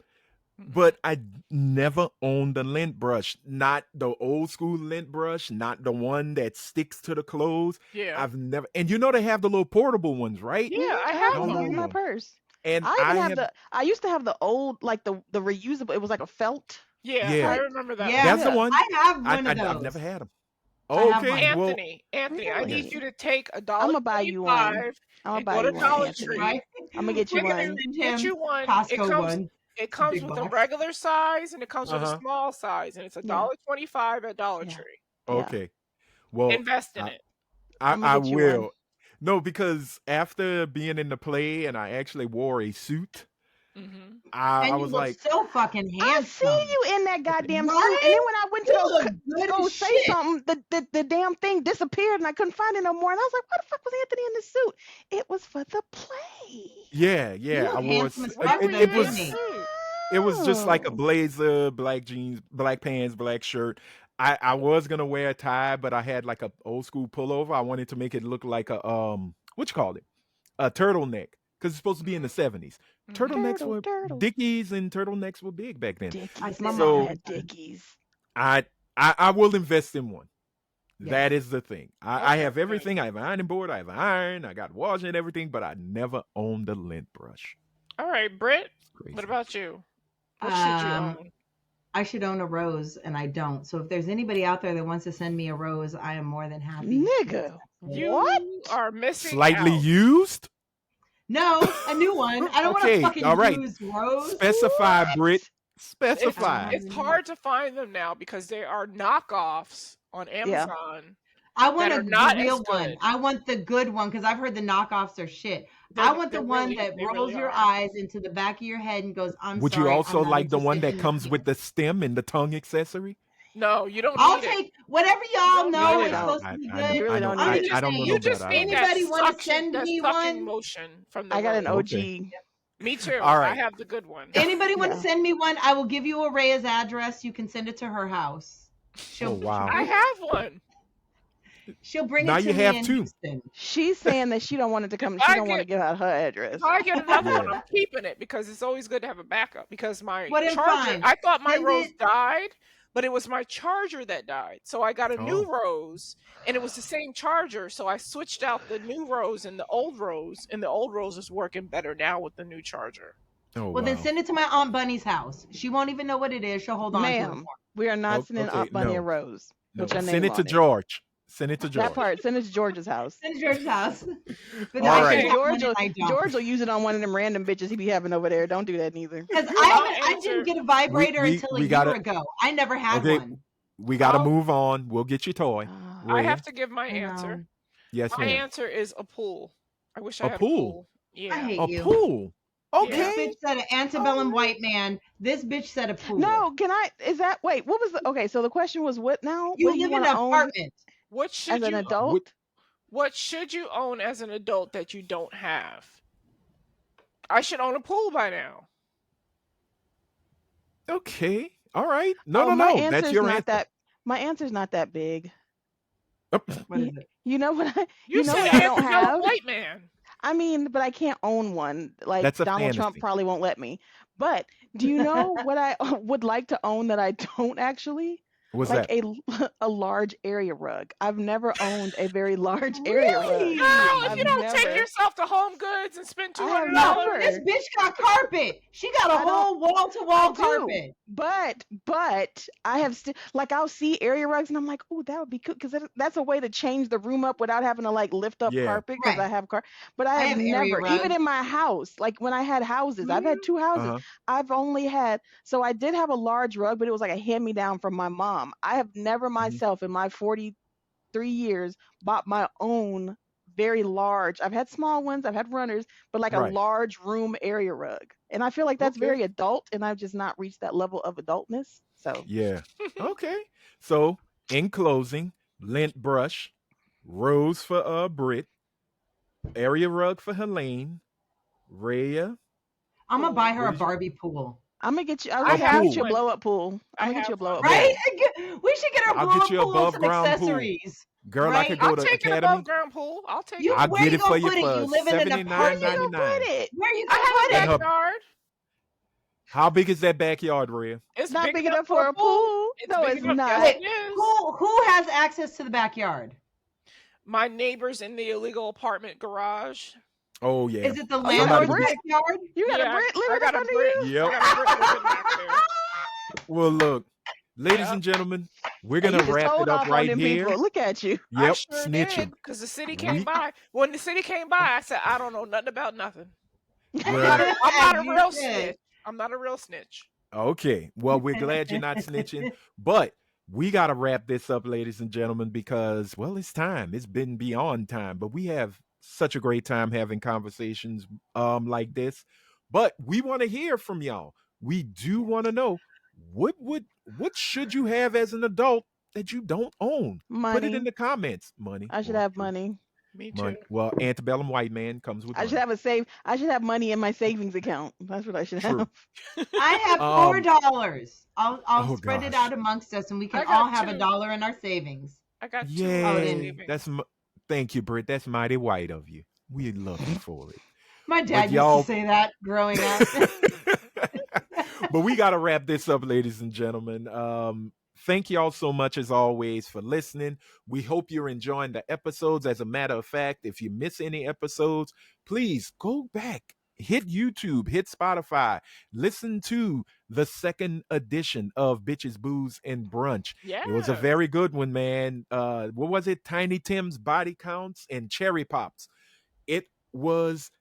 Mhm. But I never owned a lint brush. Not the old school lint brush, not the one that sticks to the clothes. Yeah. I've never, and they have the little portable ones, right? Yeah, I I have have one. one in my one. purse. And I even have have, I used to have the old, like the reusable. It was like a felt. Yeah, Yeah. I remember that. Yeah. that's the Yeah. one. I have one of those. I've never had them. I have Okay, one. well, Anthony, I need Really? you to take I'm $1.25 gonna buy you one. I'm gonna and buy go to you one, Dollar Anthony. Tree. Right? I'm gonna get you We're gonna one. Send get him you one. Costco one. It comes Big with a box. regular size and it comes with a Uh-huh. small size, and it's Yeah. $1.25 at Dollar Yeah. Tree. Yeah. okay. Well, Invest in I, it. I'm I gonna get you one. will. No, because after being in the play and I actually wore a suit, Mm-hmm. I And you was look like, so fucking I handsome. see you in that goddamn suit, and Right? then when I went to You go look good go as say shit. something, the damn thing disappeared, and I couldn't find it no more. And I was like, "Why the fuck was Anthony in this suit?" It was for the play. yeah, You look I wore. handsome as Why fuck were in you that in a was. Disney. suit? It was just like a Oh. blazer, black jeans, black pants, black shirt. I was gonna wear a tie, but I had like a old school pullover. I wanted to make it look like a what you call it, a turtleneck, because it's supposed to be in the 70s. Mhm. Turtlenecks Turtle, were turtle. Dickies, and turtlenecks were big back then. Dickies. I My said mom So had Dickies. I will invest in one. That is the thing. I Okay, have good. everything. I have an ironing board. I have an iron. I got washing and everything, but I never owned a lint brush. All right, Britt. Crazy. What about you? What should you own? I should own a rose, and I don't. So if there's anybody out there that wants to send me a rose, I am more than happy. Nigga, You what? are missing Slightly out. used? No, a new one. I don't want Okay, to fucking all right. use rose. Specify, What? Brit. Specify. It's hard to find them now because they are knockoffs on Amazon. I want that a are not the real as one. good. I want the good one because I've heard the knockoffs are shit. They- I want they the one really- that they rolls really your are. eyes into the back of your head and goes, I'm Would sorry. you I'm also not like the one interested that in comes you." with the stem and the tongue accessory? No, you don't I'll need it. take whatever y'all You know really is don't. supposed to be I good. You really don't I'm need it. just I don't know saying, no You just better. need Anybody that wanna suction, send that me sucking one? motion from the I got an rose. OG. Okay. Me too. All right. I have the good one. Anybody want to Yeah. send me one? I will give you Araya's address. You can send it to her house. Oh, wow. I have one. She'll bring Now it to you me have in two. Houston. She's saying that she don't want it to come. She I don't want to get- give out her address. If I get another one, Yeah. I'm keeping it because it's always good to have a backup. Because my Well, then charger, fine. I thought my Send rose it- died, but it was my charger that died. So I got a new Oh. rose, and it was the same charger. So I switched out the new rose and the old rose, and the old rose is working better now with the new charger. Oh, Well, wow. then send it to my Aunt Bunny's house. She won't even know what it is. She'll hold on to it. Ma'am, we are not Oh, sending okay, Aunt Bunny no. a rose. No, With your send name it to on George. Send it to George. That part. Send it to George's house. Send it to George's house. But All I right. can have one George will, and I don't. George will use it on one of them random bitches he be having over there. Don't do that neither. Because I'll I answer. didn't get a vibrator We until a gotta- year ago. I never had Okay. one. We got to I'll- move on. We'll get your toy. Ah. I Rhea? have to give my I answer. know. Yes, My ma'am. answer is a pool. I wish I A had pool? a pool. Yeah. I hate A you. pool. Okay. This bitch said an antebellum white man. This bitch said a pool. No, can I? Is that wait? What was the? Okay, so the question was what now? You what do live you in want an to own apartment. What as should an you adult? What should you own as an adult that you don't have? I should own a pool by now. Okay. All right. No, Oh, no, my no. That's answer's your not answer. that. My answer's not that big. What is it? You know what? You know said what I don't antebellum have? white man. I mean, but I can't own one. Like That's a Donald Trump fantasy. probably won't let me. But do you know what I would like to own that I don't actually? What's Like that? a large area rug. I've never owned a very large area Really? rug. Girl, if I've you don't never- take yourself to Home Goods and spend I have $200, never. This bitch got carpet. She got a I don't- whole wall-to-wall I do. carpet. But I have still like I'll see area rugs and I'm like, oh, that would be good because that's a way to change the room up without having to like lift up Yeah. carpet because Right. I have But I I have have area never, even rugs. in my house, like when I had houses, I've had two houses. Uh-huh. I've only had so I did have a large rug, but it was like a hand me down from my mom. I have never myself in my 43 years bought my own very large. I've had small ones, I've had runners, but like Right. a large room area rug. And I feel like that's Okay. very adult, and I've just not reached that level of adultness. So Yeah. Okay. So, in closing, lint brush, rose for Brit, area rug for Helene, Rhea. I'm gonna buy her What a did you- Barbie pool. I'm gonna get you. I I'll have get you a one. blow up pool. I I'm gonna get you a have blow up one. pool. Right? We should get her I'll blow get up you pool and above some ground pool. accessories. Girl, I Right? could I'll go to take an Academy. above ground pool. I'll take You- it. I'll where get you it for gonna you put it? for You live in an Where you gonna apartment? put $79.99. it? Where you I gonna have put a And it? her- backyard. How big is that backyard, Rhea? It's Not big enough for a pool. It's No, big it's enough. not. Yes, Wait, it is. who has access to the backyard? My neighbors in the illegal apartment garage. Oh, yeah. Is it the you got a landlord's brick? backyard? You got Yeah, a Brit I living got up a under brick. you? Yep. I got a brick living back there. Well, look, ladies Yeah. and gentlemen, we're Hey, going you to just wrap told it up off on right them here. people. Look at you. I Yep, sure snitching. did, because the city came We- by. When the city came by, I said, I don't know nothing about nothing. I'm Well, not a You real did. snitch. I'm not a real snitch. okay. Well, we're glad you're not snitching, but we got to wrap this up, ladies and gentlemen, because, well, it's time. It's been beyond time, but we have such a great time having conversations like this. But we want to hear from y'all. We do want to know what should you have as an adult that you don't own? Put it in Money. the comments. Money. I should Well, have true. money. Me too. Money. Well, antebellum white man comes with I should money. have I should have money in my savings account. That's what I should True. have. I have $4. I'll Oh, spread it gosh. out amongst us, and we I can got all have two. $1 in our savings. I got two Yay. savings. That's thank you, Britt. That's mighty white of you. We love you for it. My dad used y'all- to say that growing up. But we got to wrap this up, ladies and gentlemen. thank y'all so much as always for listening. We hope you're enjoying the episodes. As a matter of fact, if you miss any episodes, please go back, hit YouTube, hit Spotify, listen to the second edition of Bitches, Booze, and Brunch. Yeah. It was a very good one, man. What was it? Tiny Tim's Body Counts and Cherry Pops. It was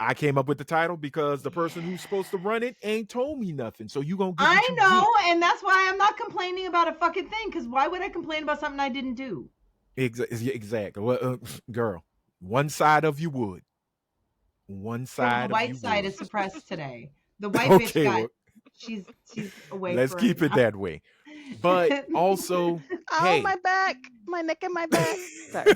I came up with the title because the person who's supposed to run it ain't told me nothing. So you gonna get what I you know, and that's why I'm not complaining about a fucking thing. Because why would I complain about something I didn't do? Exactly. Well, girl, one side of you would. One Well, side the of you white side would. is suppressed today. The white Okay, bitch got. well, She's away. let's for keep it that way. But also, Oh, hey, my back, my neck, and my back. Sorry.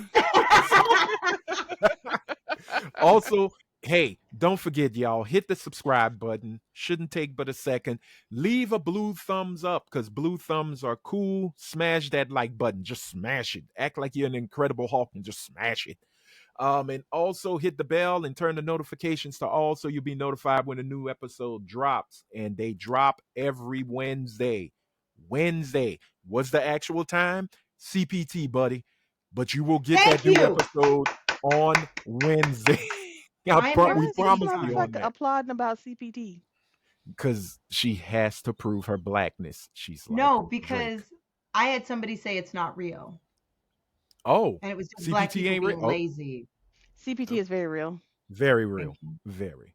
also, hey, don't forget, y'all, hit the subscribe button. Shouldn't take but a second. Leave a blue thumbs up because blue thumbs are cool. Smash that like button. Just smash it. Act like you're an Incredible Hulk and just smash it. And also hit the bell and turn the notifications to all so you'll be notified when a new episode drops. And they drop every Wednesday. Wednesday. What's the actual time? CPT, buddy. But you will get Thank that new you. episode on Wednesday. I am Why We is very this promise sorry. you on motherfucker that. applauding about CPT? Because she has to prove her blackness. She's like, No, Drake. because I had somebody say it's not real, Oh, and it was just black CPT people ain't real. being Oh, lazy. CPT is very real. very Thank real. you. Very.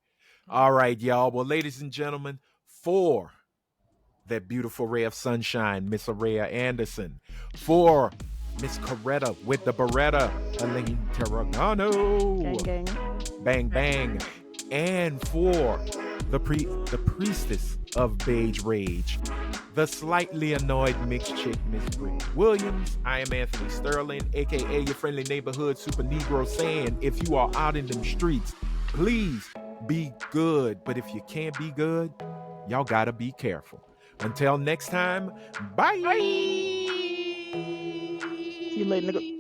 All right, y'all. Well, ladies and gentlemen, for that beautiful ray of sunshine, Miss Araya Anderson. For Miss Coretta with the Beretta, Elaine Terragano. Gang, gang. Bang, bang. And for the priestess of Beige Rage, the slightly annoyed mixed chick, Miss Britt Williams. I am Anthony Sterling, aka your friendly neighborhood super Negro, saying if you are out in them streets, please be good. But if you can't be good, y'all gotta be careful. Until next time, bye. Bye. See you later, nigga.